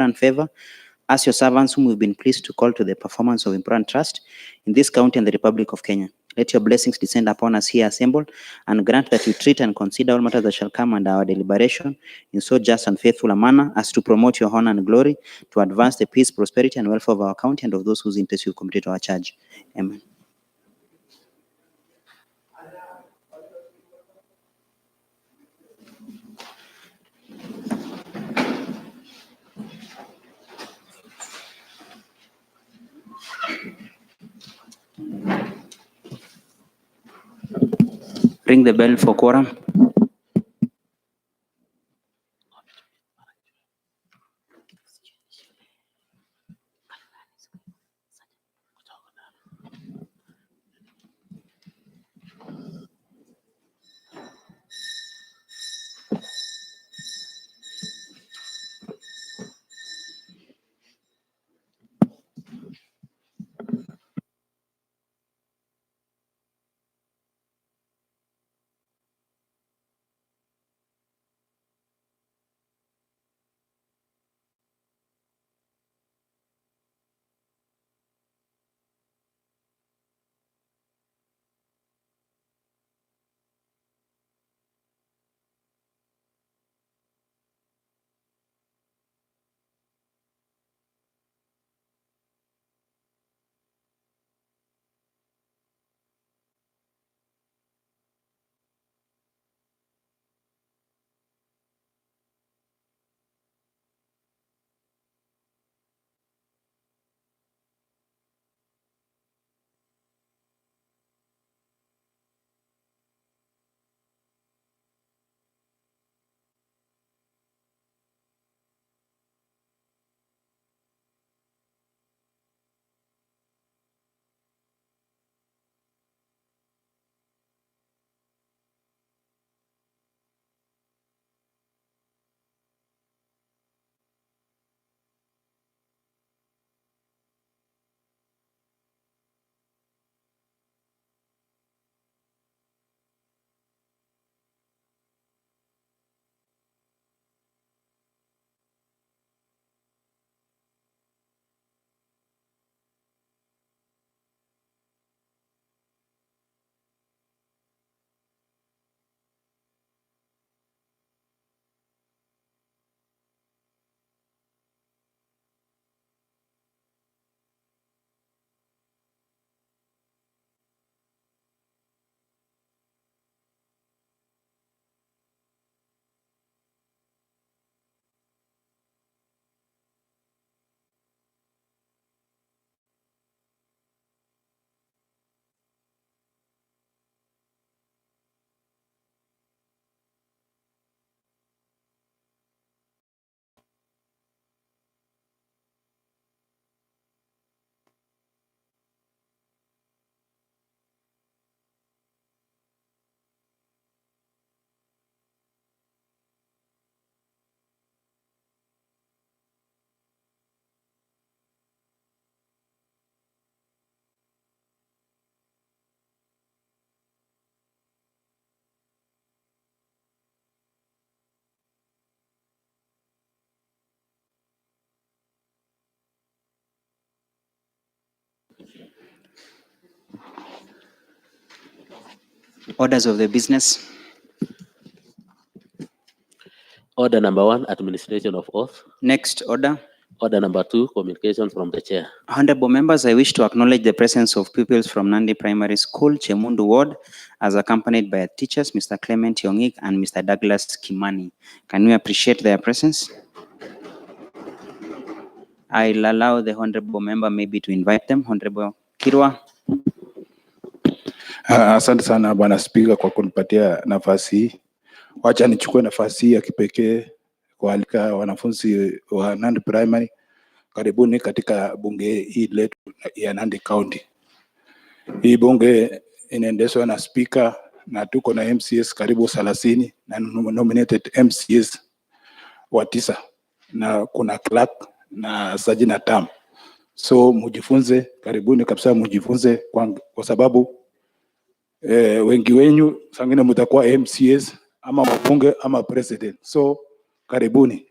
and favor as your servants whom we've been pleased to call to the performance of important trust in this county and the Republic of Kenya. Let your blessings descend upon us here assembled, and grant that we treat and consider all matters that shall come under our deliberation in so just and faithful a manner as to promote your honor and glory, to advance the peace, prosperity, and welfare of our county and of those whose interests you committed to our charge. Amen. Ring the bell for quorum. Orders of the business. Order number 1, administration of oath. Next order. Order number 2, communication from the chair. Honorable members, I wish to acknowledge the presence of pupils from Nandi Primary School, Chemundu Ward, as accompanied by teachers, Mr. Clement Yongik and Mr. Douglas Kimani. Can we appreciate their presence? I'll allow the honorable member maybe to invite them. Honorable Kirwa. Asante sana Bwana Spika kwa kunipatia nafasi hii. Wacha nichukue nafasi hii ya kipekee kualika wanafunzi wa Nandi Primary. Karibuni katika bunge hii letu ya Nandi County. Hii bunge inaendeshwa na speaker na tuko na MCS karibu 30 na nominated MCS wa 9 na kuna clerk na sajina tam. So mujifunze, karibuni kabisa mujifunze kwa sababu wengi wenyu sangine mtakuwa MCS ama mbunge ama president. So karibuni.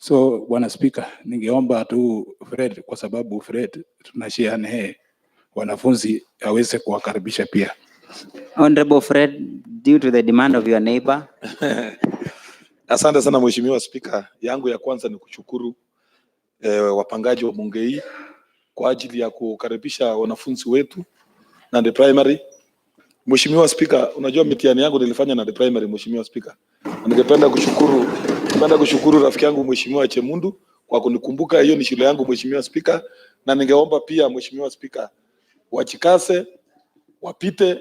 So Bwana Spika, ningeomba tu Fred, kwa sababu Fred tunashare naye wanafunzi, aweze kuwakaribisha pia. Honorable Fred, due to the demand of your neighbor. Asante sana Mheshimiwa Spika. Yangu ya kwanza ni kushukuru wapangaji wa bunge hii kwa ajili ya kukaribisha wanafunzi wetu Nandi Primary. Mheshimiwa Spika, unajua mitihani yangu nilifanya Nandi Primary, Mheshimiwa Spika. Ningependa kushukuru rafiki yangu Mheshimiwa Chemundu kwa kunikumbuka, hiyo ni shule yangu Mheshimiwa Spika, na ningeomba pia Mheshimiwa Spika wachikase wapite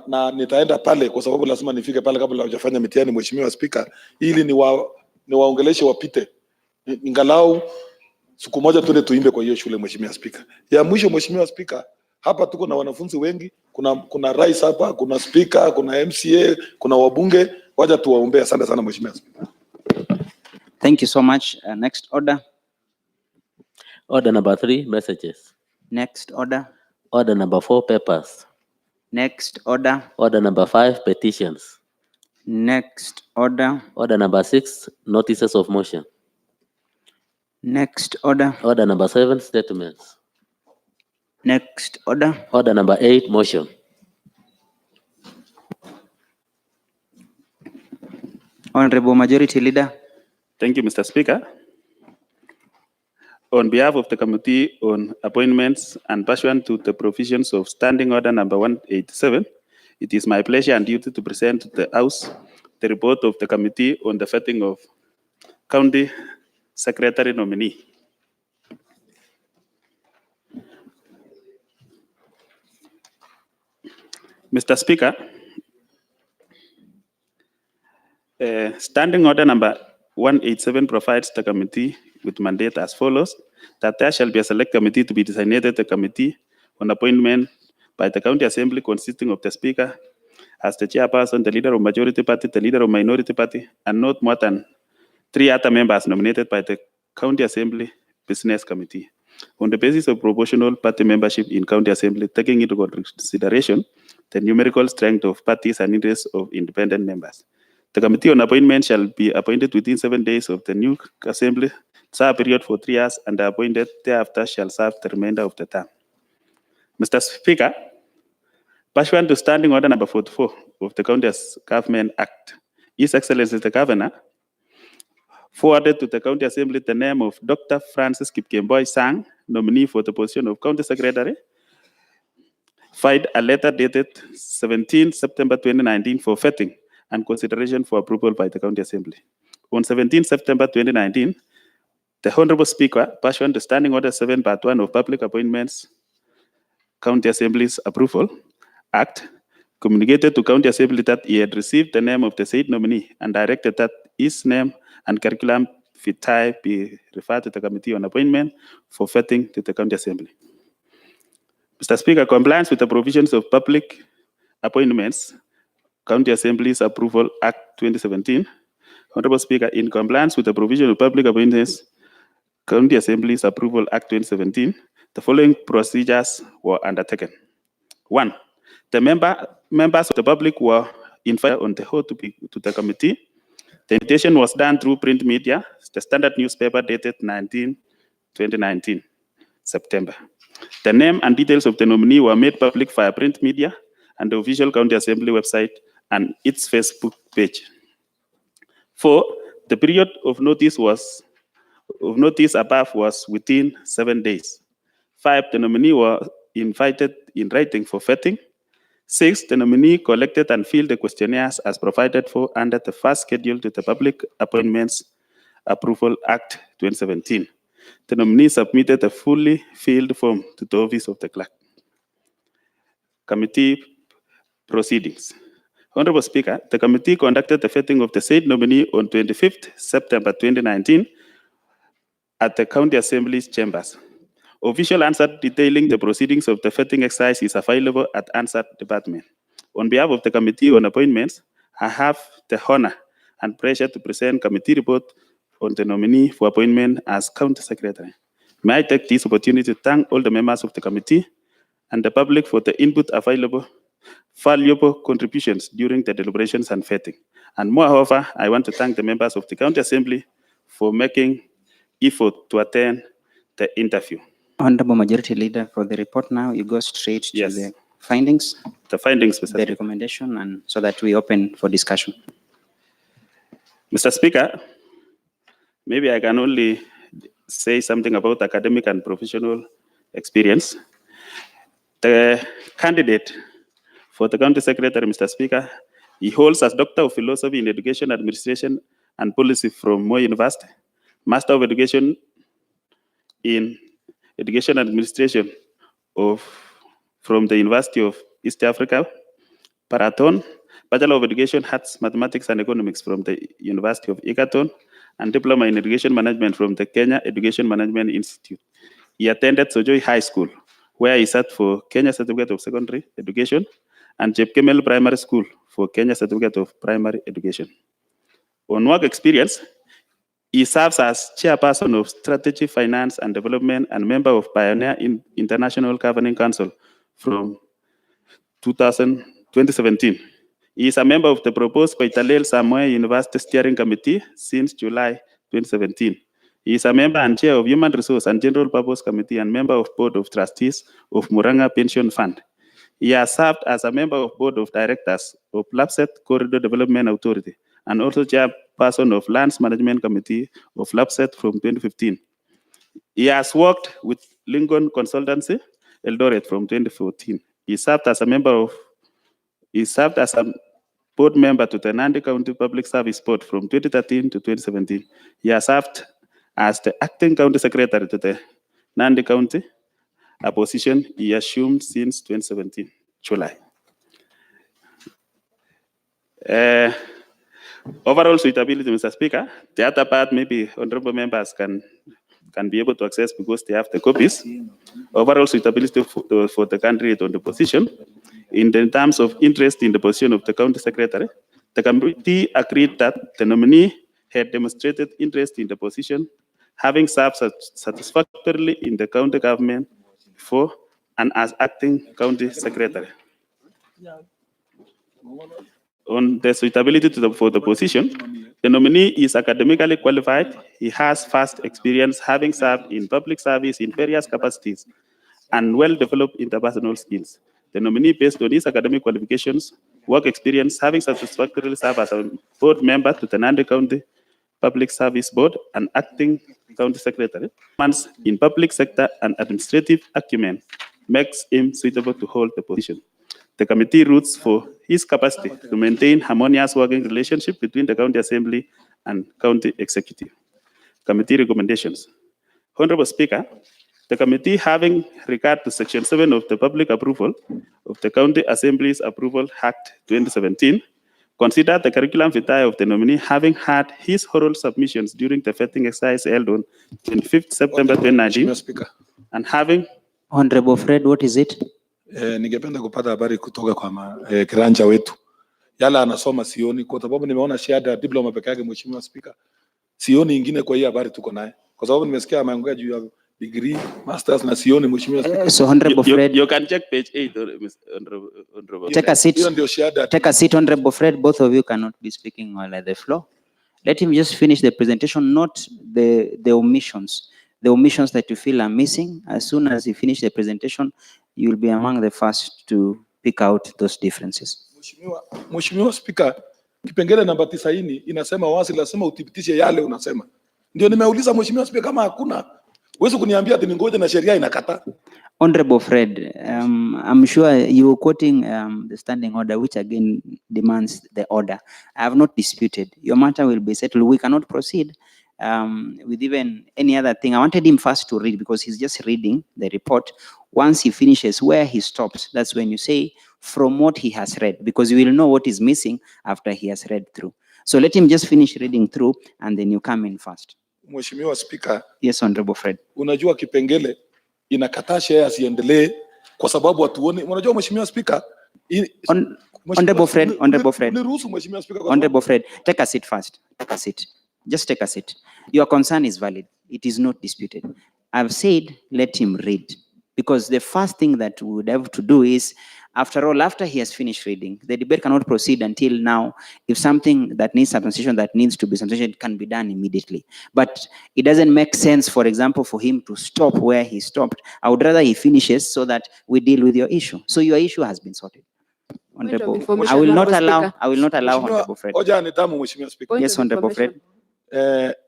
na nitaenda pale kwa sababu lazima nifike pale kabla hujafanya mitihani Mheshimiwa Spika, ili niwaongeleshe wapite. Ingalau siku moja tuende tuimbe kwa hiyo shule Mheshimiwa Spika. Ya mwisho Mheshimiwa Spika, hapa tuko na wanafunzi wengi, kuna rais hapa, kuna speaker, kuna MCA, kuna wabunge, waja tuwaombea. Asante sana Mheshimiwa Spika. Thank you so much. Next order. Order number 3, messages. Next order. Order number 4, papers. Next order. Order number 5, petitions. Next order. Order number 6, notices of motion. Next order. Order number 7, statements. Next order. Order number 8, motion. Honorable Majority Leader. Thank you, Mr. Speaker. On behalf of the Committee on Appointments and pursuant to the provisions of Standing Order number 187, it is my pleasure and duty to present to the House the report of the Committee on the vetting of County Secretary nominee. Mr. Speaker, Standing Order number 187 provides the committee with mandate as follows: that there shall be a select committee to be designated the committee on appointment by the County Assembly, consisting of the Speaker as the chairperson, the leader of majority party, the leader of minority party, and not more than 3 other members nominated by the County Assembly Business Committee on the basis of proportional party membership in County Assembly, taking into consideration the numerical strength of parties and interests of independent members. The Committee on Appointment shall be appointed within 7 days of the new Assembly, serve a period for 3 years, and the appointed thereafter shall serve the remainder of the term. Mr. Speaker, pursuant to Standing Order number 44 of the County Government Act, His Excellency the Governor forwarded to the County Assembly the name of Dr. Francis Kipkemboi Sang, nominee for the position of County Secretary, filed a letter dated 17 September 2019 for vetting and consideration for approval by the County Assembly. On 17 September 2019, the Honorable Speaker, pursuant to Standing Order 7 Part 1 of Public Appointments County Assembly's Approval Act, communicated to County Assembly that he had received the name of the said nominee and directed that his name and curriculum vitae be referred to the Committee on Appointment for vetting to the County Assembly. Mr. Speaker, compliance with the provisions of Public Appointments County Assembly's Approval Act 2017, Honorable Speaker, in compliance with the provision of Public Appointments County Assembly's Approval Act 2017, the following procedures were undertaken. 1. The members of the public were invited on the whole to the committee. The invitation was done through print media, the Standard newspaper dated 2019, September. The name and details of the nominee were made public via print media and the official County Assembly website and its Facebook page. 4. The period of notice above was within 7 days. 5. The nominee were invited in writing for vetting. 6. The nominee collected and filled the questionnaires as provided for under the first schedule to the Public Appointments Approval Act 2017. The nominee submitted a fully filled form to the office of the clerk. Committee proceedings. Honorable Speaker, the committee conducted the vetting of the said nominee on 25th September 2019 at the County Assembly's chambers. Official answer detailing the proceedings of the vetting exercise is available at Answer Department. On behalf of the Committee on Appointments, I have the honor and pleasure to present committee report on the nominee for appointment as County Secretary. May I take this opportunity to thank all the members of the committee and the public for the input available, valuable contributions during the deliberations and vetting. And moreover, I want to thank the members of the County Assembly for making effort to attend the interview. Honorable Majority Leader, for the report now, you go straight to Yes. the findings, The findings, Mr. the Speaker. recommendation, and so that we open for discussion. Mr. Speaker, maybe I can only say something about academic and professional experience. The candidate for the County Secretary, Mr. Speaker, he holds as Doctor of Philosophy in Education, Administration and Policy from Moi University, Master of Education in Education Administration from the University of East Africa, Paraton, Bachelor of Education, Arts, Mathematics and Economics from the University of Egerton, and Diploma in Education Management from the Kenya Education Management Institute. He attended Sojoi High School, where he sat for Kenya Certificate of Secondary Education, and Chepkemel Primary School for Kenya Certificate of Primary Education. On work experience, he serves as chairperson of Strategy, Finance and Development and member of Pioneer International Governing Council from 2017. He is a member of the proposed Koitalel Samoei University Steering Committee since July 2017. He is a member and chair of Human Resource and General Purpose Committee and member of Board of Trustees of Muranga Pension Fund. He has served as a member of Board of Directors of Lapset Corridor Development Authority and also chairperson of Lands Management Committee of Lapset from 2015. He has worked with Lincoln Consultancy, Eldoret from 2014. He served as a board member to the Nandi County Public Service Board from 2013 to 2017. He has served as the acting county secretary to the Nandi County, a position he assumed since 2017, July. Overall suitability, Mr. Speaker, the other part maybe honorable members can be able to access because they have the copies. Overall suitability for the candidate on the position. In the terms of interest in the position of the county secretary, the committee agreed that the nominee had demonstrated interest in the position, having served satisfactorily in the county government before and as acting county secretary. On the suitability for the position, the nominee is academically qualified. He has vast experience, having served in public service in various capacities and well-developed interpersonal skills. The nominee, based on his academic qualifications, work experience, having satisfactorily served as a board member to the Nandi County Public Service Board and acting county secretary, in public sector and administrative acumen, makes him suitable to hold the position. The committee roots for his capacity to maintain harmonious working relationship between the county assembly and county executive. Committee recommendations. Honorable Speaker, the committee, having regard to Section 7 of the Public Approval of the County Assembly's Approval Act 2017, considered the curriculum vitae of the nominee, having had his oral submissions during the vetting exercise held on 25th September 2019, and having... Honorable Fred, what is it? Ningependa kupata habari kutoka kwa kiranja wetu. Yala anasoma sioni kwa sababu nimeona shahada diploma peke yake, Mheshimiwa Spika. Sioni ingine kwa hii habari tuko naye. Kwa sababu nimesikia ameongea juu ya degree, masters na sioni, Mheshimiwa Spika. So Honorable Fred, you can check page 8, Honorable. Take a seat. Hiyo ndio shahada. Take a seat, Honorable Fred. Both of you cannot be speaking while at the floor. Let him just finish the presentation, not the omissions. The omissions that you feel are missing. As soon as you finish the presentation, you will be among the first to pick out those differences. Mheshimiwa Spika, kipengele namba 90 inasema wazi, lazima uthibitishe yale unasema. Ndio nimeuliza Mheshimiwa Spika, kama hakuna uwezo kuniambia ati ningoje na sheria inakata. Honorable Fred, I'm sure you were quoting the standing order, which again demands the order. I have not disputed. Your matter will be settled. We cannot proceed with even any other thing. I wanted him first to read because he's just reading the report. Once he finishes where he stops, that's when you say from what he has read, because you will know what is missing after he has read through. So let him just finish reading through and then you come in first. Mheshimiwa Spika. Yes, Honorable Fred. Unajua kipengele inakataa share asiendelee kwa sababu hatuoni. Unajua Mheshimiwa Spika, Honorable Fred, Honorable Fred. Niruhusu Mheshimiwa Spika. Honorable Fred, take a seat first. Take a seat. Just take a seat. Your concern is valid. It is not disputed. I've said let him read, because the first thing that we would have to do is After all, after he has finished reading, the debate cannot proceed until now. If something that needs substantiation, that needs to be substantiated, can be done immediately. But it doesn't make sense, for example, for him to stop where he stopped. I would rather he finishes so that we deal with your issue. So your issue has been sorted. Honorable, I will not allow Honorable Fred. Hoja ni tamu Mheshimiwa Speaker. Yes, Honorable Fred.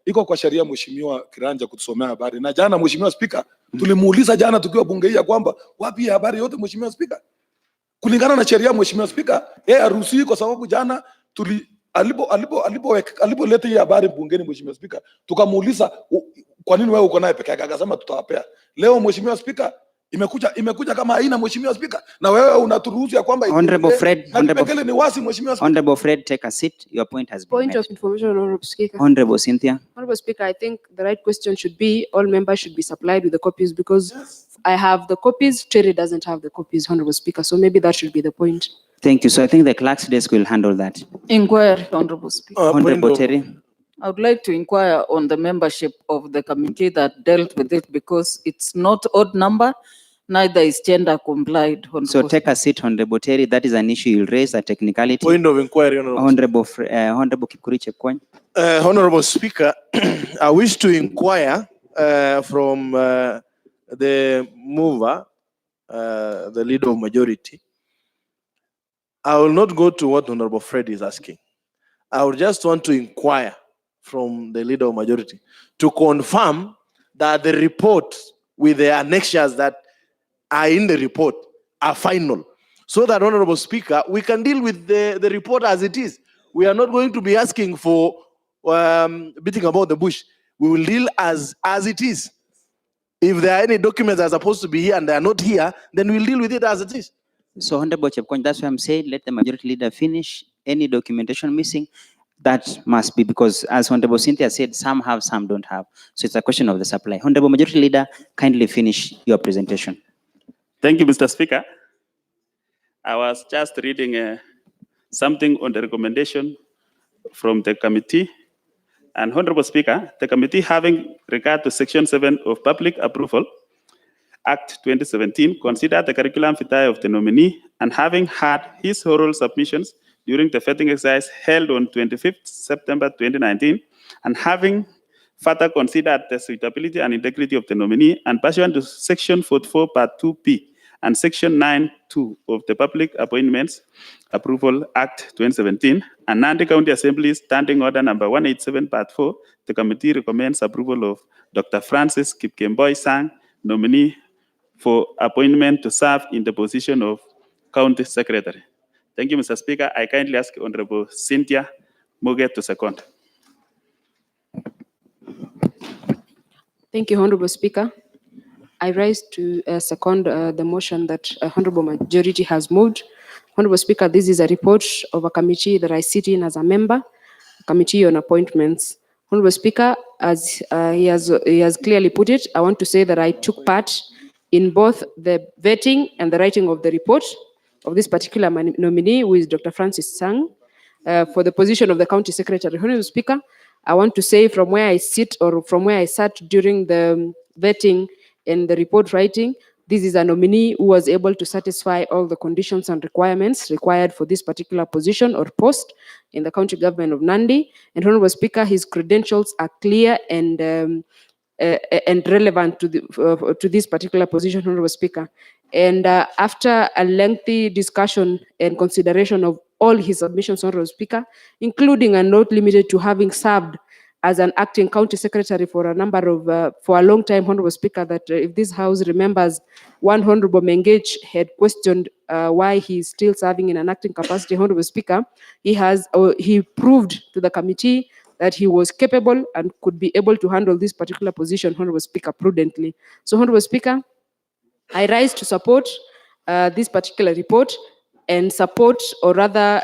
Iko kwa sheria Mheshimiwa Kiranja kutusomea habari. Na jana Mheshimiwa Speaker, tulimuuliza jana tukiwa bunge hii ya kwamba wapi habari yote Mheshimiwa Speaker. Kulingana na sheria Mheshimiwa Speaker, yeye haruhusiwi kwa sababu jana alipoleta hii habari bungeni Mheshimiwa Speaker, tukamuuliza kwa nini wewe uko naye peke yake, akasema tutawapea. Leo Mheshimiwa Speaker, imekuja kama haina Mheshimiwa Speaker, na wewe unaturuhusu ya kwamba Honorable Fred, ni wasi Mheshimiwa Speaker. Honorable Fred, take a seat. Your point has been Point made. of information, Honorable Speaker. Honorable Cynthia. Honorable Speaker, I think the right question should be all members should be supplied with the copies because I have the copies, Terry doesn't have the copies, Honorable Speaker. So maybe that should be the point. Thank you. So I think the clerk's desk will handle that. Inquiry, Honorable Speaker. Honorable Terry. I would like to inquire on the membership of the committee that dealt with it because it's not odd number, neither is gender complied. So take a seat, Honorable Terry. That is an issue you'll raise, a technicality. Point of inquiry, Honorable Honorable Kipkuri Chepkwony. Honorable Speaker, I wish to inquire from the mover, the leader of majority. I will not go to what Honorable Fred is asking. I would just want to inquire from the leader of majority to confirm that the report with the annexures that are in the report are final. So that, Honorable Speaker, we can deal with the report as it is. We are not going to be asking for beating about the bush. We will deal as it is. If there are any documents that are supposed to be here and they are not here, then we'll deal with it as it is. So Honorable Chepkwony, that's why I'm saying let the majority leader finish. Any documentation missing, that must be, because as Honorable Cynthia said, some have, some don't have. So it's a question of the supply. Honorable Majority Leader, kindly finish your presentation. Thank you, Mr. Speaker. I was just reading something on the recommendation from the committee. And Honorable Speaker, the committee, having regard to Section 7 of Public Approval, Act 2017, considered the curriculum vitae of the nominee, and having had his oral submissions during the vetting exercise held on 25th September 2019, and having further considered the suitability and integrity of the nominee, and pursuant to Section 44, Part 2P, and Section 9(2) of the Public Appointments Approval Act 2017, and Nandi County Assembly Standing Order Number 187, Part 4, the committee recommends approval of Dr. Francis Kipkemboi Sang, nominee for appointment to serve in the position of County Secretary. Thank you, Mr. Speaker. I kindly ask Honorable Cynthia Muget to second. Thank you, Honorable Speaker. I rise to second the motion that Honorable Majority has moved. Honorable Speaker, this is a report of a committee that I sit in as a member, a committee on appointments. Honorable Speaker, as he has clearly put it, I want to say that I took part in both the vetting and the writing of the report of this particular nominee, who is Dr. Francis Sang, for the position of the County Secretary. Honorable Speaker, I want to say from where I sit or from where I sat during the vetting and the report writing, this is a nominee who was able to satisfy all the conditions and requirements required for this particular position or post in the county government of Nandi. And Honorable Speaker, his credentials are clear and relevant to this particular position, Honorable Speaker. And after a lengthy discussion and consideration of all his submissions, Honorable Speaker, including and not limited to having served as an acting county secretary for a long time, Honorable Speaker, that if this House remembers, one Honorable Mengech had questioned why he's still serving in an acting capacity, Honorable Speaker. He proved to the committee that he was capable and could be able to handle this particular position, Honorable Speaker, prudently. So, Honorable Speaker, I rise to support this particular report and support, or rather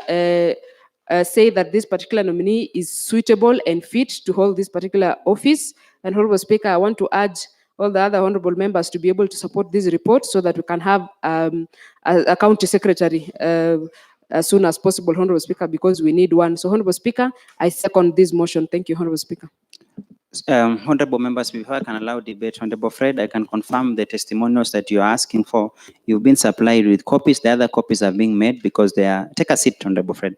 say that this particular nominee is suitable and fit to hold this particular office. And Honorable Speaker, I want to urge all the other honorable members to be able to support this report so that we can have a county secretary as soon as possible, Honorable Speaker, because we need one. So, Honorable Speaker, I second this motion. Thank you, Honorable Speaker. Honorable members, before I can allow debate, Honorable Fred, I can confirm the testimonials that you are asking for. You've been supplied with copies. The other copies are being made because they are. Take a seat, Honorable Fred.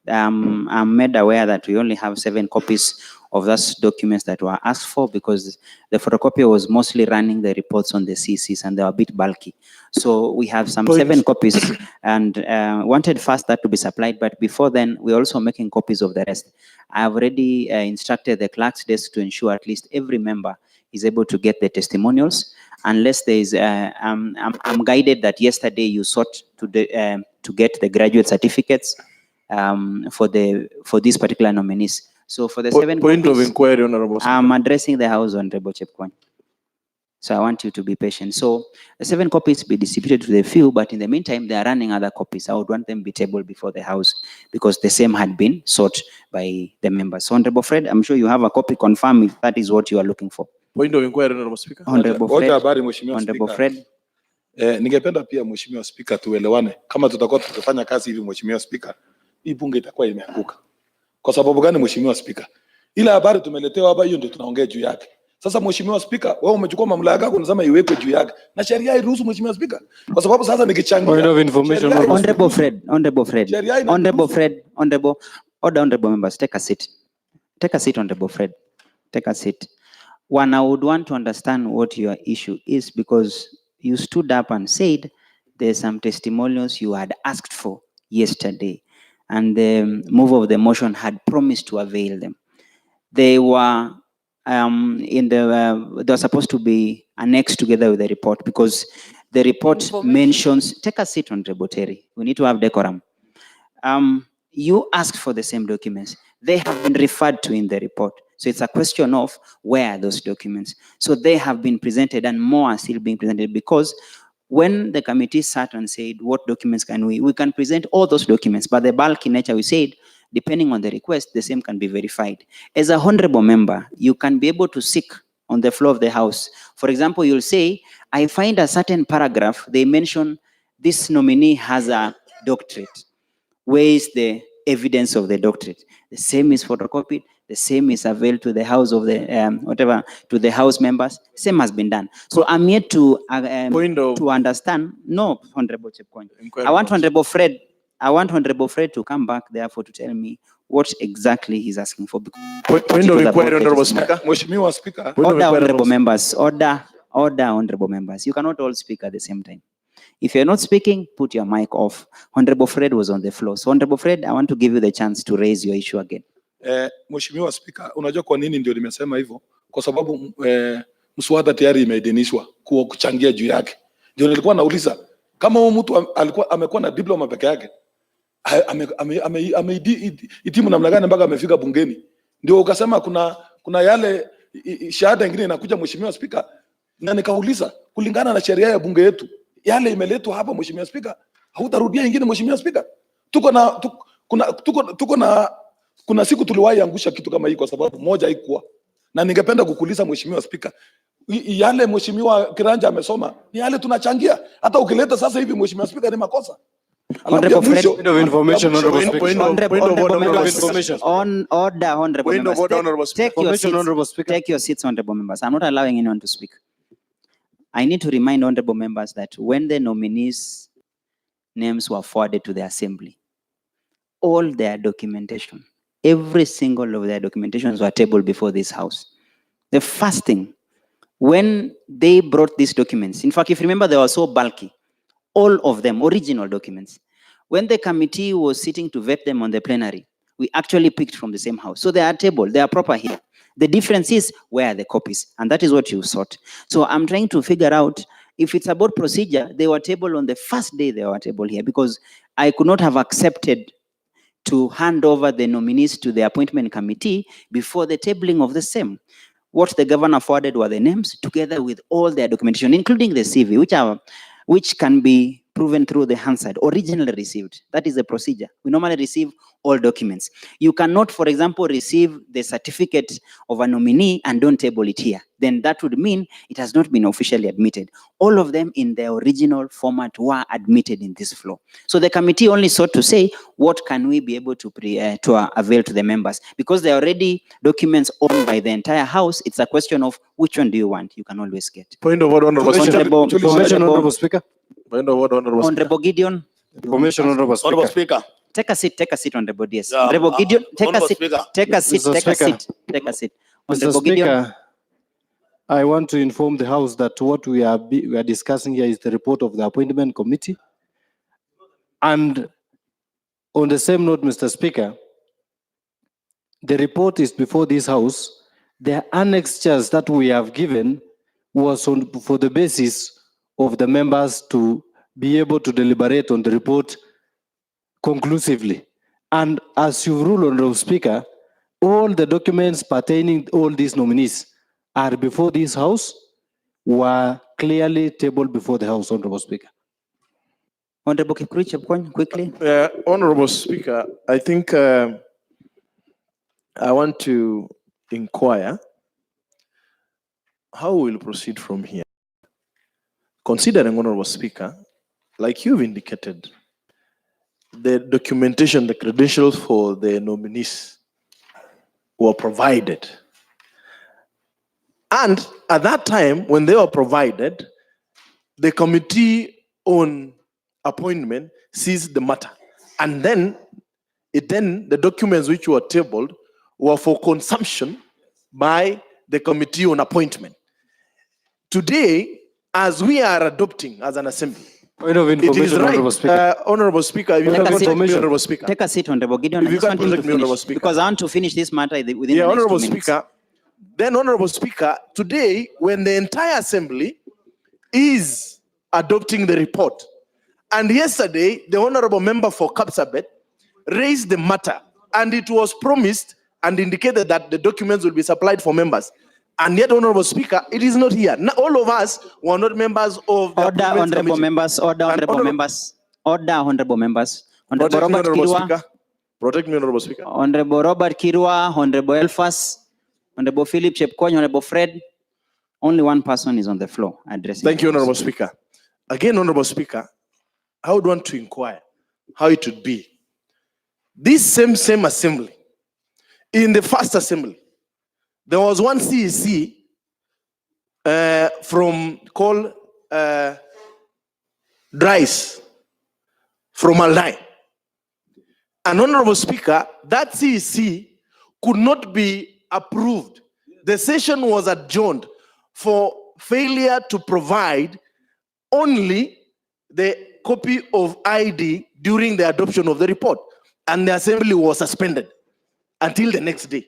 I'm made aware that we only have 7 copies of those documents that were asked for because the photocopier was mostly running the reports on the CCs and they were a bit bulky. So we have some 7 copies and wanted first that to be supplied, but before then, we're also making copies of the rest. I have already instructed the clerk's desk to ensure at least every member is able to get the testimonials, unless there is, I'm guided that yesterday you sought to get the graduate certificates for these particular nominees. So for the 7 Point of copies, inquiry, Honorable Speaker. I'm addressing the House, Honorable Chepkwony. So I want you to be patient. So the 7 copies be distributed to the few, but in the meantime, they are running other copies. I would want them be tabled before the House because the same had been sought by the members. So Honorable Fred, I'm sure you have a copy. Confirm if that is what you are looking for. Point of inquiry, Honorable Speaker. Honorable Hoja Fred, habari Mheshimiwa Honorable Spika. Fred. Ningependa pia Mheshimiwa Spika tuelewane. Kama tutakuwa tutafanya kazi hivi Mheshimiwa Spika, hii bunge itakuwa imeanguka. Kwa sababu gani Mheshimiwa Spika? Ile habari tumeletewa hapa, hiyo ndio tunaongea juu yake. Sasa Mheshimiwa Spika, wewe umechukua mamlaka yako unasema iwekwe juu yake. Na sheria hairuhusu Mheshimiwa Spika. Kwa sababu sasa nikichangia. Point of information, Honorable Fred, Honorable Fred, Sheria ina- Honorable Fred, Honorable members, take a seat. Take a seat, Honorable Fred. Take a seat. One, I would want to understand what your issue is because you stood up and said there's some testimonials you had asked for yesterday, and the move of the motion had promised to avail them. They were they were supposed to be annexed together with the report because the report Information. mentions. Take a seat, Honorable Terry. We need to have decorum. You asked for the same documents. They have been referred to in the report. So it's a question of where are those documents. So they have been presented and more are still being presented because when the committee sat and said, what documents can we can present all those documents, but the bulky nature we said, depending on the request, the same can be verified. As a honorable member, you can be able to seek on the floor of the House. For example, you'll say, I find a certain paragraph, they mention this nominee has a doctorate. Where is the evidence of the doctorate? The same is photocopied, the same is availed to the House of the, to the House members, same has been done. So I'm here to understand, no, Honorable Chepkwony. I want Honorable Fred to come back therefore to tell me what exactly he's asking for. Point of inquiry, Honorable Speaker. Mheshimiwa Spika, Order, honorable members, order, honorable members. You cannot all speak at the same time. If you're not speaking, put your mic off. Honorable Fred was on the floor. So Honorable Fred, I want to give you the chance to raise your issue again. Mheshimiwa Spika, unajua kwa nini ndio nimesema hivyo? Kwa sababu mswada tayari imeidhinishwa kuchangia juu yake. Ndio nilikuwa nauliza kama huyu mtu alikuwa amekuwa na diploma peke yake, amehitimu namna gani mpaka amefika bungeni? Ndio ukasema kuna yale shahada nyingine inakuja Mheshimiwa Spika, na nikauliza kulingana na sheria ya bunge yetu yale imeletwa hapa Mheshimiwa Spika, hautarudia nyingine Mheshimiwa Spika. Kuna siku tuliwahi angusha kitu kama hii kwa sababu moja haikuwa. Na ningependa kukuuliza Mheshimiwa Spika, yale Mheshimiwa Kiranja amesoma ni yale tunachangia. Hata ukileta sasa hivi Mheshimiwa Spika ni makosa. Honorable Fred, Point of information, Honorable Speaker. Take your seats, honorable members. I'm not allowing anyone to speak. I need to remind honorable members that when the nominees' names were forwarded to the assembly, all their documentation, every single of their documentations were tabled before this House. The first thing, when they brought these documents, in fact, if you remember, they were so bulky, all of them, original documents. When the committee was sitting to vet them on the plenary, we actually picked from the same House. So they are tabled, they are proper here. The difference is where are the copies, and that is what you sought. So I'm trying to figure out if it's about procedure, they were tabled on the first day they were tabled here, because I could not have accepted to hand over the nominees to the appointment committee before the tabling of the same. What the governor forwarded were the names together with all their documentation, including the CV, which can be proven through the Hansard, originally received. That is the procedure. We normally receive all documents. You cannot, for example, receive the certificate of a nominee and don't table it here. Then that would mean it has not been officially admitted. All of them in their original format were admitted in this floor. So the committee only sought to say, what can we be able to avail to the members? Because they are already documents owned by the entire House, it's a question of which one do you want? You can always get. Point of order, Honorable Speaker. Information, Honorable Speaker. Point of order, Honorable Speaker. Honorable Gideon. Information, Honorable Speaker. Honorable Speaker. Take a seat, Honorable DS. Yeah, Honorable Gideon, take a Honorable seat, Speaker. take a seat, Mr. take a Speaker. seat, take a seat. Mr. Honorable Gideon. Speaker, I want to inform the House that what we are discussing here is the report of the appointment committee. And on the same note, Mr. Speaker, the report is before this House. The annexures that we have given was for the basis of the members to be able to deliberate on the report conclusively. And as you rule, Honorable Speaker, all the documents pertaining all these nominees are before this House, were clearly tabled before the House, Honorable Speaker. Honorable Kipkirui, quickly. Honorable Speaker, I think I want to inquire how we'll proceed from here. Considering, Honorable Speaker, like you've indicated, the documentation, the credentials for the nominees were provided. And at that time, when they were provided, the Committee on Appointment seized the matter. And then the documents which were tabled were for consumption by the Committee on Appointment. Today, as we are adopting as an assembly, Point of it is information, Honorable right, Speaker. Honorable Speaker, if you Take can a seat. protect me, Honorable Speaker. Take a seat, Honorable Gideon. If you can protect me, Honorable Speaker. Because I want to finish this matter within the next Honorable 2 minutes. Speaker, then Honorable Speaker, today, when the entire assembly is adopting the report, and yesterday, the Honorable Member for Kapsabet raised the matter, and it was promised and indicated that the documents will be supplied for members. And yet, Honorable Speaker, it is not here. Now, all of us were not members of the Order, Appointments honorable Committee. members, order, And honorable Honor- members, order, honorable members. Honorable Protect me, Robert Honorable Kirwa, Speaker. Protect me, Honorable Speaker. Honorable Robert Kirwa, Honorable Elfas, Honorable Philip Chepkony, Honorable Fred. Only one person is on the floor addressing. Thank you, the House. Honorable Speaker. Again, Honorable Speaker, I would want to inquire how it would be. This same assembly, in the first assembly, there was one CEC from called Dries from Aldai. And Honorable Speaker, that CEC could not be approved. The session was adjourned for failure to provide only the copy of ID during the adoption of the report. And the assembly was suspended until the next day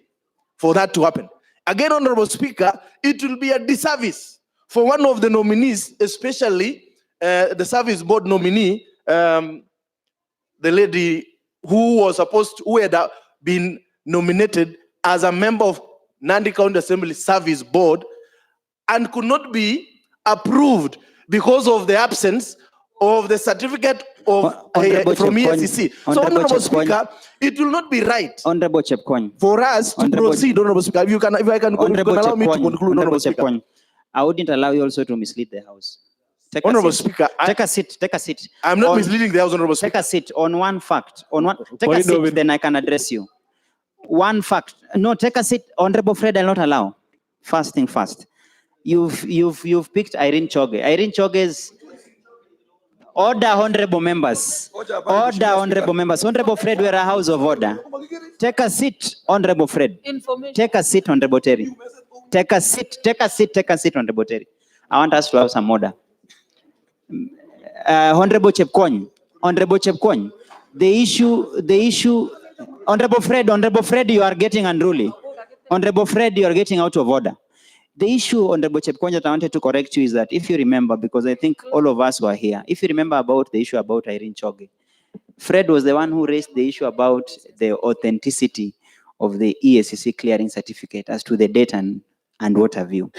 for that to happen. Again, Honorable Speaker, it will be a disservice for one of the nominees, especially the service board nominee, the lady who had been nominated as a member of Nandi County Assembly Service Board and could not be approved because of the absence of the certificate of Honorable from Chepkony. EACC. So, Honorable Honorable Chepkony. Speaker, it will not be right Honorable Chepkony. for us to Honorable- proceed, Honorable Speaker. If I can Honorable allow me to Chepkony. conclude, Honorable Honorable Speaker. Chepkony. I wouldn't allow you also to mislead the House. Take a Honorable seat. Speaker, Take a seat. Take a seat. I'm not On- misleading the House, Honorable Take Speaker. a seat on one fact. On one. Take a Point of seat, it- then I can address you. One fact. No, take a seat. Honorable Fred, I'll not allow. First thing first. You've picked Irene Choge. Irene Choge's order, honorable members. Order, honorable members. Honorable Fred, we're a house of order. Take a seat, honorable Fred. Information. Take a seat, honorable Terry. Take a seat, take a seat, take a seat, honorable Terry. I want us to have some order. Honorable Chepkony, the issue, Honorable Fred, you are getting unruly. Honorable Fred, you are getting out of order. The issue, Honorable Chepkony, that I wanted to correct you is that if you remember, because I think all of us were here, if you remember about the issue about Irene Choge, Fred was the one who raised the issue about the authenticity of the EACC clearing certificate as to the date and what have you.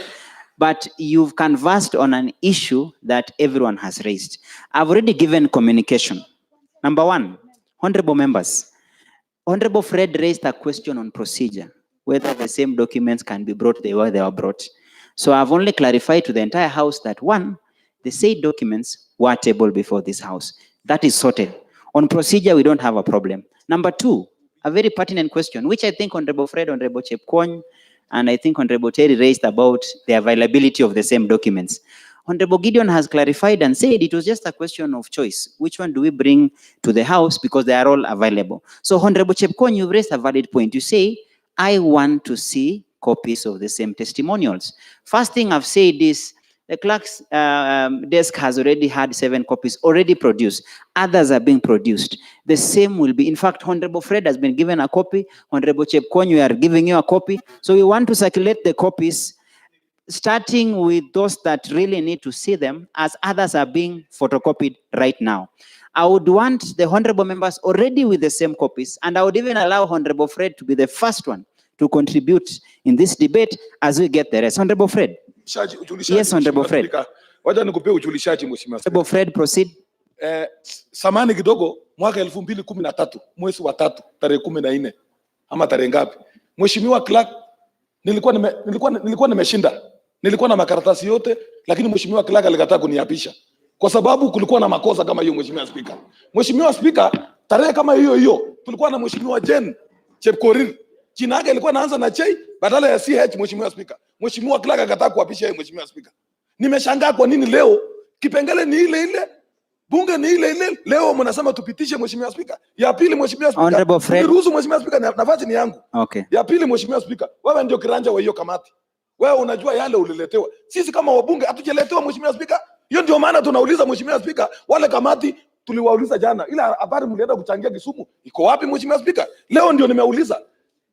but you've conversed on an issue that everyone has raised. I've already given communication. Number one, honorable members, Honorable Fred raised a question on procedure, whether the same documents can be brought the way they were brought. So I've only clarified to the entire House that one, the said documents were tabled before this House. That is sorted. On procedure, we don't have a problem. Number two, a very pertinent question, which I think Honorable Fred, Honorable Chepkwony, and I think Honorable Terry raised about the availability of the same documents. Honorable Gideon has clarified and said it was just a question of choice. Which one do we bring to the House because they are all available? So Honorable Chepkwony, you raised a valid point. You say, I want to see copies of the same testimonials. First thing I've said is, the clerk's desk has already had 7 copies already produced. Others are being produced. The same will be, in fact, Honorable Fred has been given a copy. Honorable Chepkwony, we are giving you a copy. So we want to circulate the copies, starting with those that really need to see them, as others are being photocopied right now. I would want the honorable members already with the same copies, and I would even allow Honorable Fred to be the first one to contribute in this debate as we get the rest. Honorable Fred. Yes, Honorable Fred. Wacha nikupe ujulishaji mheshimiwa. Honorable Fred, proceed. Samani kidogo, mwaka 2013 mwezi wa 3 tarehe 14 ama tarehe ngapi, mheshimiwa clerk, nilikuwa nimeshinda, nilikuwa na makaratasi yote, lakini mheshimiwa clerk alikataa kuniapisha kwa sababu kulikuwa na makosa kama hiyo. Mheshimiwa Speaker, Mheshimiwa Speaker, tarehe kama hiyo tulikuwa na mheshimiwa Jen Chepkorir, jina yake ilikuwa inaanza na J badala ya CH. Mheshimiwa Speaker, mheshimiwa clerk akakataa kuapisha yeye. Mheshimiwa Speaker, nimeshangaa kwa nini leo kipengele ni ile, bunge ni ile, leo mnasema tupitishe. Mheshimiwa Speaker, ya pili Mheshimiwa Speaker, niruhusu Mheshimiwa Speaker, nafasi ni yangu. Okay. Ya pili Mheshimiwa Speaker, wewe ndio kiranja wa hiyo kamati, wewe unajua yale uliletewa. Sisi kama wabunge hatujaletewa Mheshimiwa Speaker. Hiyo ndio maana tunauliza Mheshimiwa Speaker, wale kamati tuliwauliza jana, ila habari mlienda kuchangia Kisumu iko wapi Mheshimiwa Speaker? Leo ndio nimeuliza,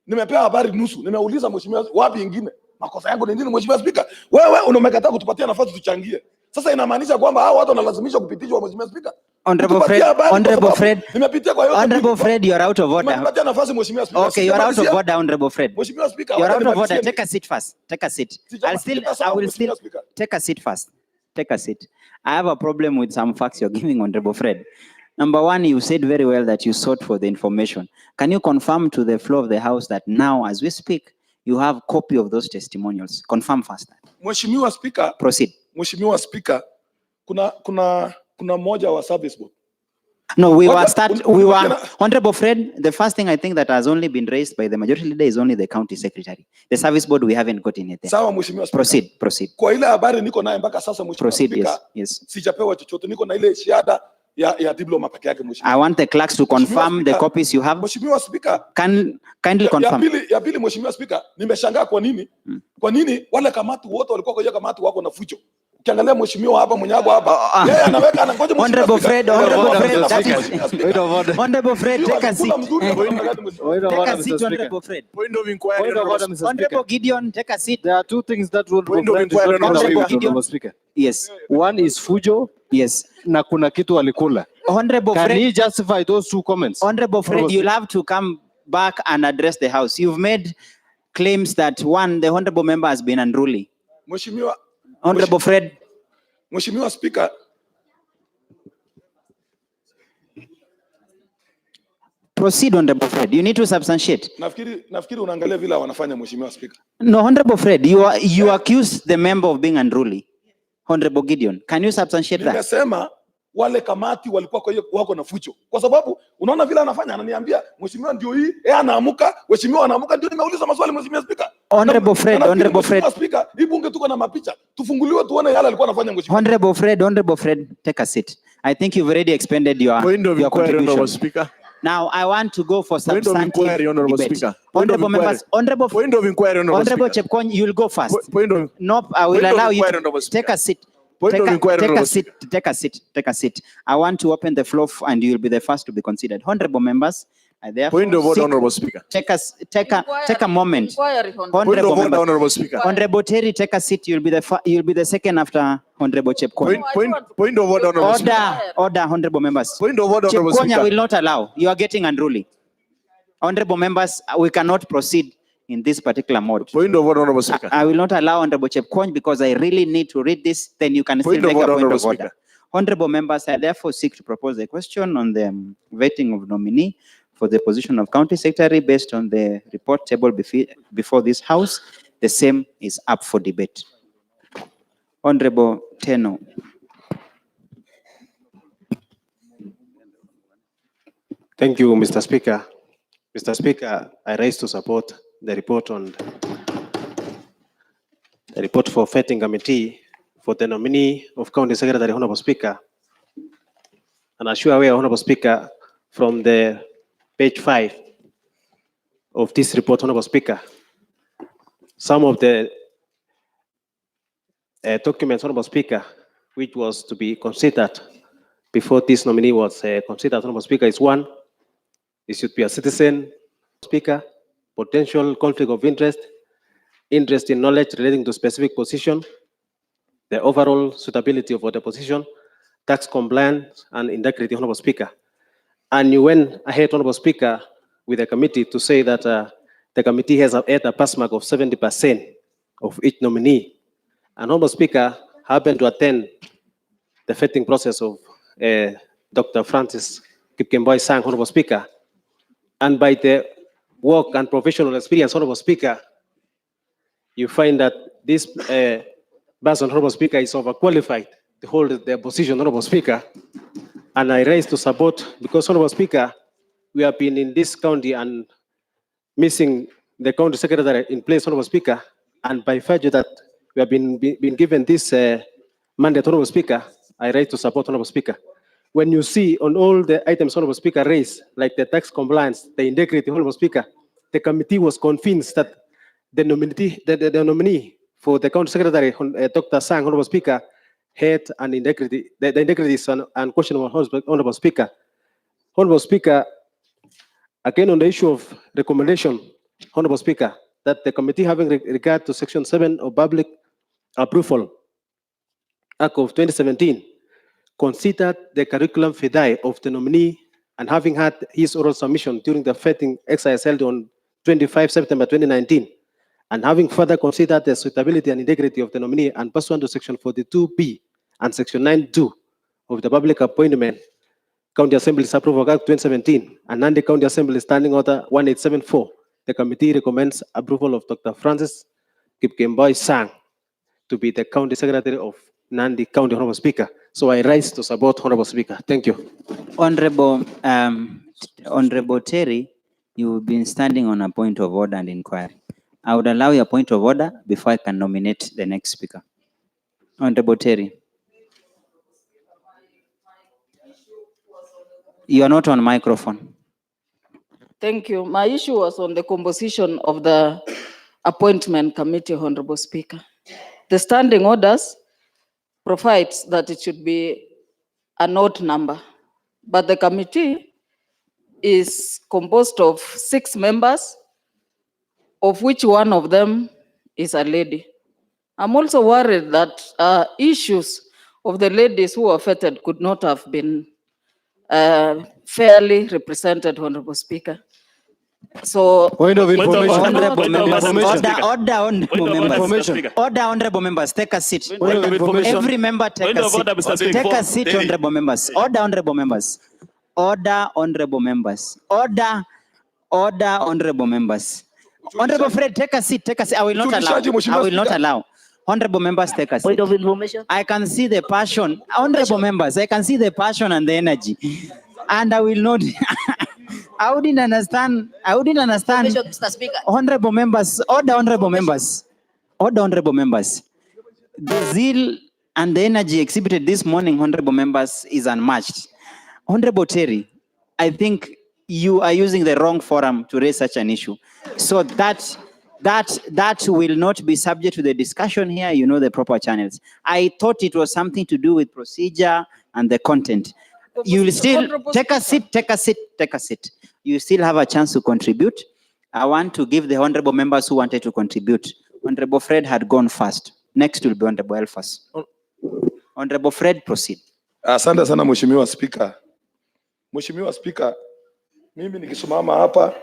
nimepewa habari nusu, nimeuliza Mheshimiwa wapi ingine. Makosa yangu ni nini Mheshimiwa Speaker? Wewe unamekataa kutupatia nafasi tuchangie. Sasa inamaanisha kwamba hao watu wanalazimishwa kupitishwa Mheshimiwa Speaker. Honorable Fred, nimepitia kwa yote. Honorable Fred, you are out of order. Nimepatia nafasi Mheshimiwa Speaker. Okay, you are out of order, Honorable Fred. Mheshimiwa Speaker, you are out of order. Take a seat first. Take a seat. I will still take a seat first. Take a seat. I have a problem with some facts you're giving, Honorable Fred. Number one, you said very well that you sought for the information. Can you confirm to the floor of the House that now, as we speak, you have copy of those testimonials? Confirm first. Mheshimiwa Speaker, proceed. Mheshimiwa Speaker, kuna mmoja wa service board. No, we were Honorable Fred, the first thing I think that has only been raised by the majority leader is only the county secretary. The service board, we haven't gotten it there. Sawa Mheshimiwa Speaker. Proceed. Kwa ile habari niko naye mpaka sasa Mheshimiwa Speaker. Yes. Sijapewa chochote, niko na ile shahada ya diploma peke yake Mheshimiwa. I want the clerks to confirm the copies you have. Mheshimiwa Speaker, kindly confirm. Ya pili Mheshimiwa Speaker, nimeshangaa kwa nini wale kamati wote walikuwa kwa hiyo kamati wako na fujo. Ukiangalia mheshimiwa hapa mwenyago hapa, yeye anaweka anangoja Honorable Fred, Honorable Fred, take a seat. Take a seat, Honorable Fred. Point of inquiry, Honorable Gideon, take a seat. There are two things that will Point of inquiry, Honorable Speaker. Yes. One is fujo. Yes. Na kuna kitu alikula. Honorable Fred. Can he justify those two comments? Honorable Fred, you'll have to come back and address the House. You've made claims that one, the honorable member has been unruly. Mheshimiwa Honorable Fred. Mheshimiwa Speaker, proceed, Honorable Fred. You need to substantiate. Nafikiri unaangalia vile wanafanya Mheshimiwa Speaker. No, Honorable Fred, you accuse the member of being unruly. Honorable Gideon, can you substantiate that? Nimesema wale kamati walikuwa kwa hiyo wako na fucho. Kwa sababu unaona vile anafanya, ananiambia mheshimiwa ndio hii, anaamuka, mheshimiwa anaamuka, ndio nimeuliza maswali Mheshimiwa Speaker. Honorable Fred, Speaker, hii bunge tuko na mapicha. Tufunguliwe tuone yale alikuwa anafanya mheshimiwa. Honorable Fred, take a seat. I think you've already expended your contribution. Speaker. Now I want to go for substantive Honorable debate. Speaker. Honorable members, Honorable Honorable Chepkwony, you will go first. Nope, I will allow you to take a seat. Take a seat. I want to open the floor and you will be the first to be considered. Honorable members, Point of order, Honorable Speaker. Take a moment. Honorable Speaker. Honorable Terry, take a seat. You'll be the second after Honorable Chepkwony. Point of order, Honorable Speaker. Order, honorable members. Point of order, Honorable Chepkwony, Speaker. I will not allow. You are getting unruly. Honorable members, we cannot proceed in this particular mode. Point of order, Honorable Speaker. I will not allow Honorable Chepkwony because I really need to read this. Then you can Point still of make order, a point Honorable of order. Speaker. Honorable members, I therefore seek to propose a question on the vetting of nominee for the position of county secretary based on the report table before this house. The same is up for debate. Honorable Teno. Thank you, Mr. Speaker. Mr. Speaker, I rise to support the report on the report for vetting committee for the nominee of County Secretary, Honorable Speaker. And as you are aware, Honorable Speaker, from the page 5 of this report, Honorable Speaker, some of the documents, Honorable Speaker, which was to be considered before this nominee was considered, Honorable Speaker, is one, it should be a citizen, Speaker, potential conflict of interest in knowledge relating to specific position, the overall suitability of the position, tax compliance, and integrity, Honorable Speaker. And you went ahead, Honorable Speaker, with the committee to say that the committee has had a pass mark of 70% of each nominee. And Honorable Speaker happened to attend the vetting process of Dr. Francis Kipkemboi Sang, Honorable Speaker. And by the work and professional experience, Honorable Speaker, you find that this person, Honorable Speaker, is overqualified to hold the position, Honorable Speaker. And I raise to support, because, Honorable Speaker, we have been in this county and missing the county secretary in place, Honorable Speaker. And by virtue that we have been given this mandate, Honorable Speaker, I raise to support, Honorable Speaker. When you see on all the items, Honorable Speaker, raised, like the tax compliance, the integrity, Honorable Speaker, the committee was convinced that the nominee for the county secretary, Dr. Sang, Honorable Speaker, had an integrity, the integrity is unquestionable, Honorable Speaker. Honorable Speaker, again on the issue of recommendation, Honorable Speaker, that the committee having regard to Section 7 of Public Approval Act of 2017, considered the curriculum vitae of the nominee and having had his oral submission during the vetting exercise held on 25 September 2019, and having further considered the suitability and integrity of the nominee and pursuant to Section 42B and Section 9(2) of the Public Appointment County Assembly's Approval Act 2017 and Nandi County Assembly Standing Order 1874, the committee recommends approval of Dr. Francis Kipkemboi Sang to be the County Secretary of Nandi County, Honorable Speaker. So I rise to support, Honorable Speaker. Thank you. Honorable Terry, you've been standing on a point of order and inquiry. I would allow your point of order before I can nominate the next speaker. Honorable Terry. You are not on microphone. Thank you. My issue was on the composition of the appointment committee, Honorable Speaker. The standing orders provides that it should be an odd number, but the committee is composed of 6 members, of which one of them is a lady. I'm also worried that issues of the ladies who were vetted could not have been fairly represented, Honorable Speaker. So, Point of information. Honorable members, Information. order, honorable members, take a seat. Point of information. Every member take a seat. Take a seat, honorable members. Order, honorable members. Order, honorable members. Order, honorable members. Honorable Fred, take a seat. Take a seat. I will not allow. I will not allow. Honorable members, take a seat. Point of information. I can see the passion. Honorable members, I can see the passion and the energy. And I will not. I wouldn't understand. Mr. Speaker. Honorable members, order, honorable members. Order, honorable members. The zeal and the energy exhibited this morning, honorable members, is unmatched. Honorable Terry, I think you are using the wrong forum to raise such an issue. So that will not be subject to the discussion here. You know the proper channels. I thought it was something to do with procedure and the content. You will still take a seat, take a seat, take a seat. You still have a chance to contribute. I want to give the honorable members who wanted to contribute. Honorable Fred had gone first. Next will be Honorable Elfas. Honorable Fred, proceed. Asante sana Mheshimiwa Spika. Mheshimiwa Spika, mimi nikisimama hapa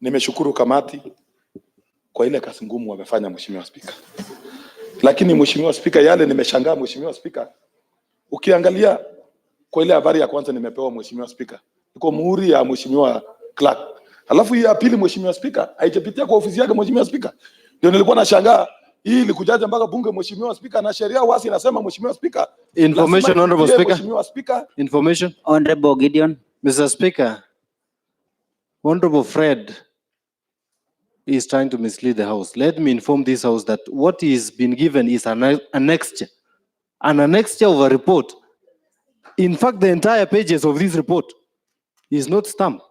nimeshukuru kamati kwa ile kazi ngumu wamefanya, Mheshimiwa Spika. Lakini Mheshimiwa Spika, yale nimeshangaa Mheshimiwa Spika, ukiangalia kwa ile habari ya kwanza nimepewa Mheshimiwa Spika, iko muhuri ya Mheshimiwa Clark. Alafu hii ya pili Mheshimiwa Spika haijapitia kwa ofisi yake Mheshimiwa Spika. Ndio nilikuwa nashangaa hii ilikujaje mpaka bunge Mheshimiwa Spika, na sheria wasi inasema Mheshimiwa Spika. Information, Honorable Speaker. Mheshimiwa Spika. Information. Honorable Gideon. Mr. Speaker, Honorable Fred is trying to mislead the House. Let me inform this House that what is been given is an annexure of a report. In fact, the entire pages of this report is not stamped.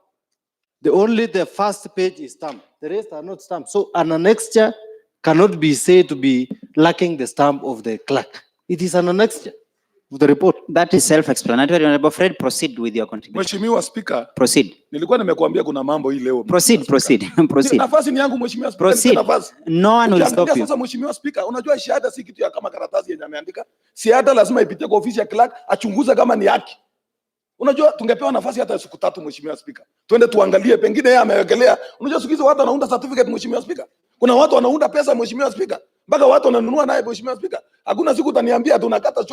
Only the first page is stamped. The rest are not stamped. So an annexure cannot be said to be lacking the stamp of the clerk. It is an annexure of the report. That is self-explanatory. Honorable Fred, proceed with your contribution. Mheshimiwa Spika. Proceed. Nilikuwa nimekuambia kuna mambo hii leo. Proceed. Proceed. Nafasi ni yangu Mheshimiwa Spika. Proceed. No one will stop you. Sasa Mheshimiwa Spika, unajua shahada si kitu ya kama karatasi yenye ameandika. Shahada lazima ipitie kwa ofisi ya clerk, achunguze kama ni haki. Unajua tungepewa nafasi hata siku 3 Mheshimiwa Spika. Twende tuangalie, pengine yeye amewekelea. Unajua siku hizo watu wanaunda certificate Mheshimiwa Spika. Kuna watu wanaunda pesa Mheshimiwa Spika. Mpaka watu wananunua naye Mheshimiwa Spika. Hakuna siku utaniambia tunakata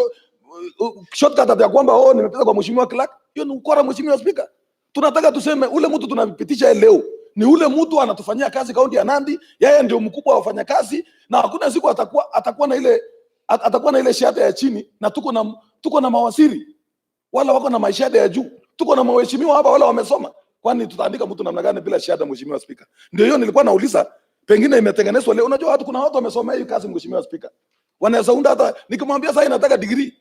shortcut ya kwamba nimepita kwa Mheshimiwa Clark. Hiyo ni ukora Mheshimiwa Spika. Tunataka tuseme ule mtu tunapitisha leo ni ule mtu anatufanyia kazi kaunti ya Nandi, yeye ndio mkubwa wa wafanyakazi, na hakuna siku atakuwa na ile shahada ya chini, na tuko na mawaziri wala wako na mashahada ya juu, tuko na mheshimiwa hapa wala wamesoma. Kwani tutaandika mtu namna gani bila shahada Mheshimiwa Spika? Ndio hiyo nilikuwa nauliza, pengine imetengenezwa leo. Unajua kuna watu wamesomea hii kazi Mheshimiwa Spika, wanaweza unda hata nikimwambia sasa inataka degree.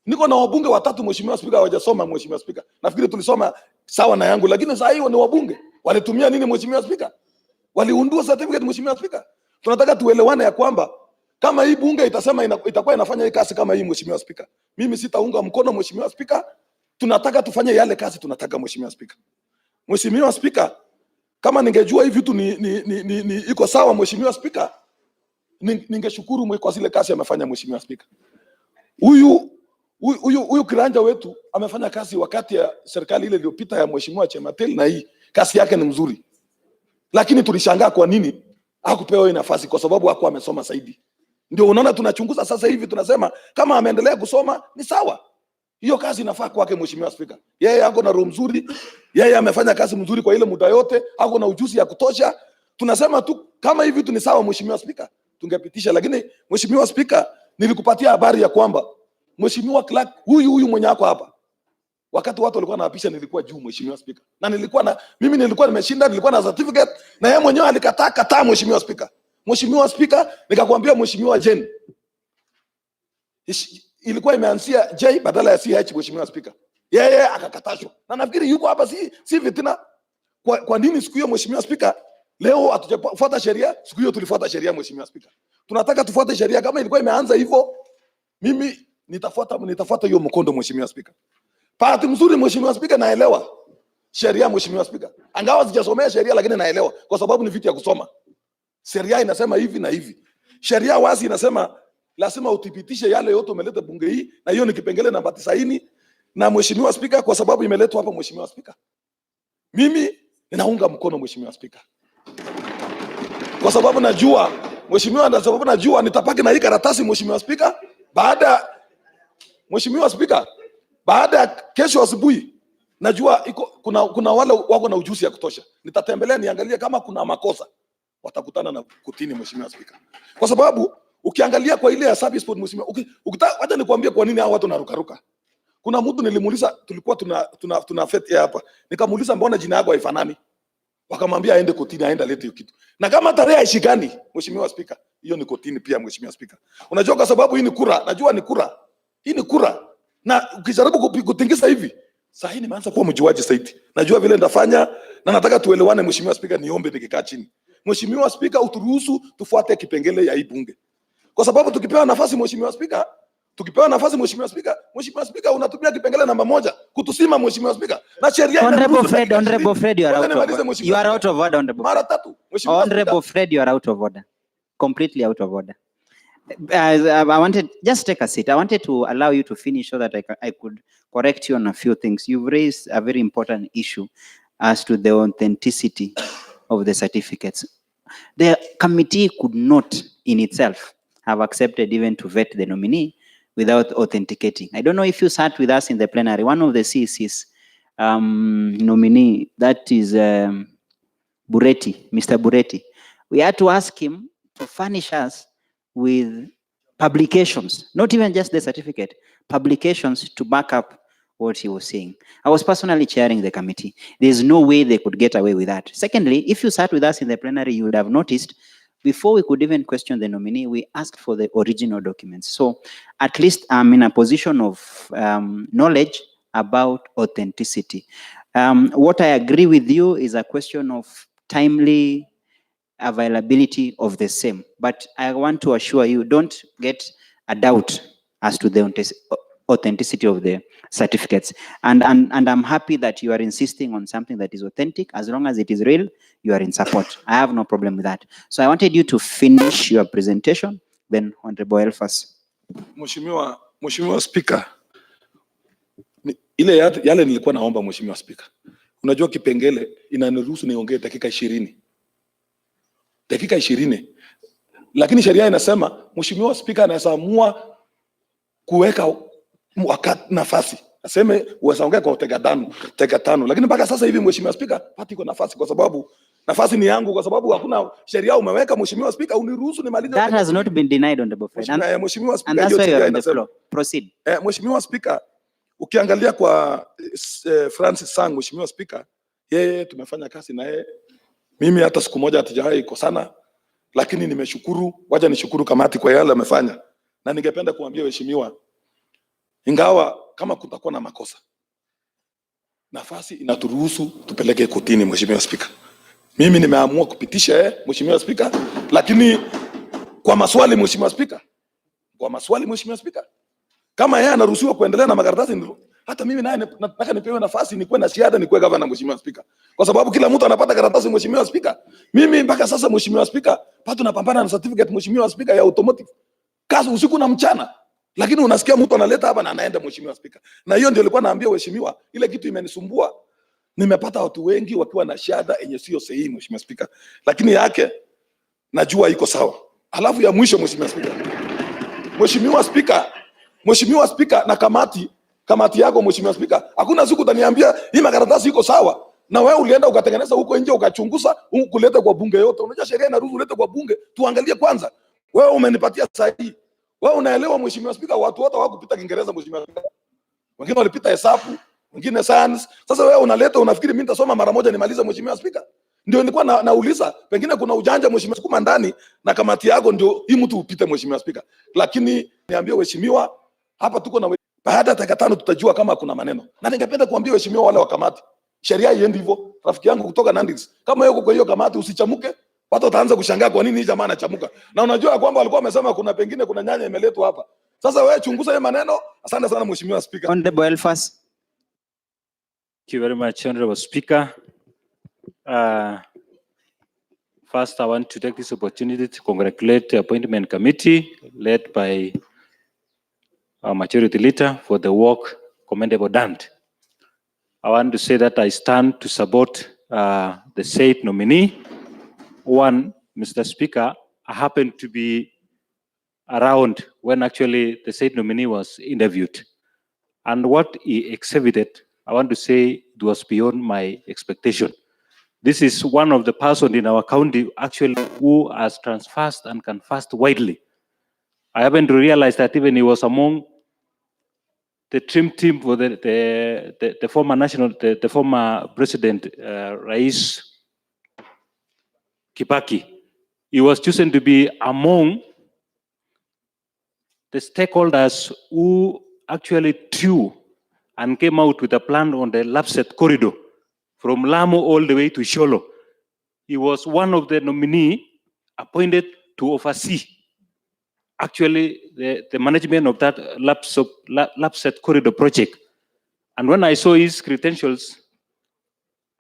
Niko na wabunge 3 Mheshimiwa Spika hawajasoma Mheshimiwa Spika. Nafikiri tulisoma sawa na yangu, lakini sasa hiyo ni wabunge. Walitumia nini Mheshimiwa Spika? Waliundua certificate Mheshimiwa Spika. Tunataka tuelewane ya kwamba kama hii bunge itasema itakuwa inafanya hii kazi kama hii Mheshimiwa Spika, mimi sitaunga mkono Mheshimiwa Spika. Tunataka tufanye yale kazi tunataka Mheshimiwa Spika. Mheshimiwa Spika, kama ningejua hivi vitu ni iko sawa Mheshimiwa Spika, ningeshukuru kwa zile kazi amefanya Mheshimiwa Spika. Huyu kiranja wetu amefanya kazi wakati ya serikali ile iliyopita ya Mheshimiwa Chematel, na hii kazi yake ni mzuri. Lakini tulishangaa kwa nini hakupewa nafasi, kwa sababu hakuwa amesoma zaidi. Ndio unaona tunachunguza sasa hivi, tunasema kama ameendelea kusoma ni sawa. Hiyo kazi inafaa kwake Mheshimiwa Spika. Yeye ako na roho mzuri, yeye amefanya kazi mzuri kwa ile muda yote, ako na ujuzi ya kutosha. Tunasema tu kama hivi vitu ni sawa Mheshimiwa Spika, tungepitisha. Lakini Mheshimiwa Spika, nilikupatia habari ya kwamba Mheshimiwa Clark huyu mwenye wako hapa, wakati watu walikuwa wanaapisha nilikuwa juu Mheshimiwa Spika, na mimi nilikuwa nimeshinda, nilikuwa na certificate, na yeye mwenyewe alikataa Mheshimiwa Spika. Mheshimiwa Spika, nikakwambia Mheshimiwa Jen, ilikuwa imeanzia J badala ya CH Mheshimiwa Spika. Yeye akakatashwa. Na nafikiri yuko hapa si vitina. Kwa nini siku hiyo Mheshimiwa Spika leo hatujafuata sheria? Siku hiyo tulifuata sheria Mheshimiwa Spika. Tunataka tufuate sheria. Kama ilikuwa imeanza hivyo, mimi nitafuata hiyo mkondo Mheshimiwa Spika. Bahati mzuri Mheshimiwa Spika, naelewa sheria Mheshimiwa Spika. Angawa sijasomea sheria, lakini naelewa kwa sababu ni vitu ya kusoma. Sheria inasema hivi na hivi. Sheria wazi inasema lazima uthibitishe yale yote umeleta bunge hii, na hiyo ni kipengele namba 90. Na Mheshimiwa Spika, kwa sababu imeletwa hapa Mheshimiwa Spika, mimi ninaunga mkono Mheshimiwa Spika, kwa sababu najua Mheshimiwa, na sababu najua nitapaki na hii karatasi Mheshimiwa Spika. Mheshimiwa Spika, baada ya kesho asubuhi najua kuna wale wako na ujuzi ya kutosha. Nitatembelea niangalie kama kuna makosa, watakutana na kutini Mheshimiwa Spika. Kwa sababu ukiangalia kwa ile ya service board Mheshimiwa, wacha nikwambie kwa nini hao watu narukaruka. Kuna mtu nilimuuliza, tulikuwa tuna fete hapa, nikamuuliza mbona jina yako haifanani? Wakamwambia aende kotini, aende alete hiyo kitu. Na kama tarehe haishikani Mheshimiwa Spika, hiyo ni kotini pia Mheshimiwa Spika. Unajua kwa sababu hii ni kura, najua ni kura. Hii ni kura. Na ukijaribu kutingisa hivi, sasa hii nimeanza kuwa mjuaji zaidi. Najua vile nitafanya, na nataka tuelewane Mheshimiwa Spika, niombe nikikaa chini. Mheshimiwa Spika, uturuhusu tufuate kipengele ya hii bunge. Kwa sababu tukipewa nafasi Mheshimiwa Spika, Mheshimiwa Spika unatumia kipengele namba 1 kutusima Mheshimiwa Spika. Na sheria Honorable Fred, you are out of order. Mara 3 Mheshimiwa Honorable Fred, you are out of order. Completely out of order. I wanted, just take a seat. I wanted to allow you to finish so that I could correct you on a few things. You've raised a very important issue as to the authenticity of the certificates. The committee could not in itself have accepted even to vet the nominee without authenticating. I don't know if you sat with us in the plenary. One of the CECs nominee, that is Buretti, Mr. Buretti. We had to ask him to furnish us with publications, not even just the certificate, publications to back up what he was saying. I was personally chairing the committee. There's no way they could get away with that. Secondly, if you sat with us in the plenary, you would have noticed before we could even question the nominee, we asked for the original documents. So at least I'm in a position of knowledge about authenticity. What I agree with you is a question of timely availability of the same. But I want to assure you, don't get a doubt as to the authenticity of the certificates. And I'm happy that you are insisting on something that is authentic. As long as it is real, you are in support. I have no problem with that. So I wanted you to finish your presentation, then Honorable Elfas. Mheshimiwa Speaker, ile yale nilikuwa naomba Mheshimiwa Speaker. Unajua kipengele inaniruhusu niongee dakika 20. Dakika 20. Lakini sheria inasema Mheshimiwa Speaker anaweza amua kuweka wakati nafasi. Aseme uwezaongea kwa teka tano. Lakini mpaka sasa hivi Mheshimiwa Speaker pati iko nafasi kwa sababu nafasi ni yangu kwa sababu hakuna sheria umeweka Mheshimiwa Speaker uniruhusu nimalize. That has not been denied on the board. Mheshimiwa Speaker, and that's why you're on the floor. Proceed. Mheshimiwa Speaker, ukiangalia kwa Francis Sang, Mheshimiwa Speaker, yeye tumefanya kazi na yeye. Mimi hata siku moja hatujawahi kukosana, lakini nimeshukuru, wacha nishukuru kamati kwa yale amefanya. Na ningependa kuambia Mheshimiwa, ingawa kama kutakuwa na makosa, nafasi inaturuhusu tupeleke kotini Mheshimiwa Speaker. Mimi nimeamua kupitisha Mheshimiwa Speaker, lakini kwa maswali Mheshimiwa Speaker. Kwa maswali Mheshimiwa Speaker. Kama yeye anaruhusiwa kuendelea na makaratasi, hata mimi naye nataka nipewe nafasi nikuwe na shahada nikuwe gavana Mheshimiwa Speaker. Kwa sababu kila mtu anapata karatasi Mheshimiwa Speaker. Mimi mpaka sasa Mheshimiwa Speaker, pato napambana na certificate Mheshimiwa Speaker ya automotive. Kazi usiku na mchana. Lakini unasikia mtu analeta hapa na anaenda Mheshimiwa Speaker. Na hiyo ndio nilikuwa naambia Mheshimiwa, ile kitu imenisumbua. Nimepata watu wengi wakiwa na shahada yenye sio sahihi Mheshimiwa Speaker. Lakini yake najua iko sawa. Alafu ya mwisho Mheshimiwa Speaker. Mheshimiwa Speaker na kamati yako Mheshimiwa Speaker, hakuna siku utaniambia hii makaratasi iko sawa. Na wewe ulienda ukatengeneza huko nje ukachunguza kuleta kwa bunge yote. Unajua sheria inaruhusu ulete kwa bunge, tuangalie kwanza. Wewe umenipatia sahihi. Wewe unaelewa Mheshimiwa Speaker, watu wote hawakupita Kiingereza Mheshimiwa Speaker. Wengine walipita hesabu, wengine science. Sasa wewe unaleta unafikiri mimi nitasoma mara moja nimalize Mheshimiwa Speaker? Ndio nilikuwa nauliza, pengine kuna ujanja Mheshimiwa Speaker ndani na kamati yako ndio hii mtu upite Mheshimiwa Speaker. Lakini niambie Mheshimiwa, hapa tuko na baada ya dakika 5 tutajua kama kuna maneno. Na ningependa kuambia Mheshimiwa wale wa kamati, sheria iende hivyo. Rafiki yangu kutoka Nandi, kama yuko kwa hiyo kamati usichamuke. Watu wataanza kushangaa kwa nini hii jamaa anachamuka. Na unajua kwamba walikuwa wamesema kuna nyanya imeletwa hapa. Sasa wewe chunguza hiyo maneno. Asante sana Mheshimiwa Speaker. Honorable Elfas. Thank you very much, Honorable Speaker. First, I want to take this opportunity to congratulate the appointment committee led by our majority leader for the work commendable done. I want to say that I stand to support the said nominee. One, Mr. Speaker, I happened to be around when actually the said nominee was interviewed. And what he exhibited, I want to say it was beyond my expectation. This is one of the persons in our county actually who has transfast and can fast widely. I haven't realized that even he was among the trim team for the former the former president, Rais Kibaki. He was chosen to be among the stakeholders who actually drew and came out with a plan on the Lapset corridor from Lamu all the way to Sholo. He was one of the nominees appointed to oversee actually the management of that Lapset corridor project. And when I saw his credentials,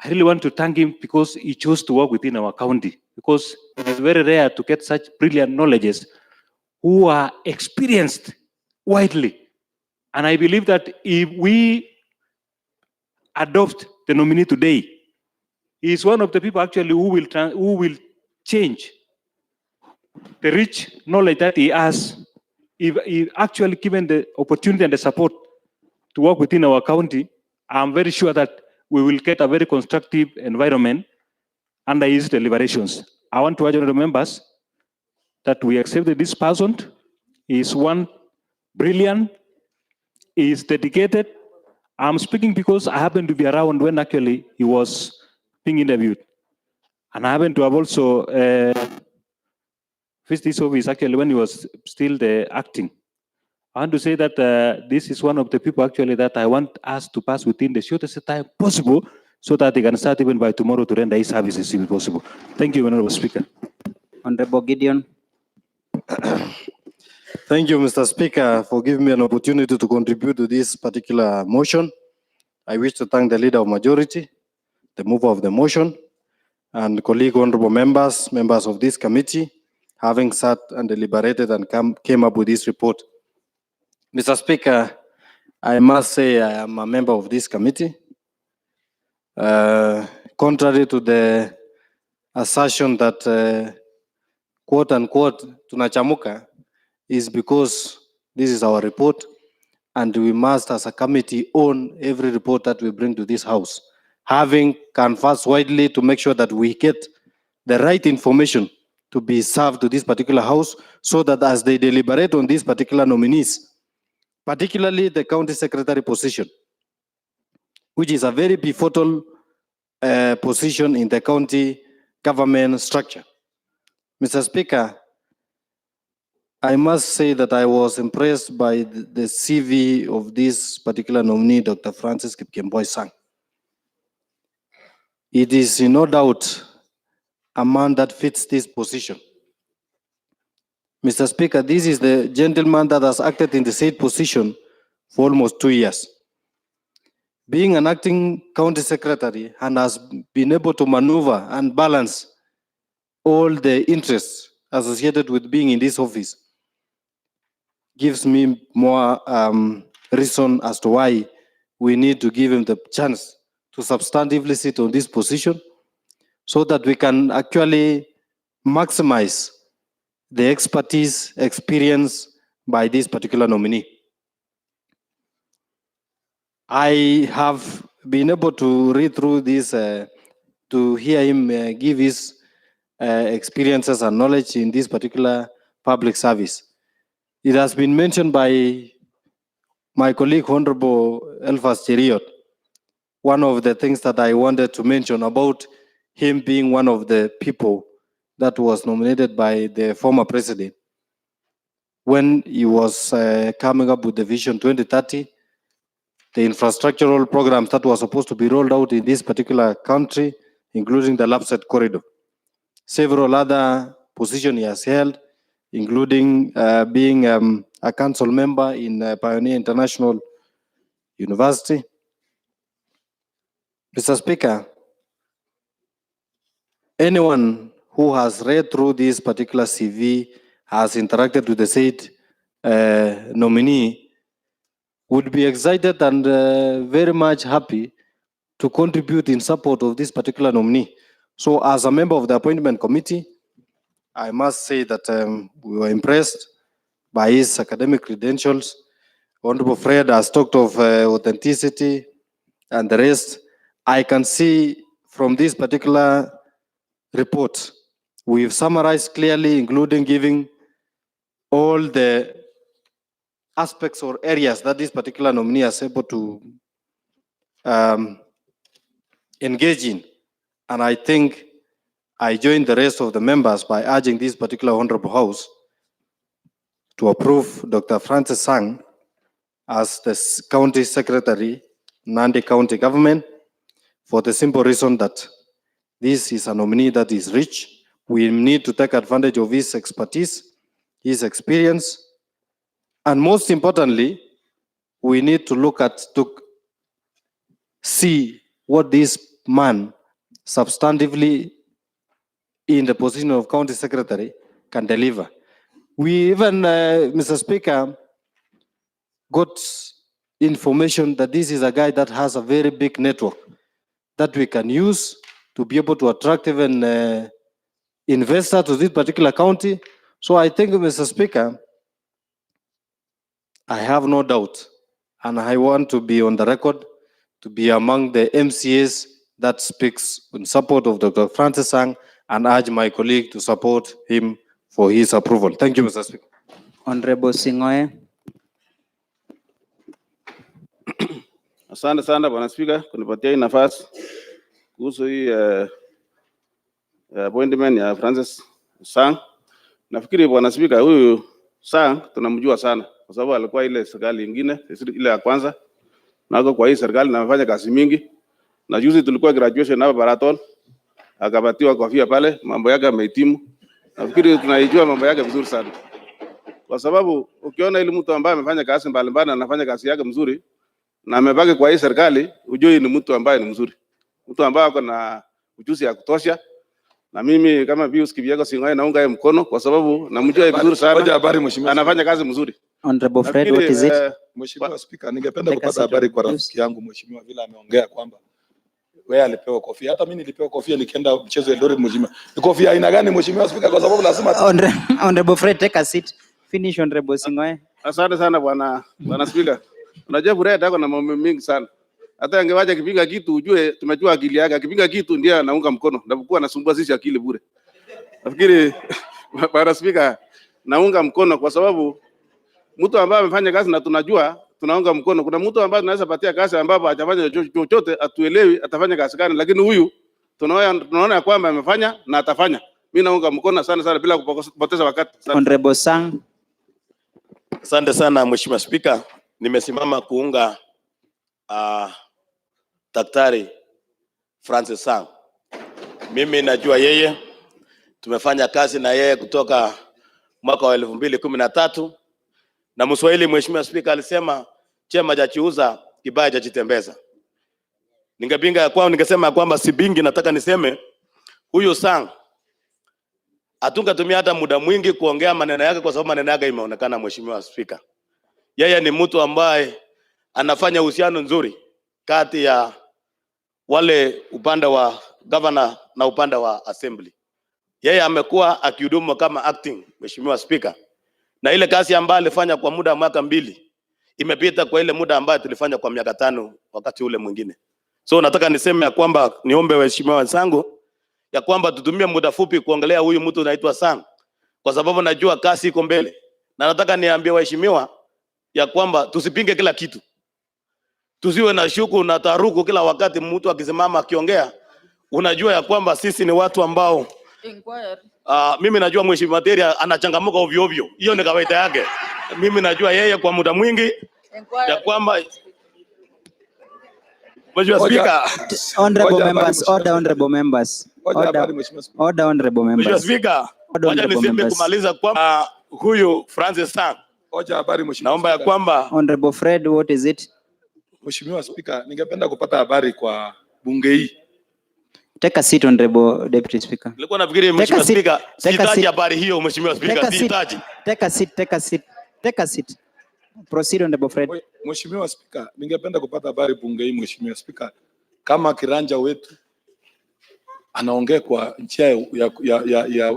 I really want to thank him because he chose to work within our county, because it is very rare to get such brilliant knowledges who are experienced widely. And I believe that if we adopt the nominee today, he is one of the people actually who will change the rich knowledge that he has, if he actually given the opportunity and the support to work within our county, I'm very sure that we will get a very constructive environment under his deliberations. I want to urge the members that we accepted this person. He is one brilliant, he is dedicated. I'm speaking because I happened to be around when actually he was being interviewed. And I happen to have also visited his office actually when he was still the acting. I want to say that this is one of the people actually that I want us to pass within the shortest time possible so that they can start even by tomorrow to render his services if possible. Thank you, Honorable Speaker. Honorable Gideon. Thank you, Mr. Speaker, for giving me an opportunity to contribute to this particular motion. I wish to thank the Leader of Majority, the mover of the motion, and colleague honorable members, members of this committee, having sat and deliberated and came up with this report. Mr. Speaker, I must say I am a member of this committee. Contrary to the assertion that quote unquote tunachamuka, is because this is our report and we must as a committee own every report that we bring to this house, having canvassed widely to make sure that we get the right information to be served to this particular house so that as they deliberate on these particular nominees, particularly the county secretary position, which is a very pivotal position in the county government structure. Mr. Speaker, I must say that I was impressed by the CV of this particular nominee, Dr. Francis Kipkemboi Sang. It is no doubt a man that fits this position. Mr. Speaker, this is the gentleman that has acted in the said position for almost 2 years. Being an acting county secretary and has been able to maneuver and balance all the interests associated with being in this office gives me more reason as to why we need to give him the chance to substantively sit on this position so that we can actually maximize the expertise, experience by this particular nominee. I have been able to read through this, to hear him give his experiences and knowledge in this particular public service. It has been mentioned by my colleague, Honorable Elfas Cheriot. One of the things that I wanted to mention about him being one of the people that was nominated by the former president when he was coming up with the Vision 2030, the infrastructural programs that were supposed to be rolled out in this particular country, including the Lapset Corridor. Several other positions he has held, including being a council member in Pioneer International University. Mr. Speaker, anyone who has read through this particular CV, has interacted with the said nominee, would be excited and very much happy to contribute in support of this particular nominee. So as a member of the appointment committee, I must say that we were impressed by his academic credentials. Honorable Fred has talked of authenticity and the rest. I can see from this particular report, we've summarized clearly, including giving all the aspects or areas that this particular nominee is able to engage in. And I think I join the rest of the members by urging this particular honorable house to approve Dr. Francis Sang as the county secretary, Nandi County Government, for the simple reason that this is a nominee that is rich. We need to take advantage of his expertise, his experience, and most importantly, we need to look at, to see what this man substantively in the position of county secretary can deliver. We even, Mr. Speaker, got information that this is a guy that has a very big network that we can use to be able to attract even investor to this particular county. So I think, Mr. Speaker, I have no doubt, and I want to be on the record to be among the MCAs that speaks in support of Dr. Francis Sang, and urge my colleague to support him for his approval. Thank you, Mr. Speaker. Honorable Singoe. Asante sana Bwana Spika kunipatia hii nafasi kuhusu hii appointment ya Francis Sang. Nafikiri Bwana Spika, huyu Sang tunamjua sana kwa sababu alikuwa ile serikali nyingine, ile ya kwanza, na kwa hii serikali na amefanya kazi mingi. Na juzi tulikuwa graduation hapa Baraton, akapatiwa kofia pale, mambo yake yamehitimu. Nafikiri tunaijua mambo yake vizuri sana. Kwa sababu ukiona ile mtu ambaye amefanya kazi mbalimbali na anafanya kazi yake mzuri na amebaki kwa hii serikali, ujue ni mtu ambaye ni mzuri. Mtu ambaye ako na ujuzi ya kutosha. Na mimi kama Pius Kipyegon Singoe naunga yeye mkono kwa sababu namjua vizuri sana. Hoja habari mheshimiwa. Anafanya kazi mzuri. Honorable Fred, what is it? Mheshimiwa Spika, ningependa kupata habari kwa rafiki yangu mheshimiwa vile ameongea kwamba wewe alipewa kofia. Hata mimi nilipewa kofia nikienda mchezo wa Eldoret mheshimiwa. Ni kofia aina gani mheshimiwa Spika, kwa sababu lazima Honorable Fred, take a seat. Finish, Honorable Singoe. Asante sana Bwana Spika. Unajua Fred ako na mambo mengi sana. Hata angewacha akipiga kitu ujue tumejua akili yake. Akipiga kitu ndiye anaunga mkono. Ndapokuwa anasumbua sisi akili bure. Nafikiri Bwana Spika, naunga mkono kwa sababu mtu ambaye amefanya kazi na tunajua tunaunga mkono. Kuna mtu ambaye tunaweza patia kazi ambapo hajafanya chochote, atuelewi atafanya kazi gani, lakini huyu tunaona kwamba amefanya na atafanya. Mimi naunga mkono sana bila kupoteza wakati. Honorable Sang. Asante sana Mheshimiwa Spika, nimesimama kuunga Daktari Francis Sang. Mimi najua yeye, tumefanya kazi na yeye kutoka mwaka wa 2013 na Mswahili Mheshimiwa Spika alisema chema jachiuza kibaya jachitembeza. Ningesema kwamba sibingi, nataka niseme huyu Sang atungatumia hata muda mwingi kuongea maneno yake kwa sababu maneno yake imeonekana. Mheshimiwa Spika, yeye ni mtu ambaye anafanya uhusiano nzuri kati ya wale upande wa governor na upande wa assembly. Yeye amekuwa akihudumu kama acting, Mheshimiwa Spika, na ile kazi ambayo alifanya kwa muda wa mwaka 2 imepita kwa ile muda ambayo tulifanya kwa miaka 5 wakati ule mwingine. So nataka niseme ya kwamba niombe waheshimiwa wenzangu ya kwamba tutumie muda fupi kuongelea huyu mtu anaitwa Sang kwa sababu najua kazi iko mbele. Na nataka niambie waheshimiwa ya kwamba tusipinge kila kitu. Tusiwe na shuku na taruku kila wakati mtu akisimama akiongea. Unajua ya kwamba sisi ni watu ambao mimi najua Mheshimiwa Materia anachangamuka ovyo ovyo. Hiyo ni kawaida yake. Mimi najua yeye kwa muda mwingi ya kwamba Mheshimiwa Spika, honorable members, order honorable members. Order honorable members. Mheshimiwa Spika, wacha niseme kumaliza kwamba huyu Francis Sang. Hoja habari mheshimiwa. Naomba ya kwamba Honorable Fred, what is it? Mheshimiwa Spika, ningependa kupata habari kwa bunge hii. Take a seat, Honorable Deputy Speaker. Nilikuwa nafikiri Mheshimiwa Spika, sitaji habari hiyo Mheshimiwa Spika, sitaji. Take a seat. Proceed, Honorable Fred. Mheshimiwa Spika, ningependa kupata habari bunge hii Mheshimiwa Spika, kama kiranja wetu anaongea kwa njia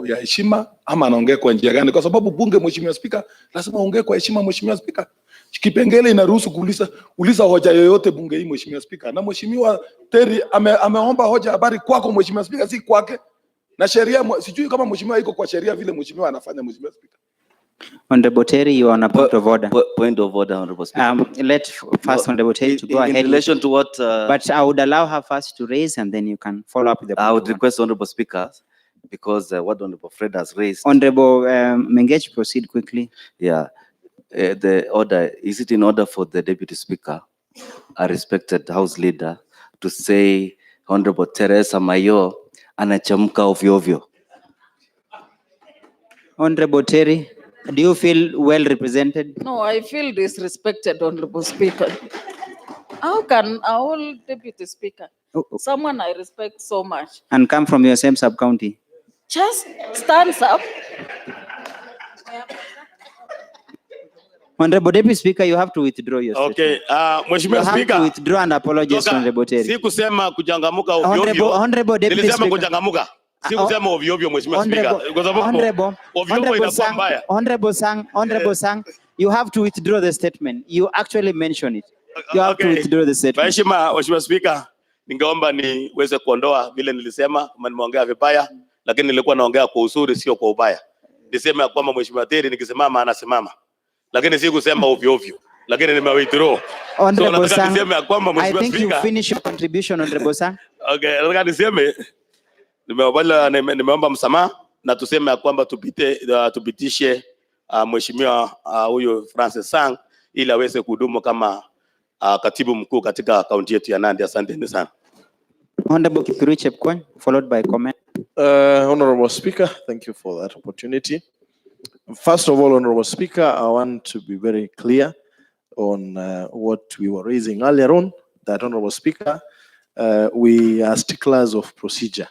ya heshima ama anaongea kwa njia gani? Kwa sababu bunge Mheshimiwa Spika lazima aongee kwa heshima Mheshimiwa Spika. Kipengele inaruhusu uliza hoja yoyote bunge hii Mheshimiwa Spika. Na Mheshimiwa Terry ameomba hoja habari kwako Mheshimiwa Spika, si kwake. Na sheria sijui kama Mheshimiwa iko kwa sheria vile Mheshimiwa anafanya Mheshimiwa Spika. Honorable Terry, you are on a point of order. Point of order, Honorable Speaker. Let first Honorable Terry to go ahead. In relation to what... but I would allow her first to raise and then you can follow up with the point. I would request Honorable Speaker, because what Honorable Fred has raised... Honorable Mengech, proceed quickly. Yeah. The order, is it in order for the Deputy Speaker, a respected House Leader, to say Honorable Teresa Mayo anachamka ovyo ovyo? Honorable Terry, do you feel well represented? No, I feel disrespected, Honorable Speaker. How can a whole Deputy Speaker, someone I respect so much, and come from your same sub-county, just stands up? Honorable Deputy Speaker, you have to withdraw your statement. Okay, Mheshimiwa Speaker. You have to withdraw and apologize to Honorable Terry. Si kusema kujangamuka ovyo ovyo. Honorable Deputy Nilisema Speaker. kujangamuka. Sikusema ovyo ovyo Mheshimiwa Spika, kwa sababu ovyo ovyo inakuwa mbaya. Honorable Sang, you have to withdraw the statement. You actually mentioned it. You have to withdraw the statement. Heshima Mheshimiwa Spika, ningeomba niweze kuondoa vile nilisema kama nimeongea vibaya, lakini nilikuwa naongea kwa uzuri, sio kwa ubaya. Niseme ya kwamba Mheshimiwa Terry nikisimama anasimama, lakini si kusema ovyo ovyo, lakini nime-withdraw. Honorable Sang, niseme ya kwamba I Mheshimiwa think you Spika. finish your contribution, Honorable Sang. Okay, nataka niseme nimeomba msamaha na tuseme ya kwamba tupitishe Mheshimiwa huyu Francis Sang ili aweze kuhudumu kama katibu mkuu katika kaunti yetu ya Nandi. Asanteni sana. Honorable Kipkirui Chepkwony, followed by comment. Honorable Speaker, thank you for that opportunity. First of all, Honorable Speaker, I want to be very clear on what we were raising earlier on, that Honorable Speaker, we are sticklers of procedure.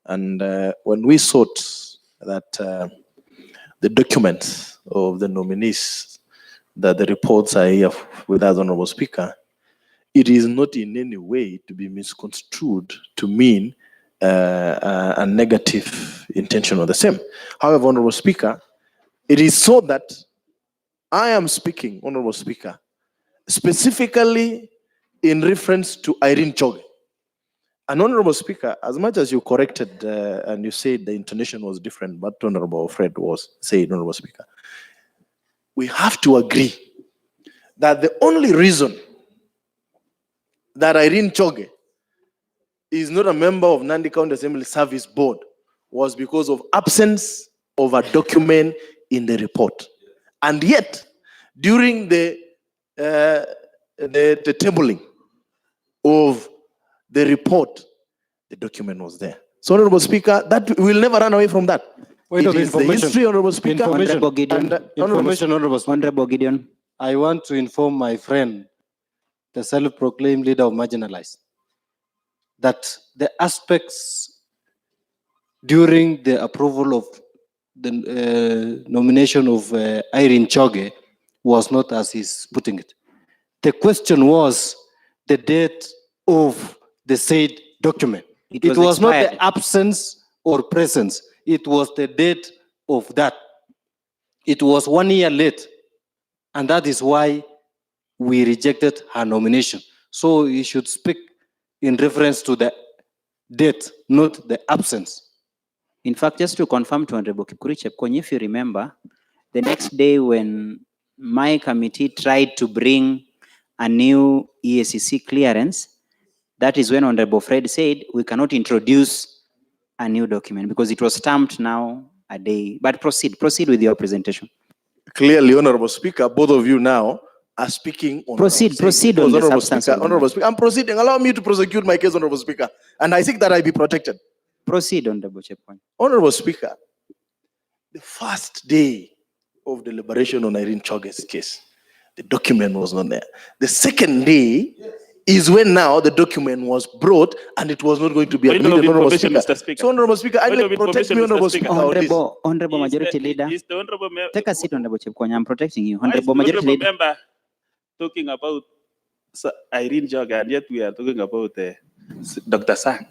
And when we sought that the documents of the nominees, that the reports are here with us, Honorable Speaker, it is not in any way to be misconstrued to mean a negative intention of the same. However, Honorable Speaker, it is so that I am speaking, Honorable Speaker, specifically in reference to Irene Choge. And Honorable Speaker, as much as you corrected and you said the intonation was different, but Honorable Fred was saying, Honorable Speaker, we have to agree that the only reason that Irene Choge is not a member of Nandi County Assembly Service Board was because of absence of a document in the report. And yet, during the tabling of the report, the document was there. So, Honorable Speaker, that we'll never run away from that. Point of It is the information. history, Honorable Speaker. Honorable Gideon. Honorable Gideon. I want to inform my friend, the self-proclaimed leader of marginalized, that the aspects during the approval of the nomination of Irene Choge was not as he's putting it. The question was the date of the said document. It was not the absence or presence. It was the date of that. It was 1 year late. And that is why we rejected her nomination. So you should speak in reference to the date, not the absence. In fact, just to confirm to Honorable Kipkirui Chepkwony, if you remember, the next day when my committee tried to bring a new EACC clearance, that is when Honorable Fred said we cannot introduce a new document because it was stamped now a day. But proceed with your presentation. Clearly, Honorable Speaker, both of you now are speaking on proceed on the substance. Honorable Speaker, I'm proceeding. Allow me to prosecute my case, Honorable Speaker, and I think that I be protected. Proceed, Honorable Chepkwony. Honorable Speaker, the first day of deliberation on Irene Choge's case, the document was not there. The second day is when now the document was brought and it was not going to be admitted, Honorable Speaker. So, Honorable Speaker, I will protect me, Honorable Speaker. Honorable Majority Leader, take a seat, Honorable Chepkwony. I'm protecting you. Honorable Majority Leader. Member talking about Irene Choge, and yet we are talking about Dr. Sang.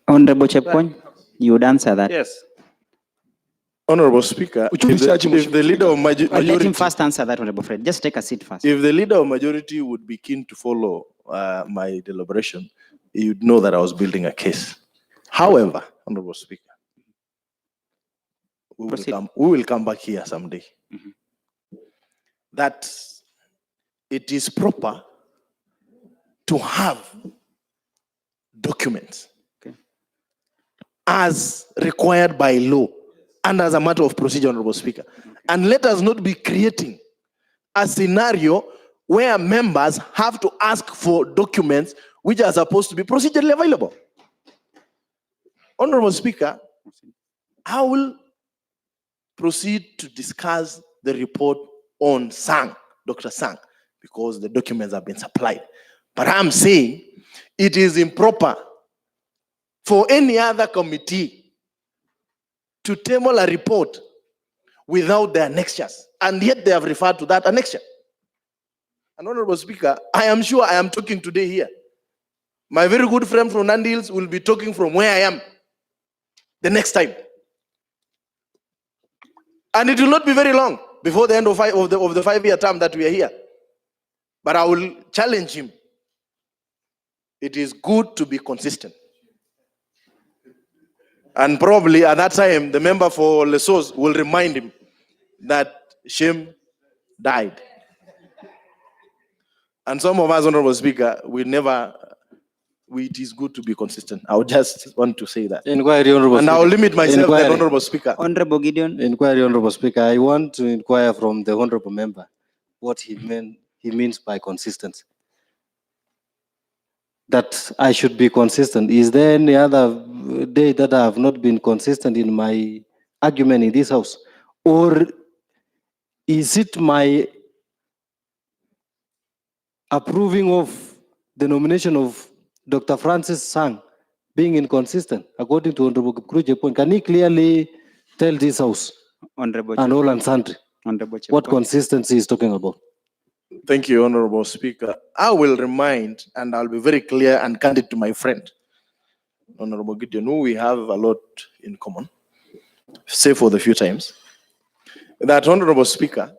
Honorable Chepkwony, you would answer that. Yes. Honorable Speaker, if the leader of majority... Let him first answer that, Honorable Fred. Just take a seat first. If the leader of majority would be keen to follow my deliberation, you'd know that I was building a case. However, Honorable Speaker, we will come back here someday. That it is proper to have documents as required by law and as a matter of procedure, Honorable Speaker. And let us not be creating a scenario where members have to ask for documents which are supposed to be procedurally available. Honorable Speaker, I will proceed to discuss the report on Sang, Dr. Sang, because the documents have been supplied. But I'm saying it is improper for any other committee to table a report without the annexures, and yet they have referred to that annexure. And Honorable Speaker, I am sure I am talking today here. My very good friend from Nandi Hills will be talking from where I am. the next time. And it will not be very long before the end of the 5-year term that we are here. But I will challenge him. It is good to be consistent. And probably at that time, the member for Lesos will remind him that Shem died. And some of us, Honorable Speaker, it is good to be consistent. I would just want to say that. Inquiry, Honorable And Speaker. I will limit myself Inquiry. then, Honorable Speaker. Honorable Gideon. Inquiry, Honorable Speaker. I want to inquire from the Honorable Member what he means by consistency. That I should be consistent. Is there any other day that I have not been consistent in my argument in this house? Or is it my approving of the nomination of Dr. Francis Sang being inconsistent, according to Honorable Kipkruje's point? Can he clearly tell this house Honorable and all and sundry Honorable what Chepkwony. consistency is talking about? Thank you, Honorable Speaker. I will remind, and I'll be very clear and candid to my friend, Honorable Gideon, who we have a lot in common, say for the few times, that, Honorable Speaker,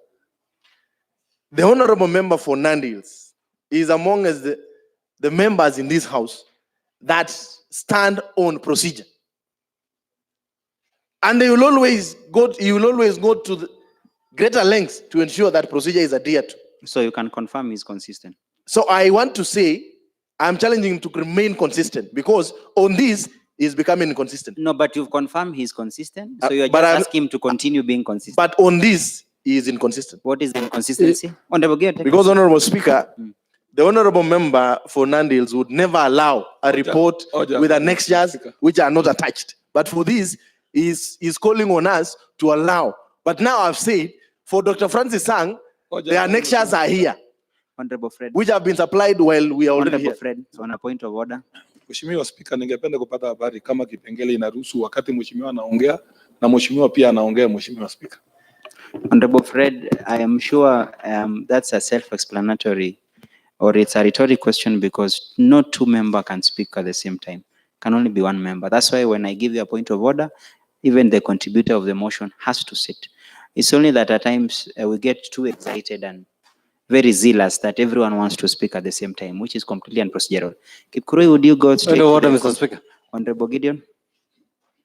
the Honorable Member for Nandi is among us the members in this house that stand on procedure. And he will always go to the greater lengths to ensure that procedure is adhered to. So you can confirm he's consistent. So I want to say, I'm challenging him to remain consistent, because on this, he's becoming inconsistent. No, but you've confirmed he's consistent. So you're but just I'm- asking him to continue being consistent. But on this, he is inconsistent. What is the inconsistency? Honorable Gideon, take Because, a seat. Honorable Speaker, the Honorable Member for Nandi would never allow a report Order. with annexures Speaker. which are not attached. But for this, he's calling on us to allow. But now I've said, for Dr. Francis Sang, Order. the annexures are here, Honorable Fred. which have been supplied while we are already Honorable here. Fred, on a point of order. Mheshimiwa Spika, ningependa kupata habari kama kipengele inaruhusu wakati mheshimiwa anaongea na mheshimiwa pia anaongea, Mheshimiwa Spika. Honorable Fred, I am sure that's a self-explanatory, or it's a rhetoric question, because no two members can speak at the same time. Can only be one member. That's why when I give you a point of order, even the contributor of the motion has to sit. It's only that at times we get too excited and very zealous that everyone wants to speak at the same time, which is completely unprocedural. Kipkurui, would you go straight Point of to order, the Mr. Speaker. Honorable Gideon?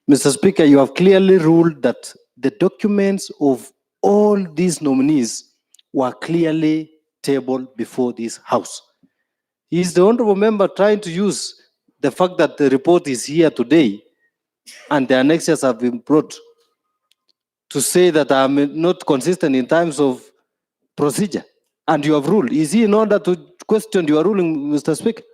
Mr. Speaker, you have clearly ruled that the documents of all these nominees were clearly tabled before this house. Is the honorable member trying to use the fact that the report is here today and the annexures have been brought to say that I'm not consistent in terms of procedure? And you have ruled. Is he in order to question your ruling, Mr. Speaker?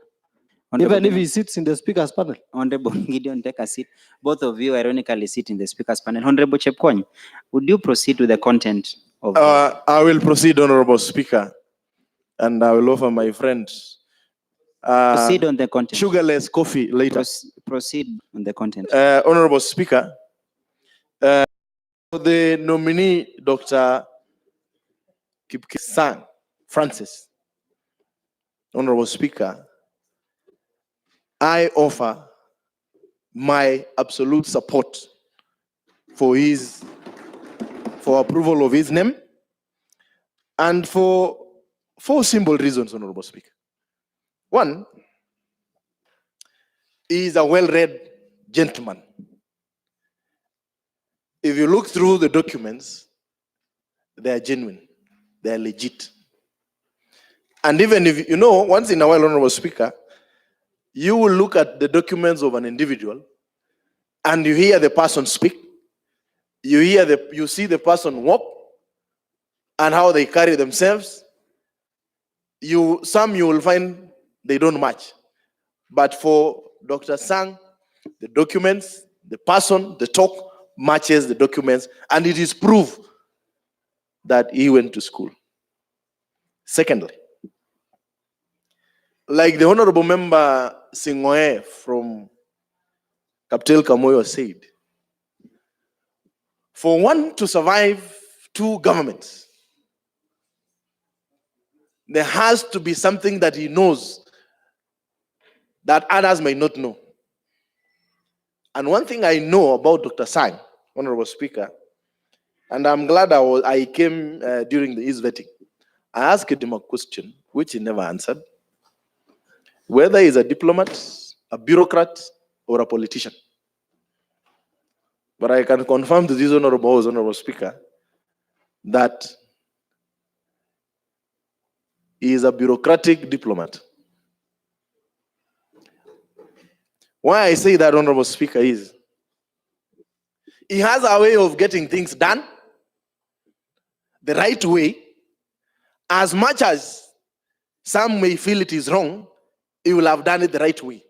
Honorable Even if Gideon. he sits in the speaker's panel? Honorable Gideon, take a seat. Both of you ironically sit in the speaker's panel. Honorable Chepkwony, would you proceed with the content of the I will proceed, Honorable Speaker, and I will offer my friend proceed on the content? sugarless coffee later. Proceed on the content. Honorable Speaker, for the nominee, Dr. Sang Francis, Honorable Speaker, I offer my absolute support for approval of his name, and for 4 simple reasons, Honorable Speaker. One, he is a well-read gentleman. If you look through the documents, they are genuine, they are legit. And even if, once in a while, Honorable Speaker, you will look at the documents of an individual and you hear the person speak, you see the person walk and how they carry themselves. Some you will find they don't match. But for Dr. Sang, the documents, the person, the talk matches the documents, and it is proof that he went to school. Secondly, like the Honorable Member Singoe from Kaptel Kamoyo said, for one to survive 2 governments, there has to be something that he knows that others may not know. And one thing I know about Dr. Sang, Honorable Speaker, and I'm glad I came during his vetting. I asked him a question which he never answered, whether he's a diplomat, a bureaucrat, or a politician. But I can confirm to this Honorable Speaker that he is a bureaucratic diplomat. Why I say that, Honorable Speaker, is he has a way of getting things done the right way. As much as some may feel it is wrong, he will have done it the right way.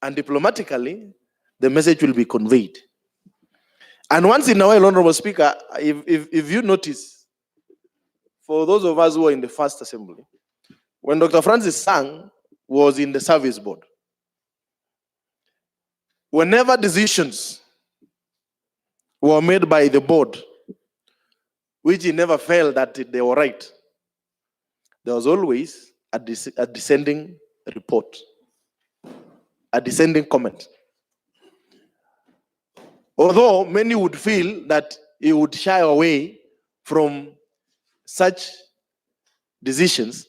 And diplomatically, the message will be conveyed. And once in a while, Honorable Speaker, if you notice, for those of us who are in the first assembly, when Dr. Francis Sang was in the service board, whenever decisions were made by the board, which he never felt that they were right, there was always a dissenting report, a dissenting comment. Although many would feel that he would shy away from such decisions,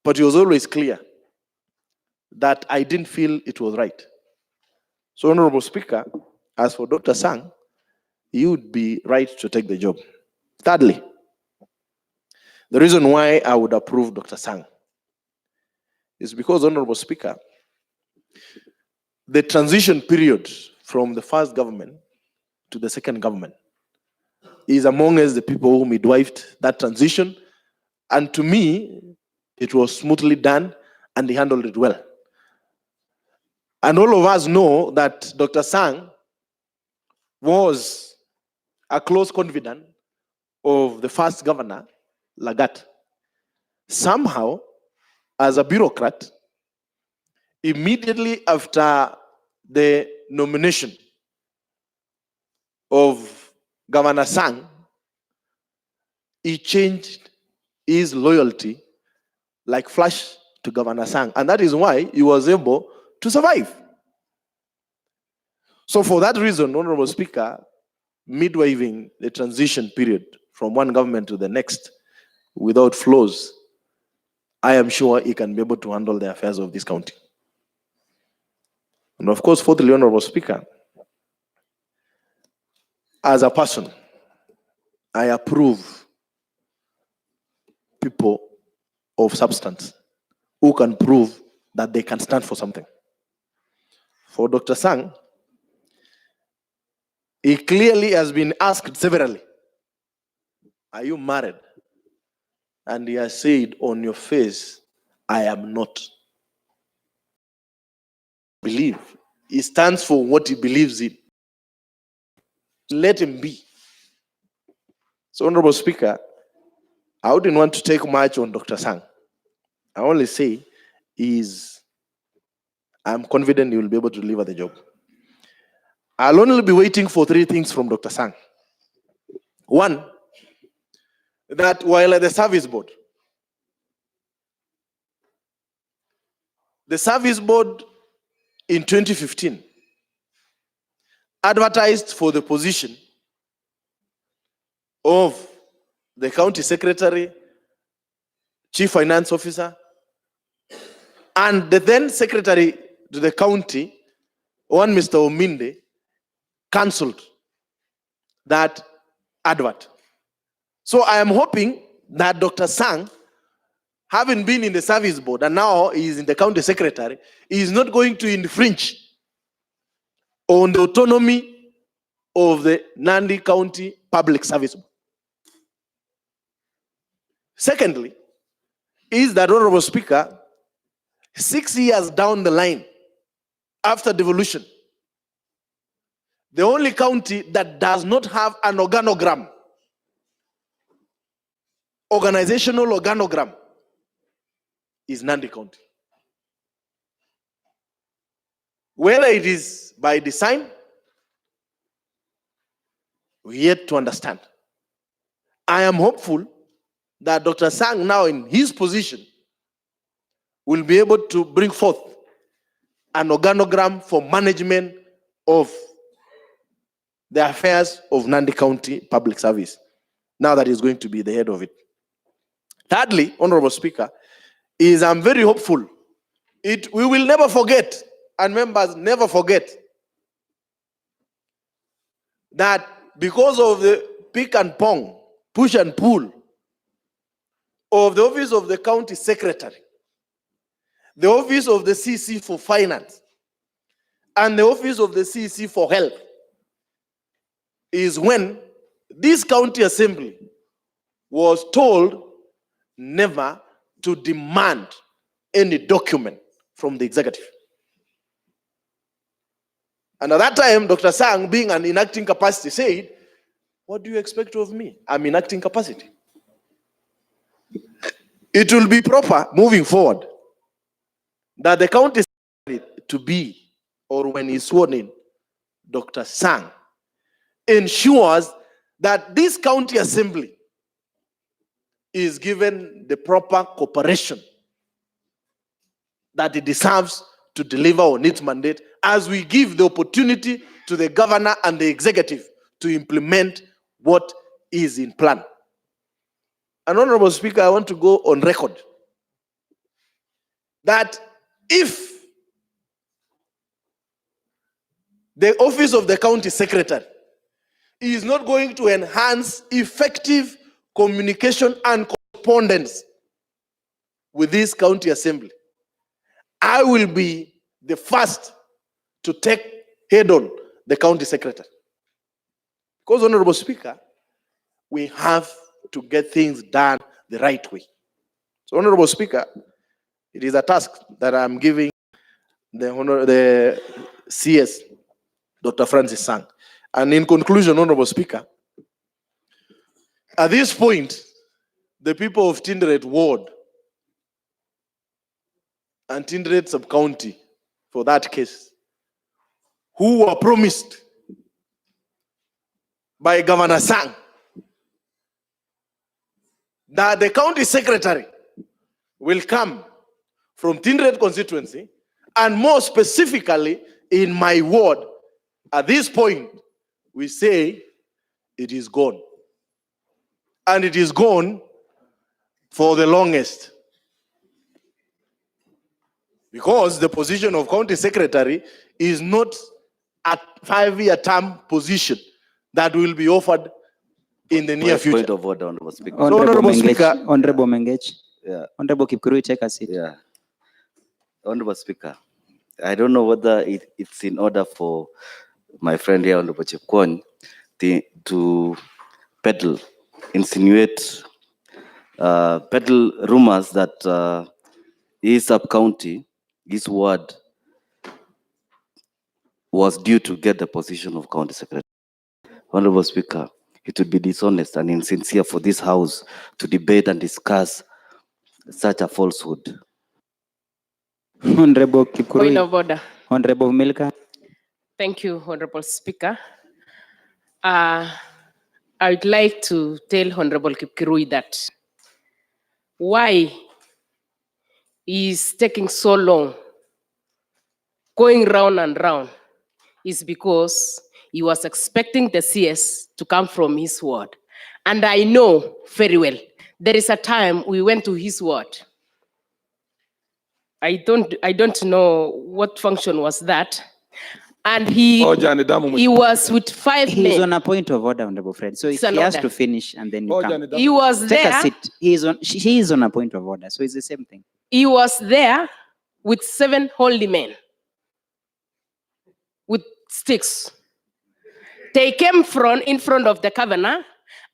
but he was always clear that I didn't feel it was right. So, Honorable Speaker, as for Dr. Sang, he would be right to take the job. Thirdly, the reason why I would approve Dr. Sang is because, Honorable Speaker, the transition period from the first government to the second government is among us the people who midwifed that transition. And to me, it was smoothly done and he handled it well. And all of us know that Dr. Sang was a close confidant of the first governor, Lagat. Somehow, as a bureaucrat, immediately after the nomination of Governor Sang, he changed his loyalty like flash to Governor Sang. And that is why he was able to survive. So for that reason, Honorable Speaker, midwaving the transition period from one government to the next without flaws, I am sure he can be able to handle the affairs of this county. And of course, fourthly, Honorable Speaker, as a person, I approve people of substance who can prove that they can stand for something. For Dr. Sang, he clearly has been asked severally, are you married? And he has said on your face, I am not. Believe. He stands for what he believes in. Let him be. So, Honorable Speaker, I wouldn't want to take much on Dr. Sang. I only say I'm confident he will be able to deliver the job. I'll only be waiting for three things from Dr. Sang. One, that while at the service board in 2015 advertised for the position of the county secretary, chief finance officer, and the then secretary to the county, one Mr. Ominde, cancelled that advert. So I am hoping that Dr. Sang, having been in the service board and now he is in the county secretary, he is not going to infringe on the autonomy of the Nandi County Public Service Board. Secondly, is that, Honorable Speaker, 6 years down the line, after devolution, the only county that does not have an organogram, organizational organogram, is Nandi County. Whether it is by design, we yet to understand. I am hopeful that Dr. Sang, now in his position, will be able to bring forth an organogram for management of the affairs of Nandi County Public Service, now that he's going to be the head of it. Thirdly, Honorable Speaker, is I'm very hopeful. We will never forget, and members never forget, that because of the pick and pong, push and pull of the office of the county secretary, the office of the CC for finance, and the office of the CC for health, is when this county assembly was told never to demand any document from the executive. And at that time, Dr. Sang, being an enacting capacity, said, "What do you expect of me? I'm enacting capacity." It will be proper moving forward that the county secretary to be, or when he's sworn in, Dr. Sang, ensures that this county assembly is given the proper cooperation that it deserves to deliver on its mandate, as we give the opportunity to the governor and the executive to implement what is in plan. And Honorable Speaker, I want to go on record that if the office of the county secretary is not going to enhance effective communication and correspondence with this county assembly, I will be the first to take head on the county secretary. Because, Honorable Speaker, we have to get things done the right way. So, Honorable Speaker, it is a task that I'm giving the CS, Dr. Francis Sang. And in conclusion, Honorable Speaker, at this point, the people of Tinderet Ward and Tinderet Sub-County, for that case, who were promised by Governor Sang that the county secretary will come from Tinderet constituency, and more specifically in my ward, at this point, we say it is gone. And it is gone for the longest. Because the position of county secretary is not a 5-year term position that will be offered in the near future. Point of order, Honorable Speaker. Honorable Speaker. Honorable Mengech. Yeah. Honorable Kipkurui, take a seat. Yeah. Honorable Speaker, I don't know whether it's in order for my friend here, Honorable Chepkwony, to insinuate, peddle rumors that his sub-county, his ward, was due to get the position of county secretary. Honorable Speaker, it would be dishonest and insincere for this House to debate and discuss such a falsehood. Honorable Kipkurui. Point of order. Honorable Milka. Thank you, Honorable Speaker. I would like to tell Honorable Kipkurui that why is taking so long, going round and round, is because he was expecting the CS to come from his ward. And I know very well, there is a time we went to his ward. I don't know what function was that. And he was with 5 men. He's on a point of order, Honorable Fred. So if he has to finish and then you come. He was Take there. a seat. She is on a point of order. So it's the same thing. He was there with 7 holy men with sticks. They came in front of the governor,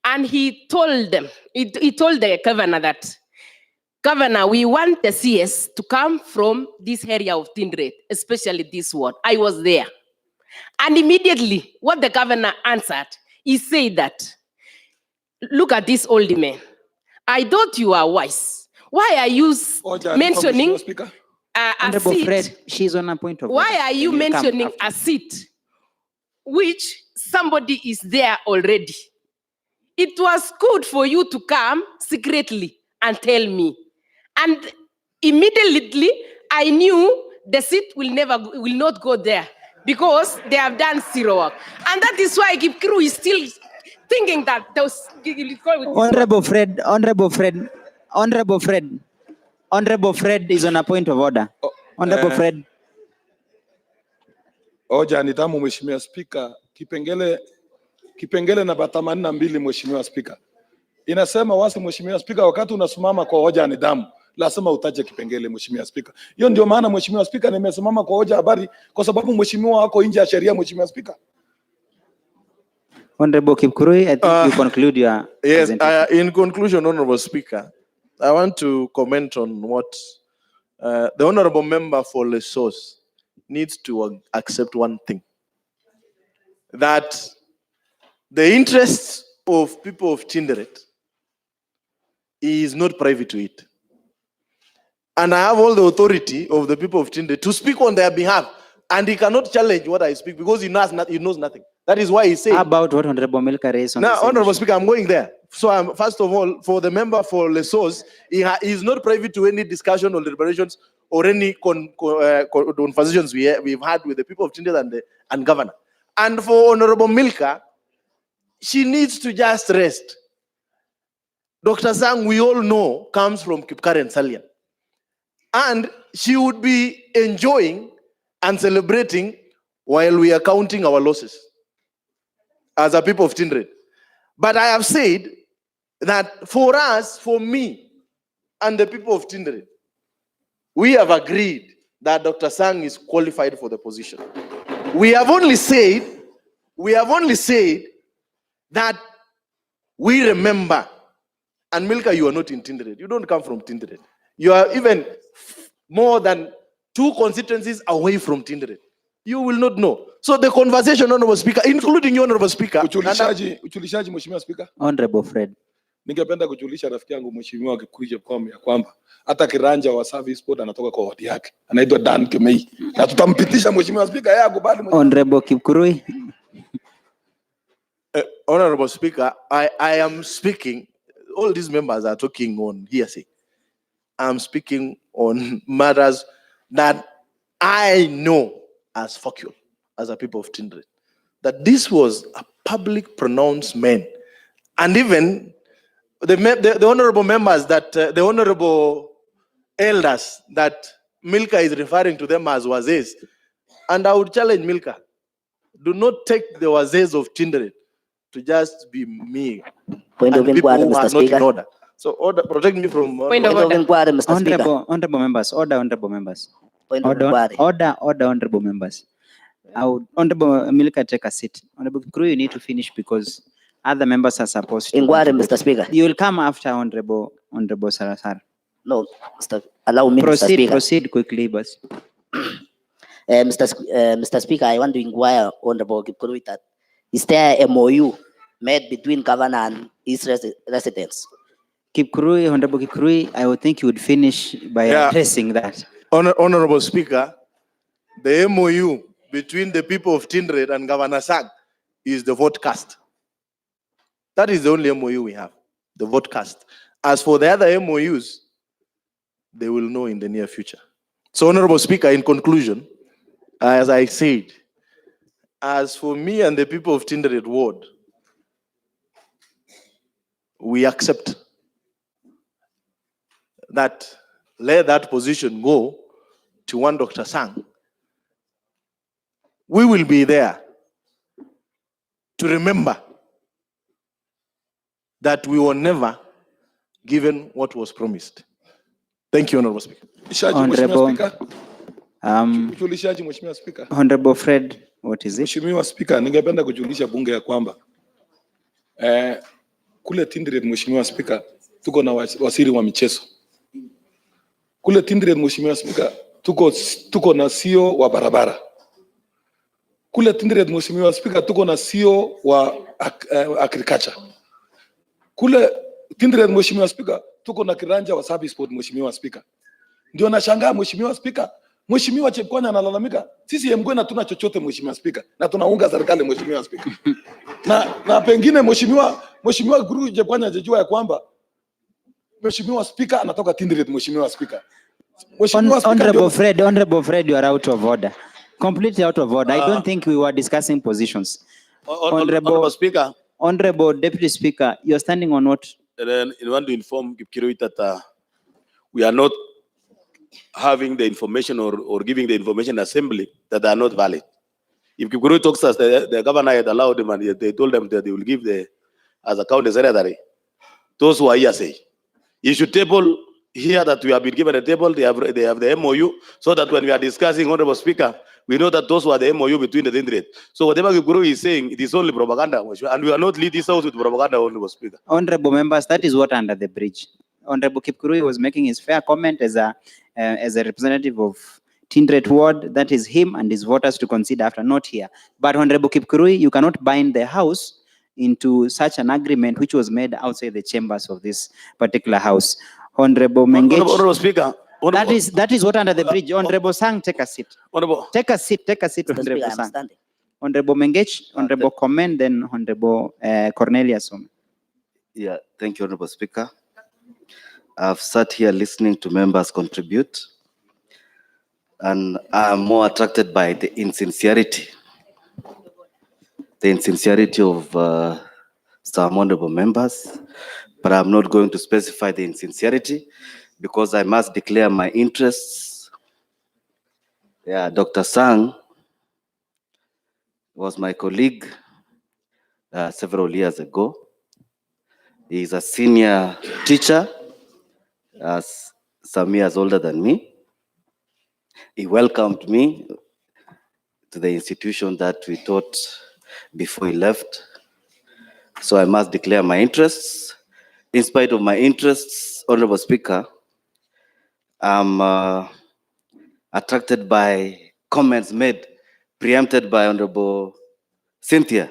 and he told them, he told the governor that, Governor, we want the CS to come from this area of Tinderet, especially this ward. I was there. And immediately, what the governor answered, he said that, look at this old man. I thought you are wise. Why are you mentioning a Honorable seat? Fred, she's on a point of order. Why are you Can come mentioning after? a seat which somebody is there already? It was good for you to come secretly and tell me. And immediately I knew the seat will not go there. because they have done zero work. And that is why Kipkiru is still thinking that those... Honorable Fred, Honorable Fred, Honorable Fred, Honorable Fred is on a point of order. Honorable Fred. Hoja ni nidhamu, Mheshimiwa Spika. Kipengele namba 82, Mheshimiwa Spika, inasema wasi, Mheshimiwa Spika, wakati unasimama kwa hoja ya nidhamu lazima utaje kipengele, Mheshimiwa Spika. Hiyo ndio maana, Mheshimiwa Spika, nimesimama kwa hoja habari kwa sababu mheshimiwa wako nje ya sheria, Mheshimiwa Spika. Honorable Kipkurui, I think you conclude your Yes, presentation. in conclusion, Honorable Speaker, I want to comment on what the Honorable Member for Lesos needs to accept one thing. That the interests of people of Tinderet is not private to it. And I have all the authority of the people of Tinderet to speak on their behalf. And he cannot challenge what I speak because he knows nothing. That is why he said. How about what Honorable Milka raised on Now, the same Honorable issue? Speaker, I'm going there. So, first of all, for the member for Lesos, he is not privy to any discussion or deliberations or any conversations we've had with the people of Tinderet and governor. And for Honorable Milka, she needs to just rest. Dr. Sang, we all know, comes from Kipkaren Salian. And she would be enjoying and celebrating while we are counting our losses as a people of Tinderet. But I have said that for us, for me, and the people of Tinderet, we have agreed that Dr. Sang is qualified for the position. We have only said that we remember, and Milka, you are not in Tinderet. You don't come from Tinderet. You are even more than 2 constituencies away from Tinderet. You will not know. So the conversation, Honorable Speaker, including you, Honorable Speaker. Uchulishaji, Mheshimiwa Spika. Honorable Fred. Ningependa kujulisha rafiki yangu Mheshimiwa Kikuije kwamba hata kiranja wa service board anatoka kwa wadi yake. Anaitwa Dan Kemei. Na tutampitisha Mheshimiwa Spika, yeye akubali. Honorable Kipkurui. Honorable Speaker, I am speaking, all these members are talking on hearsay. I'm speaking on matters that I know as factual, as a people of Tinderet, that this was a public pronouncement. And even the honorable members that, the honorable elders that Milka is referring to them as wazes, and I would challenge Milka, do not take the wazes of Tinderet to just be me. Point of inquiry, Mr. Speaker. So order, protect me from... Point of inquiry, Mr. Speaker. Honorable members, order, honorable members. Point of inquiry. Order, honorable members. Honorable Milka, take a seat. Honorable Kipkurui, you need to finish because other members are supposed to... Inquiry, Mr. Speaker. You will come after Honorable Sarasar. No, allow me, Mr. Speaker. Proceed quickly, boss. Mr. Speaker, I want to inquire Honorable Kipkurui that is there a MOU made between governor and his residents? Kipkurui, Honorable Kipkurui, I would think you would finish by addressing that. Honorable Speaker, the MOU between the people of Tinderet and Governor Sang is the vote cast. That is the only MOU we have, the vote cast. As for the other MOUs, they will know in the near future. So, Honorable Speaker, in conclusion, as I said, as for me and the people of Tinderet Ward, we accept that, let that position go to one Dr. Sang. We will be there to remember that we were never given what was promised. Thank you, Honorable Speaker. Honorable Fred, what is it? Mheshimiwa Spika, ningependa kujulisha bunge ya kwamba kule Tinderet, Mheshimiwa Spika, tuko na waziri wa michezo. Kule Tinderet, Mheshimiwa Spika, tuko na CEO wa barabara. Kule Tinderet, Mheshimiwa Spika, tuko na CEO wa agriculture. Kule Tinderet, Mheshimiwa Spika, tuko na kiranja wa service board, Mheshimiwa Spika. Ndio nashangaa, Mheshimiwa Spika, Mheshimiwa Chepkwanya analalamika, sisi MGWEN hatuna chochote, Mheshimiwa Spika, na tunaunga serikali, Mheshimiwa Spika. na pengine Mheshimiwa Guru Chepkwanya hajajua ya kwamba Mheshimiwa Spika anatoka Tinderet, Mheshimiwa Spika. Honorable Fred, you are out of order. Completely out of order. I don't think we were discussing positions. Honorable Speaker, Honorable Deputy Speaker, you're standing on what? then I want to inform Kipkirui that we are not having the information or giving the information assembly that are not valid. If Kipkirui talks us, the governor had allowed them and they told them that they will give as a county secretary, those who are here say. You should table here that we have been given a table, they have the MOU, so that when we are discussing, Honorable Speaker, we know that those who are the MOU between the Dindred. So whatever Kipkirui is saying, it is only propaganda, and we are not lead this house with propaganda, Honorable Speaker. Honorable members, that is what under the bridge. Honorable Kipkurui was making his fair comment as a representative of Tindret Ward. That is him and his voters to consider after, not here. But Honorable Kipkurui, you cannot bind the house into such an agreement which was made outside the chambers of this particular house. Honorable Mengech. Honorable Speaker. That is what under the bridge. Honorable Sang, take a seat. Honorable. Take a seat, Mr. Honorable Speaker, I'm Sang. standing. Honorable Mengech, Honorable Comment, then Honorable Cornelius. Yeah, thank you, Honorable Speaker. I've sat here listening to members contribute, and I'm more attracted by the insincerity of some honorable members, but I'm not going to specify the insincerity because I must declare my interests. Yeah, Dr. Sang was my colleague several years ago. He's a senior teacher, some years older than me. He welcomed me to the institution that we taught before he left. So I must declare my interests. In spite of my interests, Honorable Speaker, I'm attracted by comments made, preempted by Honorable Cynthia.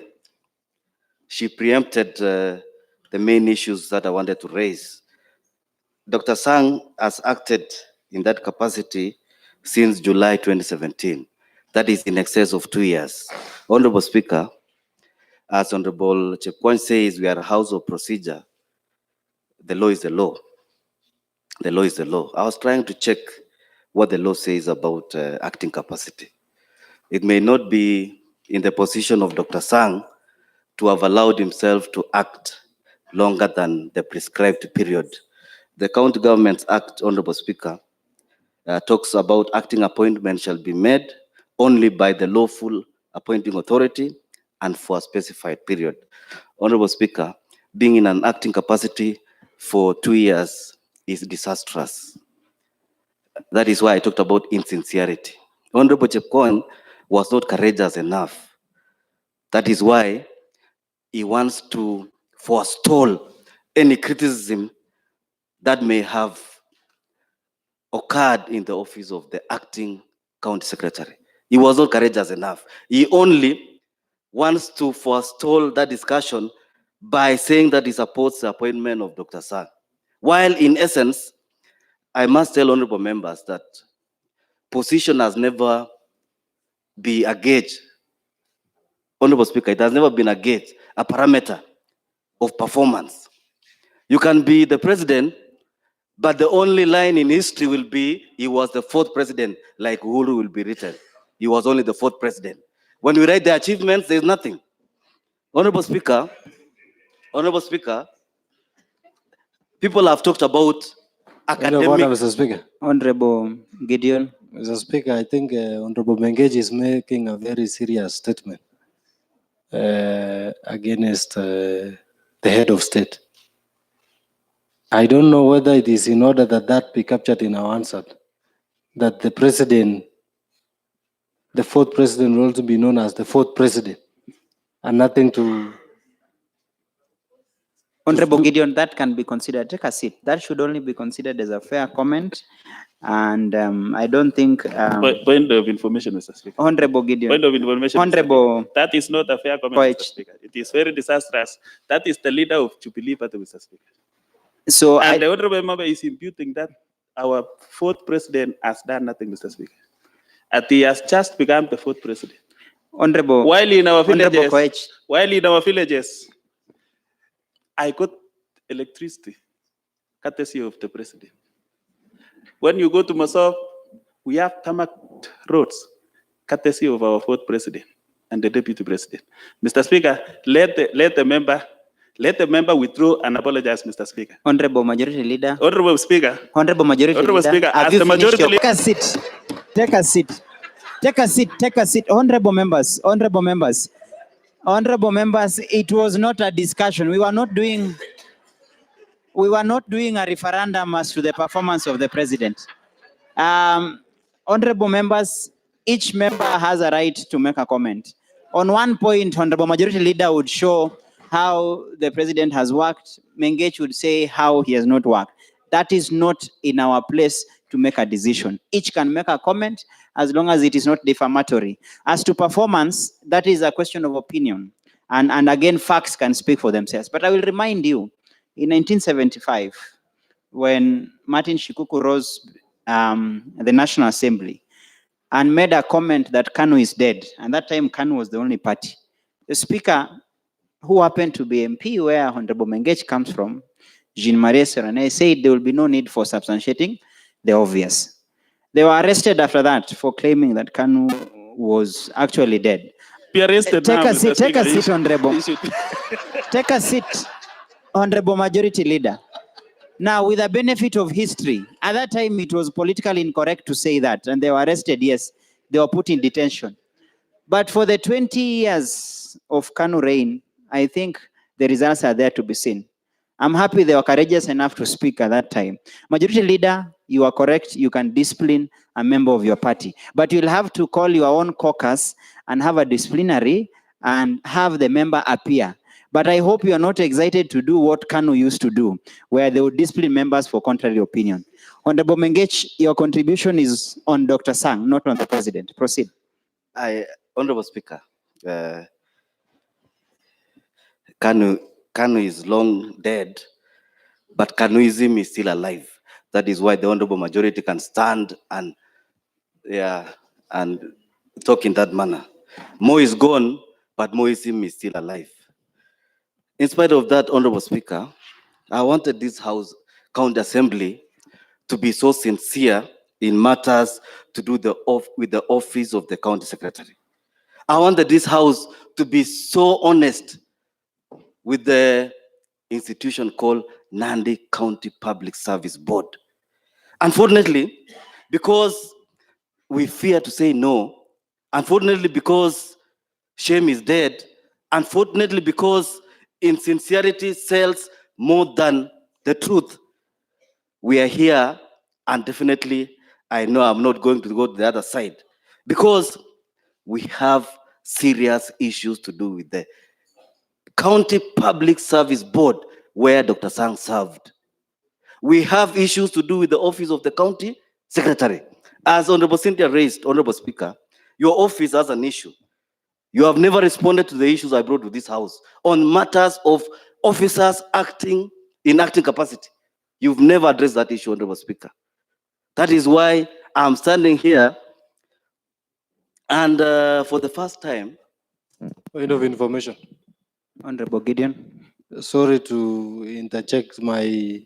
She preempted the main issues that I wanted to raise. Dr. Sang has acted in that capacity since July 2017. That is in excess of 2 years. Honorable Speaker, as Honorable Chepkwony says, we are a house of procedure. The law is the law. The law is the law. I was trying to check what the law says about acting capacity. It may not be in the position of Dr. Sang to have allowed himself to act longer than the prescribed period. The County Governments Act, Honorable Speaker, talks about acting appointments shall be made only by the lawful appointing authority and for a specified period. Honorable Speaker, being in an acting capacity for 2 years is disastrous. That is why I talked about insincerity. Honorable Chepkwony was not courageous enough. That is why he wants to forestall any criticism that may have occurred in the office of the acting county secretary. He was not courageous enough. He only wants to forestall that discussion by saying that he supports the appointment of Dr. Sang. While in essence, I must tell honorable members that position has never been a gauge. Honorable Speaker, it has never been a gauge, a parameter of performance. You can be the president, but the only line in history will be, he was the 4th president, like Uhuru will be written. He was only the 4th president. When we write the achievements, there's nothing. Honorable Speaker, people have talked about academic. Mr. Speaker. Honorable Gideon. Mr. Speaker, I think Honorable Mengech is making a very serious statement against the head of state. I don't know whether it is in order that that be captured in our answer, that the president, the 4th president will also be known as the 4th president, and nothing to... Honorable Gideon, that can be considered. Take a seat. That should only be considered as a fair comment. And I don't think... Point of information, Mr. Speaker. Honorable Gideon. Point of information, Honorable... That is not a fair comment, Mr. Speaker. It is very disastrous. That is the leader of Jubilee Party, Mr. Speaker. So and the honorable member is imputing that our 4th president has done nothing, Mr. Speaker. And he has just become the 4th president. Honorable... While in our villages, I got electricity, courtesy of the president. When you go to Masov, we have tarmac roads. courtesy of our fourth president and the deputy president. Mr. Speaker, let the member withdraw and apologize, Mr. Speaker. Honorable Majority Leader. Honorable Speaker. Honorable Majority Honorable Leader. Speaker, have as you the finished majority your- leader. Take a seat. Take a seat. Take a seat. Take a seat. Honorable members. Honorable members. Honorable members. It was not a discussion. We were not doing a referendum as to the performance of the president. Honorable members, each member has a right to make a comment. On one point, Honorable Majority Leader would show how the president has worked. Mengech would say how he has not worked. That is not in our place to make a decision. Each can make a comment as long as it is not defamatory. As to performance, that is a question of opinion. And again, facts can speak for themselves. But I will remind you, in 1975, when Martin Shikuku rose the National Assembly and made a comment that KANU is dead, and that time KANU was the only party. The speaker, who happened to be MP where Honorable Mengech comes from, Jean-Marie Serane, said there will be no need for substantiating the obvious. They were arrested after that for claiming that KANU was actually dead. Be arrested Take now, a seat, Mr. take a Speaker. seat, Honorable. You should- Take a seat, Honorable Majority Leader. Now, with the benefit of history, at that time it was politically incorrect to say that, and they were arrested, yes, they were put in detention. But for the 20 years of KANU reign, I think the results are there to be seen. I'm happy they were courageous enough to speak at that time. Majority Leader, you are correct, you can discipline a member of your party, but you'll have to call your own caucus and have a disciplinary and have the member appear. But I hope you are not excited to do what KANU used to do, where they would discipline members for contrary opinion. Honorable Mengech, your contribution is on Dr. Sang, not on the president. Proceed. Honorable Speaker, KANU is long dead, but KANUism is still alive. That is why the Honorable Majority can stand and talk in that manner. Mo is gone, but Moism is still alive. In spite of that, Honorable Speaker, I wanted this House County Assembly to be so sincere in matters to do with the office of the County Secretary. I wanted this House to be so honest with the institution called Nandi County Public Service Board. Unfortunately, because we fear to say no, unfortunately because shame is dead, unfortunately because insincerity sells more than the truth, we are here, and definitely I know I'm not going to go to the other side, because we have serious issues to do with the County Public Service Board where Dr. Sang served. We have issues to do with the office of the County Secretary. As Honorable Cynthia raised, Honorable Speaker, your office has an issue. You have never responded to the issues I brought to this House on matters of officers acting in acting capacity. You've never addressed that issue, Honorable Speaker. That is why I'm standing here, and for the first time. Point of information. Honorable Gideon. Sorry to interject my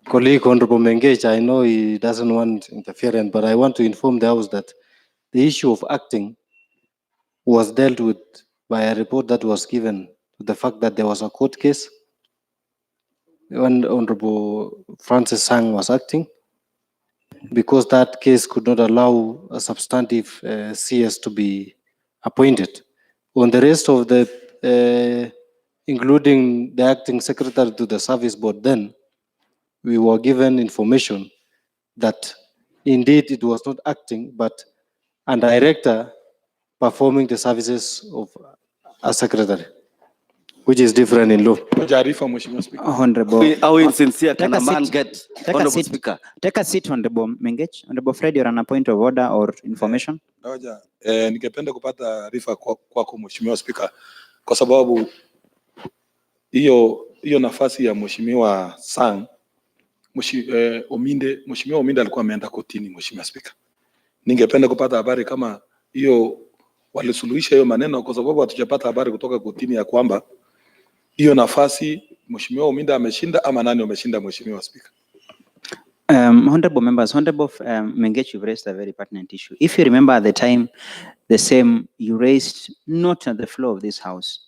colleague, Honorable Mengech. I know he doesn't want interference, but I want to inform the House that the issue of acting was dealt with by a report that was given to the fact that there was a court case when Honorable Francis Sang was acting, because that case could not allow a substantive CS to be appointed. On the rest of the, including the acting secretary to the service board, then we were given information that indeed it was not acting, but a director performing the services of a secretary, which is different in law. Taarifa, Mheshimiwa Speaker. Honorable. How insincere Take can a a man seat. get, Take a Honorable seat. Speaker? Take a seat, Honorable Mengech. Honorable Fred, you're on a point of order or information. Ngoja, ningependa kupata taarifa kwako Mheshimiwa Speaker, kwa sababu hiyo nafasi ya Mheshimiwa Sang, Mheshimiwa Ominde alikuwa ameenda kotini, Mheshimiwa Speaker. Ningependa kupata habari kama hiyo walisuluhisha hiyo maneno, kwa sababu hatujapata habari kutoka kotini ya kwamba hiyo nafasi Mheshimiwa Ominde ameshinda ama nani ameshinda, Mheshimiwa Speaker. Honorable members, Honorable Mengech, you've raised a very pertinent issue. If you remember at the time, the same you raised, not on the floor of this house,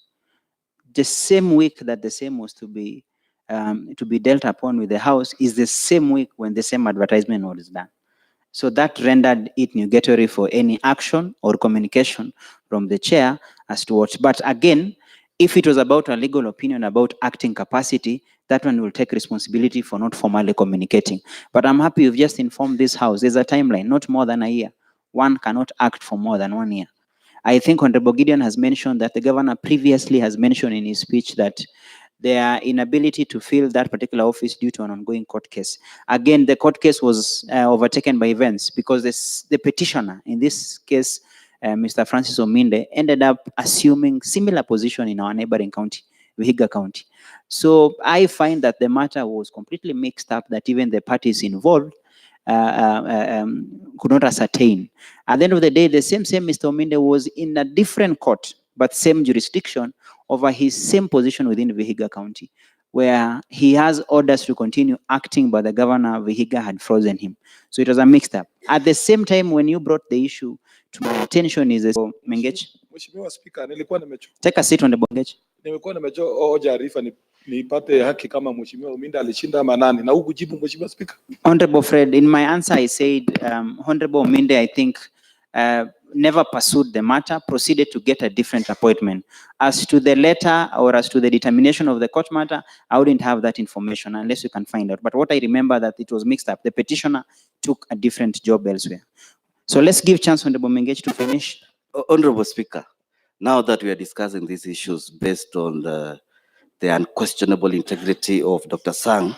the same week that the same was to be dealt upon with the house is the same week when the same advertisement was done. So that rendered it nugatory for any action or communication from the chair as to what. But again, if it was about a legal opinion about acting capacity, that one will take responsibility for not formally communicating. But I'm happy you've just informed this house. There's a timeline, not more than a year. One cannot act for more than 1 year. I think Honorable Gideon has mentioned that the governor previously has mentioned in his speech that their inability to fill that particular office due to an ongoing court case. Again, the court case was overtaken by events because the petitioner, in this case, Mr. Francis Ominde, ended up assuming similar position in our neighboring county, Vihiga County. So I find that the matter was completely mixed up, that even the parties involved could not ascertain. At the end of the day, the same Mr. Ominde was in a different court, but same jurisdiction, over his same position within Vihiga County, where he has orders to continue acting, but the governor of Vihiga had frozen him. So it was a mixed up. At the same time, when you brought the issue to my attention is Mengech. Mheshimiwa Spika, nilikuwa Take a seat on the Mengech. Nimekuwa nimehoja arifa nipate haki kama Mheshimiwa Ominde alishinda ama nani, na hukujibu Mheshimiwa Spika. Honorable Fred, in my answer I said Honorable Ominde, I think never pursued the matter, proceeded to get a different appointment. As to the letter or as to the determination of the court matter, I wouldn't have that information unless you can find out. But what I remember that it was mixed up. The petitioner took a different job elsewhere. So let's give chance Honorable Mengech to finish. Honorable Speaker, now that we are discussing these issues based on the unquestionable integrity of Dr. Sang,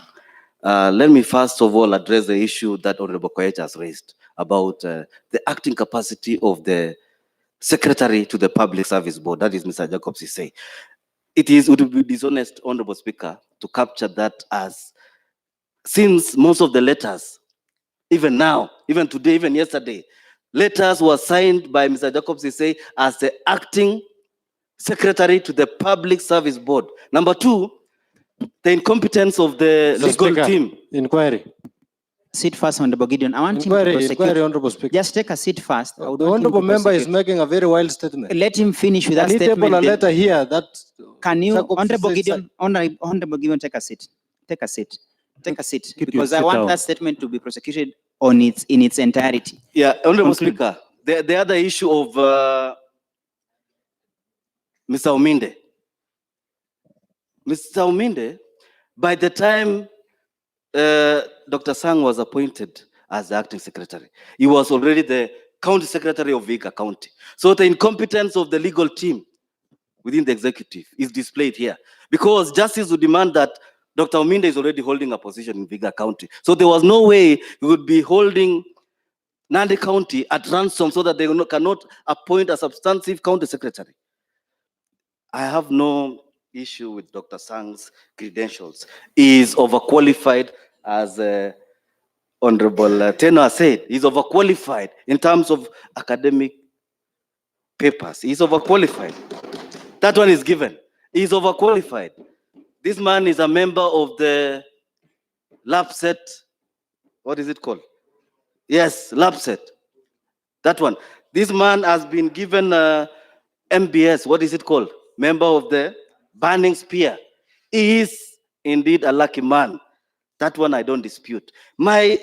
let me first of all address the issue that Honorable Koech has raised about the acting capacity of the Secretary to the Public Service Board, that is Mr. Jacobs say. It would be dishonest, Honorable Speaker, to capture that as, since most of the letters, even now, even today, even yesterday, letters were signed by Mr. Jacobs say as the acting Secretary to the Public Service Board. Number two, the incompetence of the legal team. Inquiry. Sit first, Honorable Gideon. I want him to prosecute. Inquiry, Honorable Speaker. Just take a seat first. The Honorable member is making a very wild statement. Let him finish with that Can he statement. table a letter here that... Can you, Jacobs Honorable said Gideon, Honorable Gideon, take a seat. Take a seat. Take a seat. Keep Because your I seat want down. that statement to be prosecuted on in its entirety. Yeah, Honorable Conclude. Speaker, the other issue of Mr. Ominde. Mr. Ominde, by the time Dr. Sang was appointed as the acting secretary, he was already the county secretary of Vihiga County. So the incompetence of the legal team within the executive is displayed here, because justice would demand that Dr. Ominde is already holding a position in Vihiga County. So there was no way he would be holding Nandi County at ransom so that they cannot appoint a substantive county secretary. I have no issue with Dr. Sang's credentials. He is overqualified, as Honorable Tenor said. He's overqualified in terms of academic papers. He's overqualified. That one is given. He's overqualified. This man is a member of the LAPSET. What is it called? Yes, LAPSET. That one. This man has been given MBS. What is it called? Member of the Burning Spear. He is indeed a lucky man. That one I don't dispute. My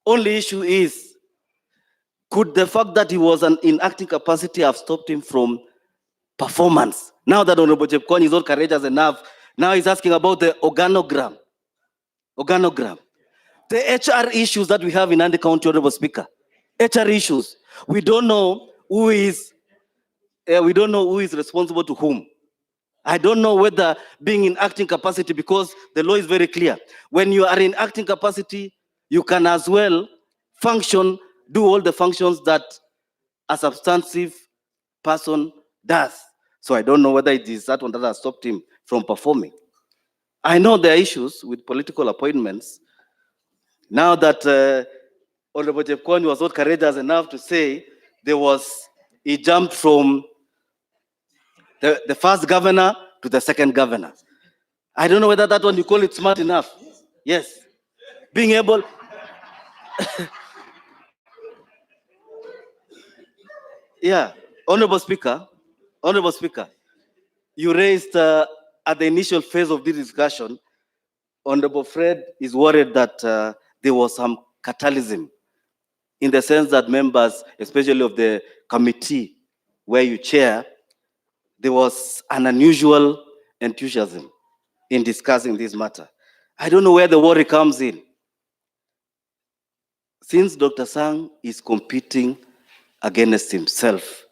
only issue is, could the fact that he was in acting capacity have stopped him from performance? Now that Honorable Jepkony is not courageous enough, now he's asking about the organogram. Organogram. The HR issues that we have in Nandi County, Honorable Speaker. HR issues. We don't know who is responsible to whom. I don't know whether being in acting capacity, because the law is very clear. When you are in acting capacity, you can as well function, do all the functions that a substantive person does. So I don't know whether it is that one that has stopped him from performing. I know there are issues with political appointments. Now that Honorable Jepkony was not courageous enough to say he jumped from the first governor to the second governor. I don't know whether that one you call it smart enough. Yes. being able. Yeah, Honorable Speaker, you raised at the initial phase of this discussion, Honorable Fred is worried that there was some catalysm in the sense that members, especially of the committee where you chair, there was an unusual enthusiasm in discussing this matter. I don't know where the worry comes in. Since Dr. Sang is competing against himself,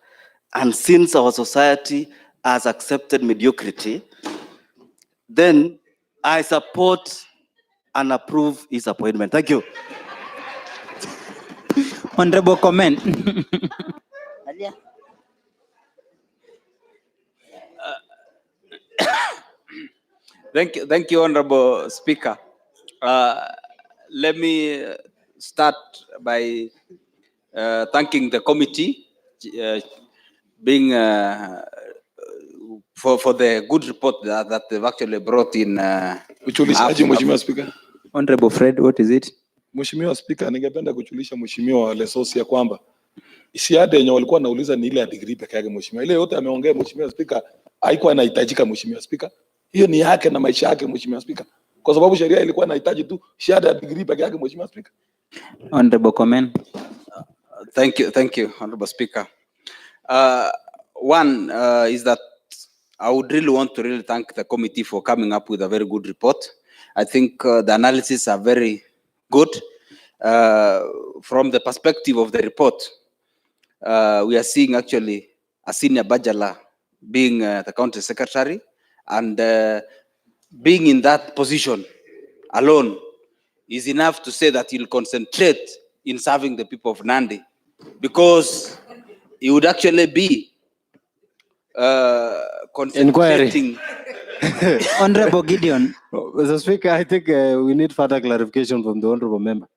and since our society has accepted mediocrity, then I support and approve his appointment. Thank you. Honorable comment. Thank you, Honorable Speaker. Let me start by thanking the committee being for the good report that they've actually brought in. Uchulishaji Mheshimiwa Spika. Honorable Fred, what is it? Mheshimiwa Spika, ningependa kuchulisha Mheshimiwa Lesosi ya kwamba shahada yenye walikuwa nauliza ni ile ya degree peke yake Mheshimiwa. Ile yote ameongea Mheshimiwa Spika haikuwa inahitajika Mheshimiwa Spika. Hiyo ni yake na maisha yake Mheshimiwa Spika. Kwa sababu sheria ilikuwa inahitaji tu shahada ya degree peke yake Mheshimiwa Spika. Honorable comment. Thank you, Honorable Speaker. One is that I would really want to really thank the committee for coming up with a very good report. I think the analysis are very good. From the perspective of the report, we are seeing actually a senior bachelor being the county secretary, and being in that position alone is enough to say that he'll concentrate in serving the people of Nandi, because he would actually be concentrating. Honorable Gideon. Mr. Speaker, I think we need further clarification from the honorable member.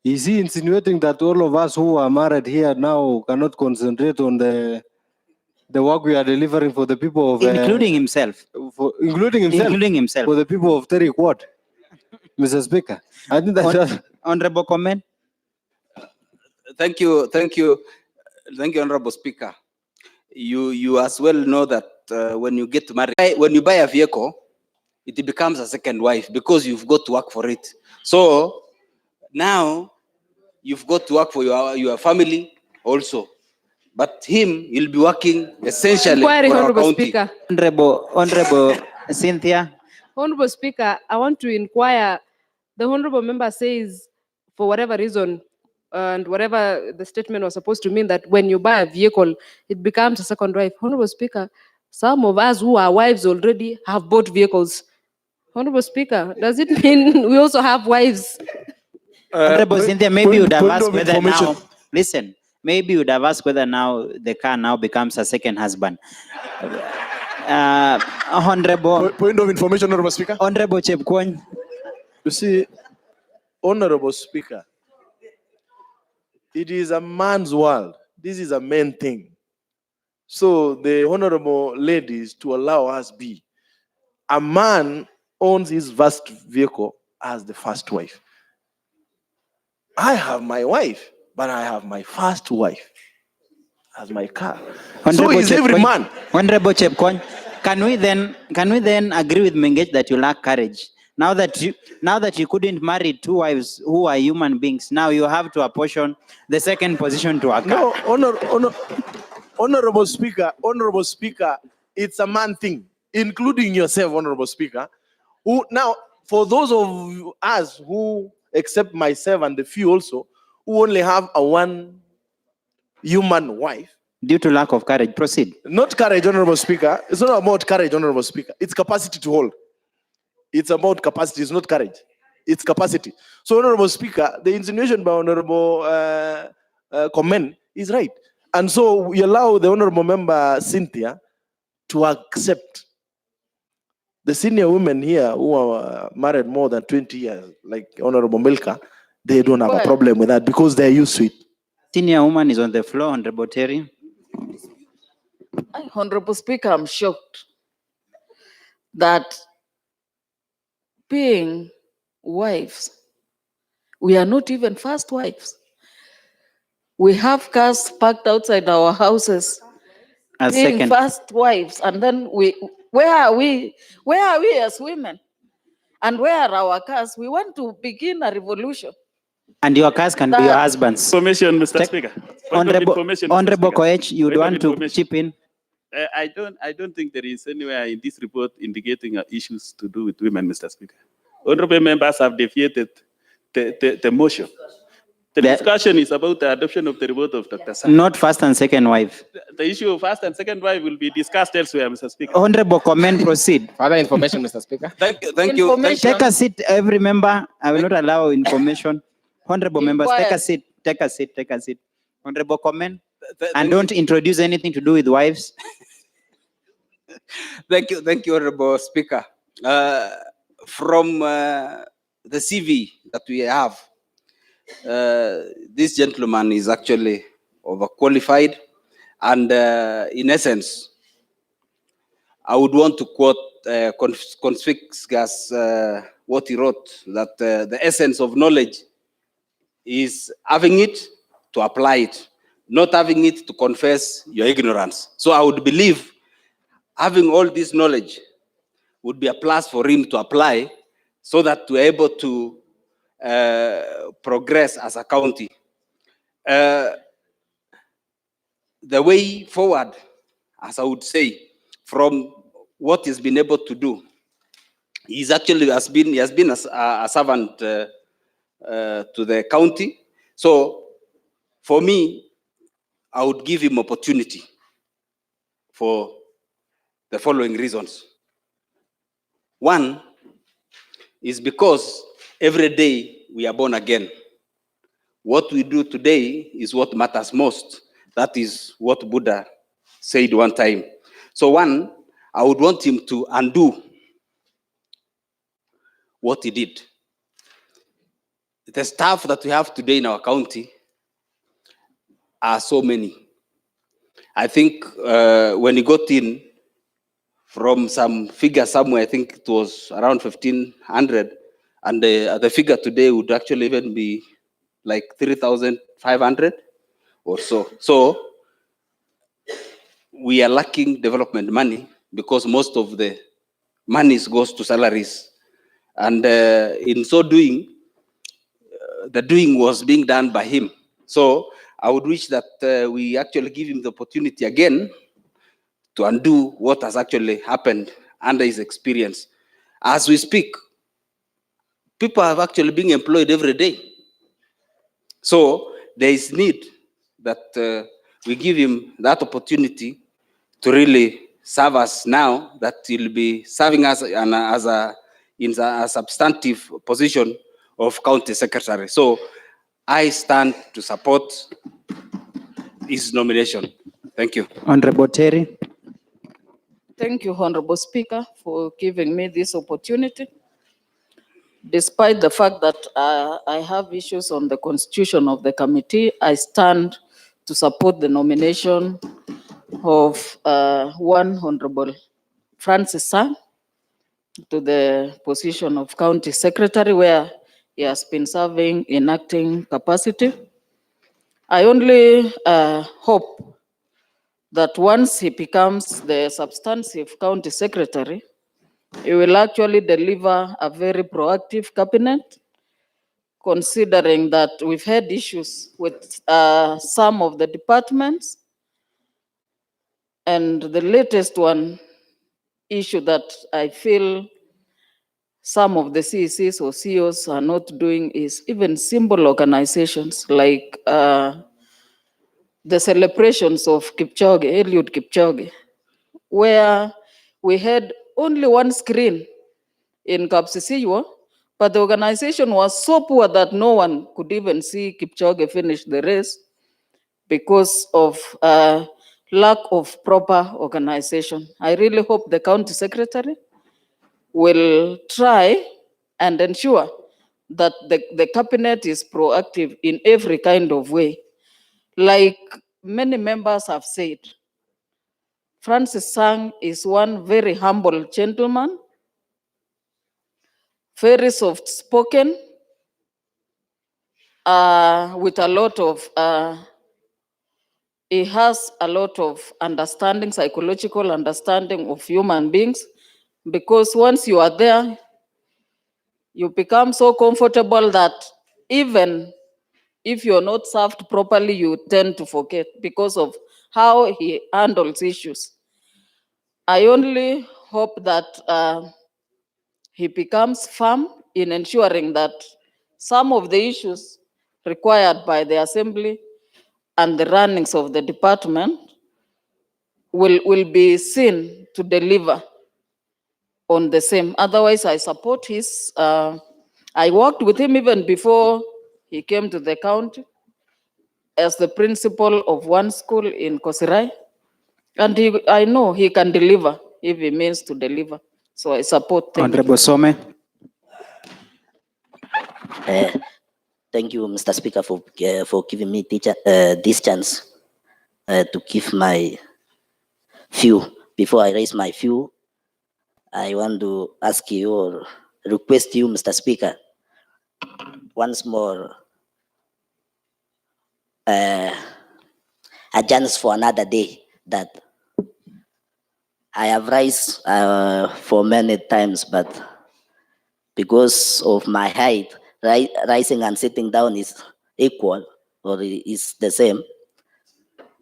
Is he insinuating that all of us who are married here now cannot concentrate on the work we are delivering for the people of... Including himself. Including himself. For the people of Terry Quad. Mr. Speaker, I think that's... Honorable comment. Thank you, Honorable Speaker. You as well know that when you get married, when you buy a vehicle, it becomes a second wife because you've got to work for it. So now you've got to work for your family also. But he'll be working essentially Inquiry, for our Honorable county. Speaker. Honorable Cynthia. Honorable Speaker, I want to inquire. The honorable member says, for whatever reason, and whatever the statement was supposed to mean, that when you buy a vehicle, it becomes a second wife. Honorable Speaker, some of us who are wives already have bought vehicles. Honorable Speaker, does it mean we also have wives? Honorable Cynthia, maybe you would have asked whether now, listen, maybe you would have asked whether now the car now becomes a second husband. Honorable. Point of information, Honorable Speaker. Honorable Chepkwony. You see, Honorable Speaker, it is a man's world. This is a man thing. So the honorable ladies to allow us be. A man owns his first vehicle as the first wife. I have my wife, but I have my first wife as my car. So is every man. Honorable Chepkwony, can we then agree with Mengech that you lack courage? Now that you couldn't marry two wives who are human beings, now you have to apportion the second position to a car. No, Honorable Speaker, it's a man thing, including yourself, Honorable Speaker. Who now, for those of us who, except myself and the few also, who only have a one human wife. Due to lack of courage, proceed. Not courage, Honorable Speaker. It's not about courage, Honorable Speaker. It's capacity to hold. It's about capacity. It's not courage. It's capacity. So, Honorable Speaker, the insinuation by Honorable comment is right. And so we allow the Honorable Member Cynthia to accept. The senior women here who are married more than 20 years, like Honorable Milka, they don't have a problem with that because they're used to it. Senior woman is on the floor, Honorable Terry. Honorable Speaker, I'm shocked that being wives We are not even first wives. We have cars parked outside our houses, As being second. first wives, and then where are we? Where are we as women? And where are our cars? We want to begin a revolution. And your cars can be your husbands. Information, Mr. Speaker. Point of information, Mr. Honorable Speaker. Koech, you'd Point of want to information. chip in? I don't think there is anywhere in this report indicating issues to do with women, Mr. Speaker. Honorable members have deviated the motion. The discussion is about the adoption of the report of Dr. Sang. Not first and second wife. The issue of first and second wife will be discussed elsewhere, Mr. Speaker. Honorable comment, proceed. Further information, Mr. Speaker. Thank you. Take a seat, every member. I will not allow information. Honorable members, take a seat. Take a seat. Take a seat. Honorable comment. And don't introduce anything to do with wives. Thank you, Honorable Speaker. From the CV that we have, this gentleman is actually overqualified, and in essence, I would want to quote conspicuous what he wrote, that the essence of knowledge is having it to apply it, not having it to confess your ignorance. So I would believe having all this knowledge would be a plus for him to apply, so that we're able to progress as a county. The way forward, as I would say, from what he's been able to do, he has been a servant to the county. So for me, I would give him opportunity for the following reasons. One is because every day we are born again. What we do today is what matters most. That is what Buddha said one time. So one, I would want him to undo what he did. The staff that we have today in our county are so many. I think when he got in, from some figure somewhere, I think it was around 1,500, and the figure today would actually even be like 3,500 or so. So we are lacking development money because most of the money goes to salaries. And in so doing, the doing was being done by him. So I would wish that we actually give him the opportunity again to undo what has actually happened under his experience. As we speak, people are actually being employed every day. So there is need that we give him that opportunity to really serve us now, that he'll be serving us in a substantive position of county secretary. So I stand to support his nomination. Thank you. Honorable Terry. Thank you, Honorable Speaker, for giving me this opportunity. Despite the fact that I have issues on the constitution of the committee, I stand to support the nomination of one Honorable Francis Sang to the position of County Secretary, where he has been serving in acting capacity. I only hope that once he becomes the substantive County Secretary, he will actually deliver a very proactive cabinet, considering that we've had issues with some of the departments. And the latest one issue that I feel some of the CECs or CEOs are not doing is even simple organizations like the celebrations of Kipchoge, Eliud Kipchoge, where we had only one screen in Kapsisiyo, but the organization was so poor that no one could even see Kipchoge finish the race because of lack of proper organization. I really hope the county secretary will try and ensure that the cabinet is proactive in every kind of way. Like many members have said, Francis Sang is one very humble gentleman, very soft-spoken, with a lot of, he has a lot of understanding, psychological understanding of human beings, because once you are there, you become so comfortable that even if you're not served properly, you tend to forget because of how he handles issues. I only hope that he becomes firm in ensuring that some of the issues required by the assembly and the runnings of the department will be seen to deliver on the same. Otherwise, I support his, I worked with him even before he came to the county as the principal of one school in Kosirai. And I know he can deliver if he means to deliver. So I support. Thank Honorable Some. Thank you, Mr. Speaker, for giving me this chance to give my view. Before I raise my view, I want to ask you or request you, Mr. Speaker, once more a chance for another day that I have raised for many times, but because of my height, rising and sitting down is equal or is the same.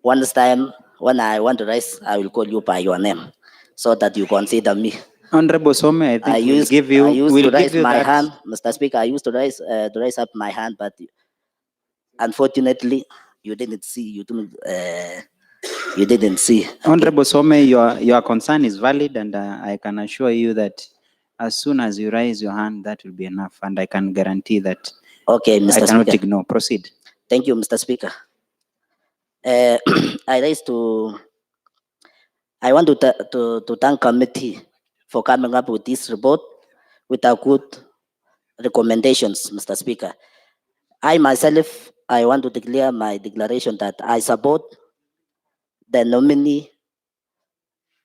One time when I want to rise, I will call you by your name so that you consider me. Honorable Some, I think we'll give you, I used we'll to raise give you my that. hand, Mr. Speaker. I used to raise up my hand, but unfortunately, you didn't see. You didn't see. Honorable Some, your concern is valid, and I can assure you that as soon as you raise your hand, that will be enough, and I can guarantee that. Okay, Mr. I cannot Speaker. ignore. Proceed. Thank you, Mr. Speaker. I want to thank committee for coming up with this report with our good recommendations, Mr. Speaker. I myself, I want to declare my declaration that I support the nominee,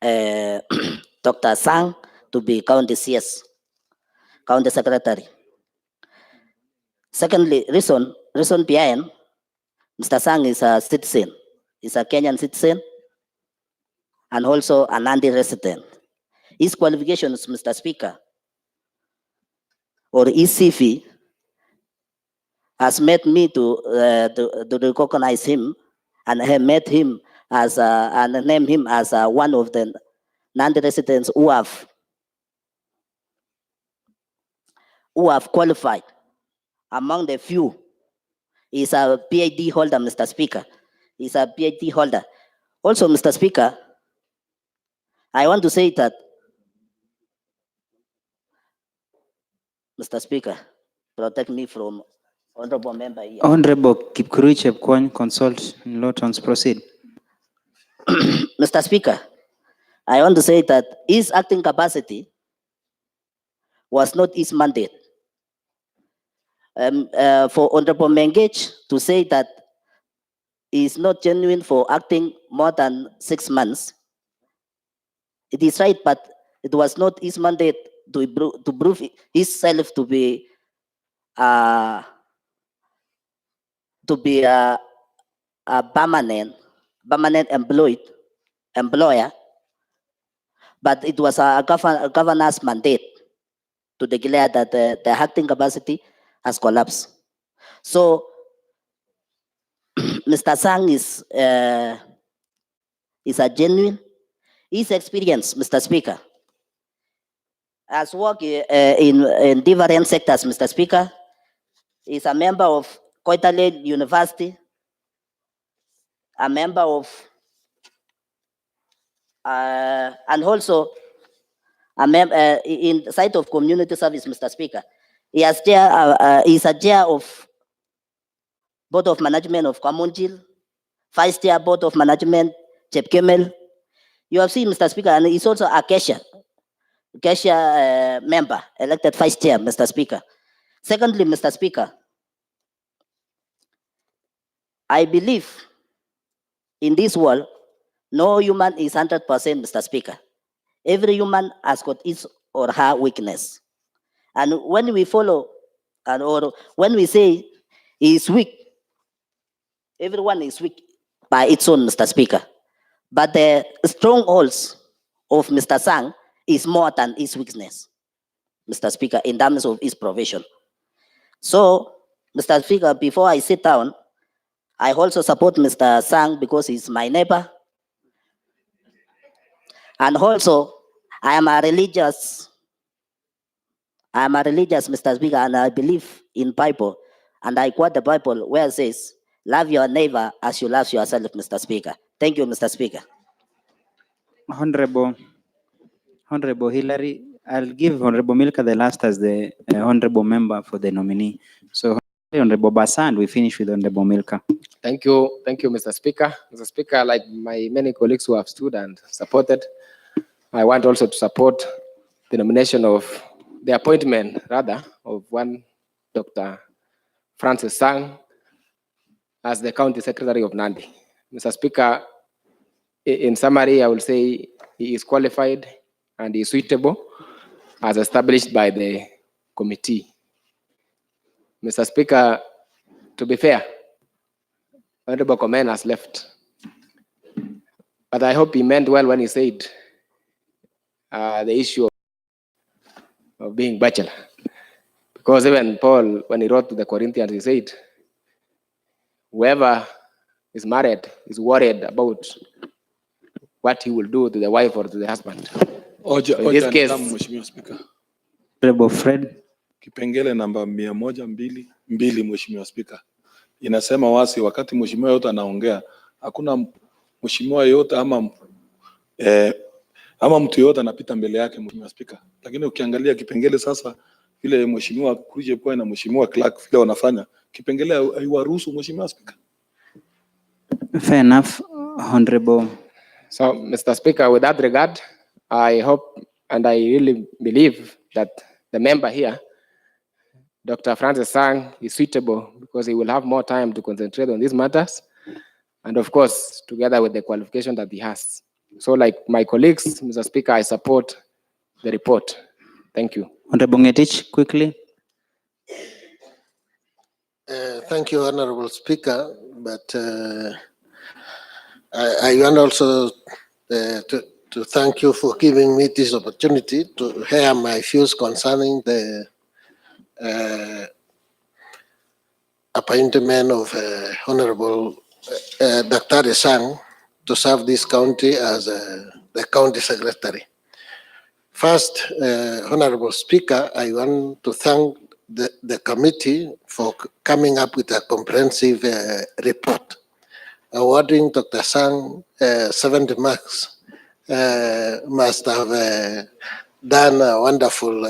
Dr. Sang, to be county CS, county secretary. Secondly, reason behind, Mr. Sang is a citizen, is a Kenyan citizen, and also a Nandi resident. His qualifications, Mr. Speaker, or his CV has made me to recognize him and have made him as and name him as one of the Nandi residents who have qualified among the few. He's a PhD holder, Mr. Speaker. He's a PhD holder. Also, Mr. Speaker, I want to say that, Mr. Speaker, protect me from honorable member here. Honorable Kipkurui Chepkwony, consult in law terms. Proceed. Mr. Speaker, I want to say that his acting capacity was not his mandate. For Honorable Mengage to say that he is not genuine for acting more than 6 months, it is right, but it was not his mandate to prove himself to be a permanent employer, but it was a governor's mandate to declare that the acting capacity has collapsed. So, Mr. Sang is a genuine. His experience, Mr. Speaker, has worked in different sectors, Mr. Speaker. He's a member of Koitale University, a member of, and also a member in the site of community service, Mr. Speaker. He has he's a chair of Board of Management of Kamunjil, Vice Chair Board of Management, Chepkemel. You have seen, Mr. Speaker, and he's also a cashier member, elected Vice Chair, Mr. Speaker. Secondly, Mr. Speaker, I believe in this world, no human is 100%, Mr. Speaker. Every human has got his or her weakness. And when we follow, or when we say is weak. Everyone is weak by its own, Mr. Speaker. But the strongholds of Mr. Sang is more than his weakness, Mr. Speaker, in terms of his provision. So, Mr. Speaker, before I sit down, I also support Mr. Sang because he's my neighbor. And also, I am a religious, Mr. Speaker, and I believe in Bible. And I quote the Bible where it says, love your neighbor as you love yourself, Mr. Speaker. Thank you, Mr. Speaker. Honorable Hillary, I'll give Honorable Milka the last as the honorable member for the nominee. So Honorable Basan, we finish with Honorable Milka. Thank you, Mr. Speaker. Mr. Speaker, like my many colleagues who have stood and supported, I want also to support the nomination of the appointment, rather, of one Dr. Francis Sang as the County Secretary of Nandi. Mr. Speaker, in summary, I will say he is qualified and he is suitable as established by the committee. Mr. Speaker, to be fair, Honorable Komen has left. But I hope he meant well when he said the issue of being bachelor. Because even Paul, when he wrote to the Corinthians, he said, whoever is married is worried about what he will do to the wife or to the husband. So in this case, Mheshimiwa Spika. Honorable Fred. Kipengele namba 102 Mheshimiwa Spika. Inasema wasi wakati mheshimiwa yote anaongea, hakuna mheshimiwa yote ama mtu yote anapita mbele yake Mheshimiwa Spika. Lakini ukiangalia kipengele sasa vile mheshimiwa Kurije kwa na mheshimiwa Clark vile wanafanya, kipengele haiwaruhusu Mheshimiwa Spika. Fair enough, Honorable. So, Mr. Speaker, with that regard, I hope and I really believe that the member here, Dr. Francis Sang, is suitable because he will have more time to concentrate on these matters. And of course, together with the qualification that he has. So like my colleagues, Mr. Speaker, I support the report. Thank you. Honorable Ngetich, quickly. Thank you, Honorable Speaker. But I want also to thank you for giving me this opportunity to hear my views concerning the appointment of Honorable Dr. Sang to serve this county as the county secretary. First, Honorable Speaker, I want to thank the committee for coming up with a comprehensive report. Awarding Dr. Sang 70 marks must have done a wonderful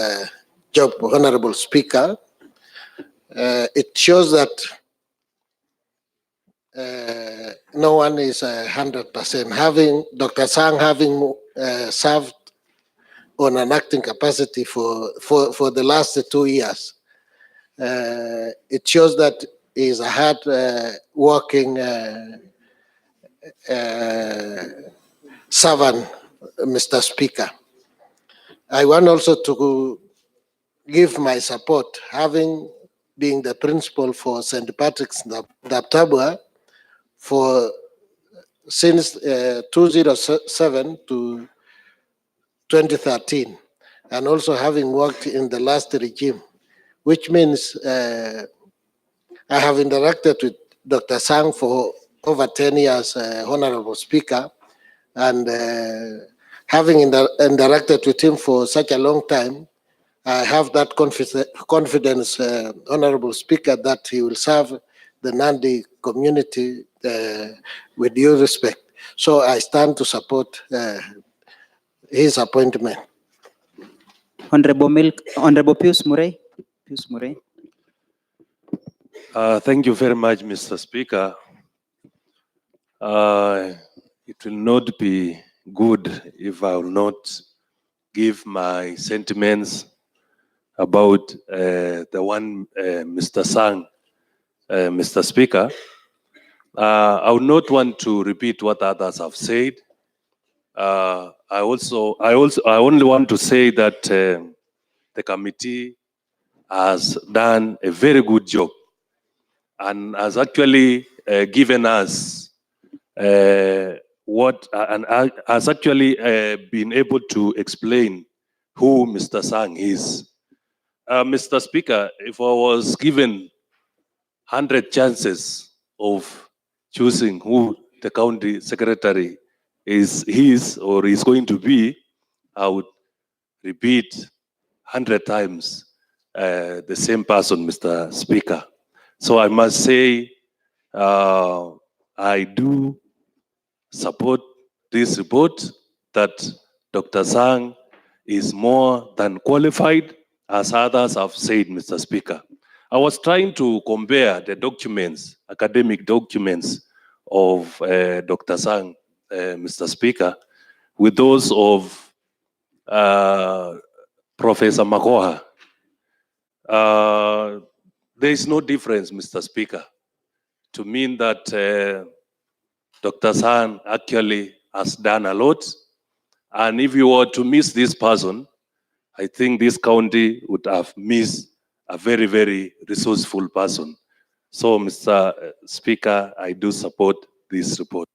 job, Honorable Speaker. It shows that no one is 100%. Having Dr. Sang having served on an acting capacity for the last 2 years, it shows that he is a hard working servant, Mr. Speaker. I want also to give my support, having been the principal for St. Patrick's Dabtabwa for since 2007 to 2013, and also having worked in the last regime, which means I have interacted with Dr. Sang for over 10 years, Honorable Speaker, and having interacted with him for such a long time, I have that confidence, Honorable Speaker, that he will serve the Nandi community with due respect. So I stand to support his appointment. Honorable Pius Murray. Pius Murray. Thank you very much, Mr. Speaker. It will not be good if I will not give my sentiments about the one Mr. Sang, Mr. Speaker. I would not want to repeat what others have said. I only want to say that the committee has done a very good job. and has actually given us has actually been able to explain who Mr. Sang is. Mr. Speaker, if I was given 100 chances of choosing who the county secretary is or is going to be, I would repeat 100 times the same person, Mr. Speaker. So I must say, I do support this report that Dr. Sang is more than qualified, as others have said, Mr. Speaker. I was trying to compare the documents, academic documents of Dr. Sang, Mr. Speaker, with those of Professor Makoha. There is no difference, Mr. Speaker, to mean that Dr. Sang actually has done a lot. And if you were to miss this person, I think this county would have missed a very, very resourceful person. So, Mr. Speaker, I do support this report.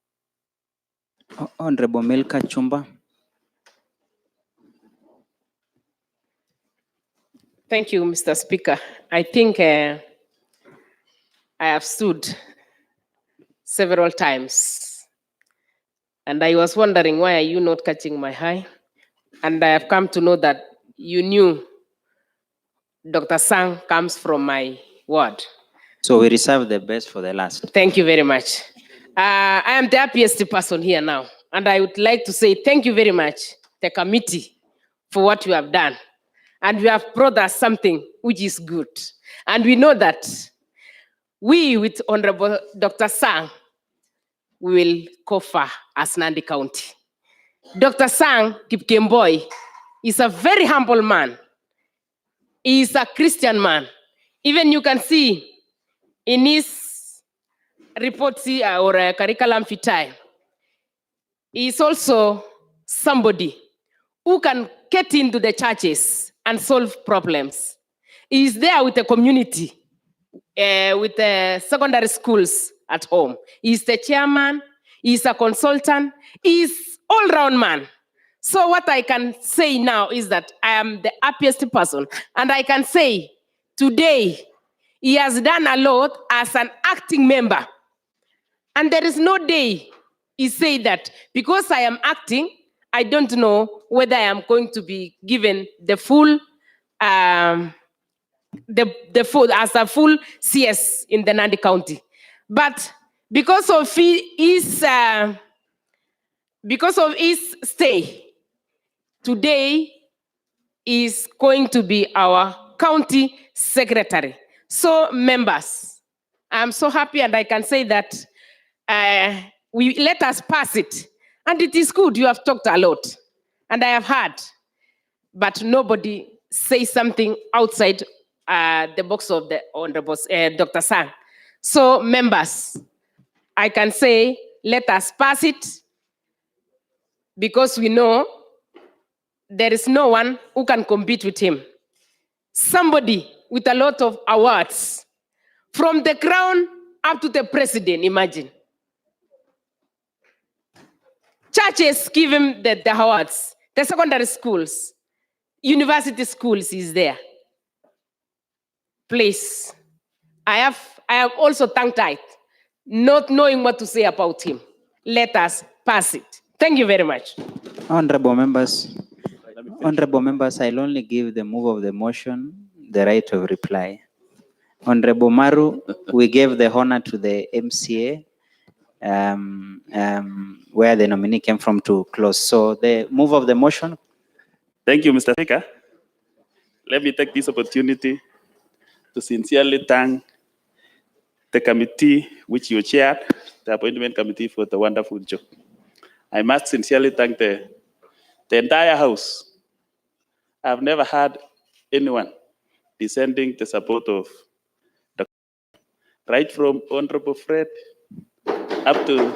Honorable Milka Chumba. Thank you, Mr. Speaker. I think I have stood several times, and I was wondering, why are you not catching my eye? And I have come to know that you knew Dr. Sang comes from my ward. So we reserve the best for the last. Thank you very much. I am the happiest person here now, and I would like to say thank you very much, the committee, for what you have done. And you have brought us something which is good. And we know that we, with Honorable Dr. Sang, we will go far as Nandi County. Dr. Sang Kipkemboi is a very humble man. He is a Christian man. Even you can see in his reports or curriculum vitae, he is also somebody who can get into the churches and solve problems. He is there with the community, with the secondary schools at home. He is the chairman, he is a consultant, he is all-round man. So what I can say now is that I am the happiest person, and I can say today he has done a lot as an acting member. And there is no day he said that because I am acting, I don't know whether I am going to be given the full as a full CS in the Nandi County. But because of his stay, today is going to be our county secretary. So members, I'm so happy, and I can say that we let us pass it. And it is good, you have talked a lot, and I have heard, but nobody says something outside the box of the Honorable Dr. Sang. So members, I can say, let us pass it, because we know there is no one who can compete with him. Somebody with a lot of awards, from the crown up to the president, imagine. Churches give him the awards, the secondary schools, university schools is there. Please, I have also tongue-tied, not knowing what to say about him. Let us pass it. Thank you very much. Honorable members, I'll only give the move of the motion the right of reply. Honorable Maru, we gave the honor to the MCA where the nominee came from to close. So the move of the motion. Thank you, Mr. Speaker. Let me take this opportunity to sincerely thank the committee which you chaired, the appointment committee, for the wonderful job. I must sincerely thank the entire House. I've never had anyone descending the support of Dr. Right from Honorable Fred up to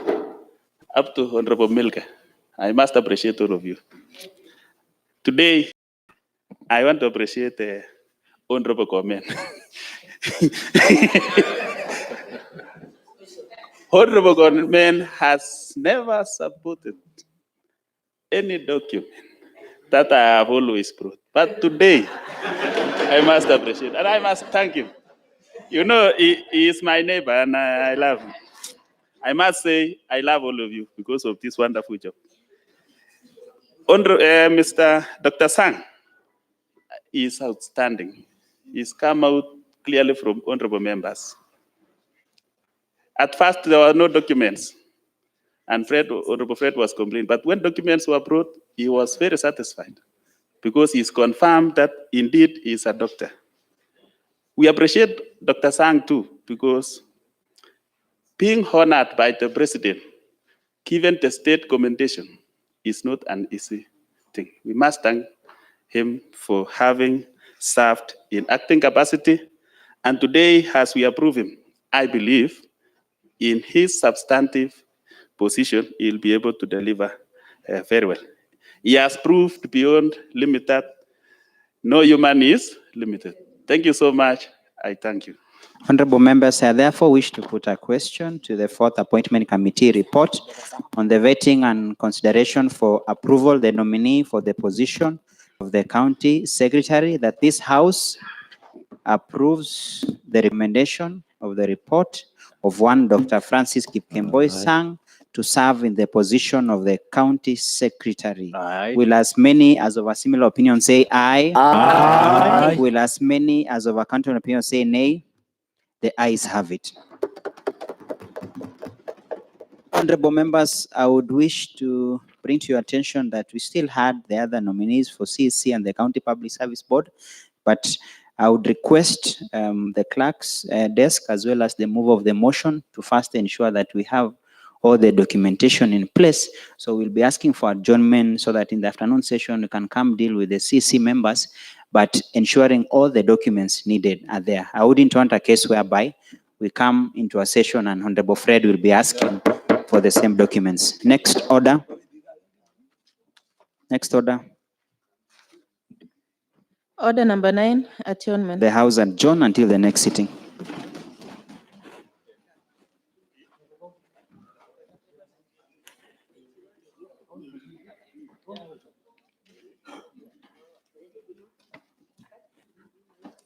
Honorable Milka. I must appreciate all of you. Today, I want to appreciate the Honorable comment. Honorable government has never supported any document that I have always brought. But today, I must appreciate and I must thank him. You know, he is my neighbor and I love him. I must say, I love all of you because of this wonderful job. Mr. Dr. Sang is outstanding. He's come out clearly from honorable members. At first, there were no documents, and Honorable Fred was complaining. But when documents were brought, he was very satisfied because he's confirmed that indeed he's a doctor. We appreciate Dr. Sang too, because being honored by the president, given the state commendation, is not an easy thing. We must thank him for having served in acting capacity. And today, as we approve him, I believe in his substantive position, he'll be able to deliver very well. He has proved beyond limit that no human is limited. Thank you so much. I thank you. Honorable members, I therefore wish to put a question to the fourth appointment committee report on the vetting and consideration for approval, the nominee for the position of the county secretary, that this house approves the recommendation of the report of one Dr. Francis Kipkemboi Sang to serve in the position of the county secretary. Will as many as of a similar opinion say aye? Aye. Will as many as of a contrary opinion say nay? The ayes have it. Honorable members, I would wish to bring to your attention that we still had the other nominees for CEC and the County Public Service Board, but I would request the clerk's desk as well as the mover of the motion to first ensure that we have all the documentation in place. So we'll be asking for adjournment so that in the afternoon session we can come deal with the CC members, but ensuring all the documents needed are there. I wouldn't want a case whereby we come into a session and Honorable Fred will be asking for the same documents. Next order. Next order. Order number 9, adjournment. The House adjourn until the next sitting. Oh.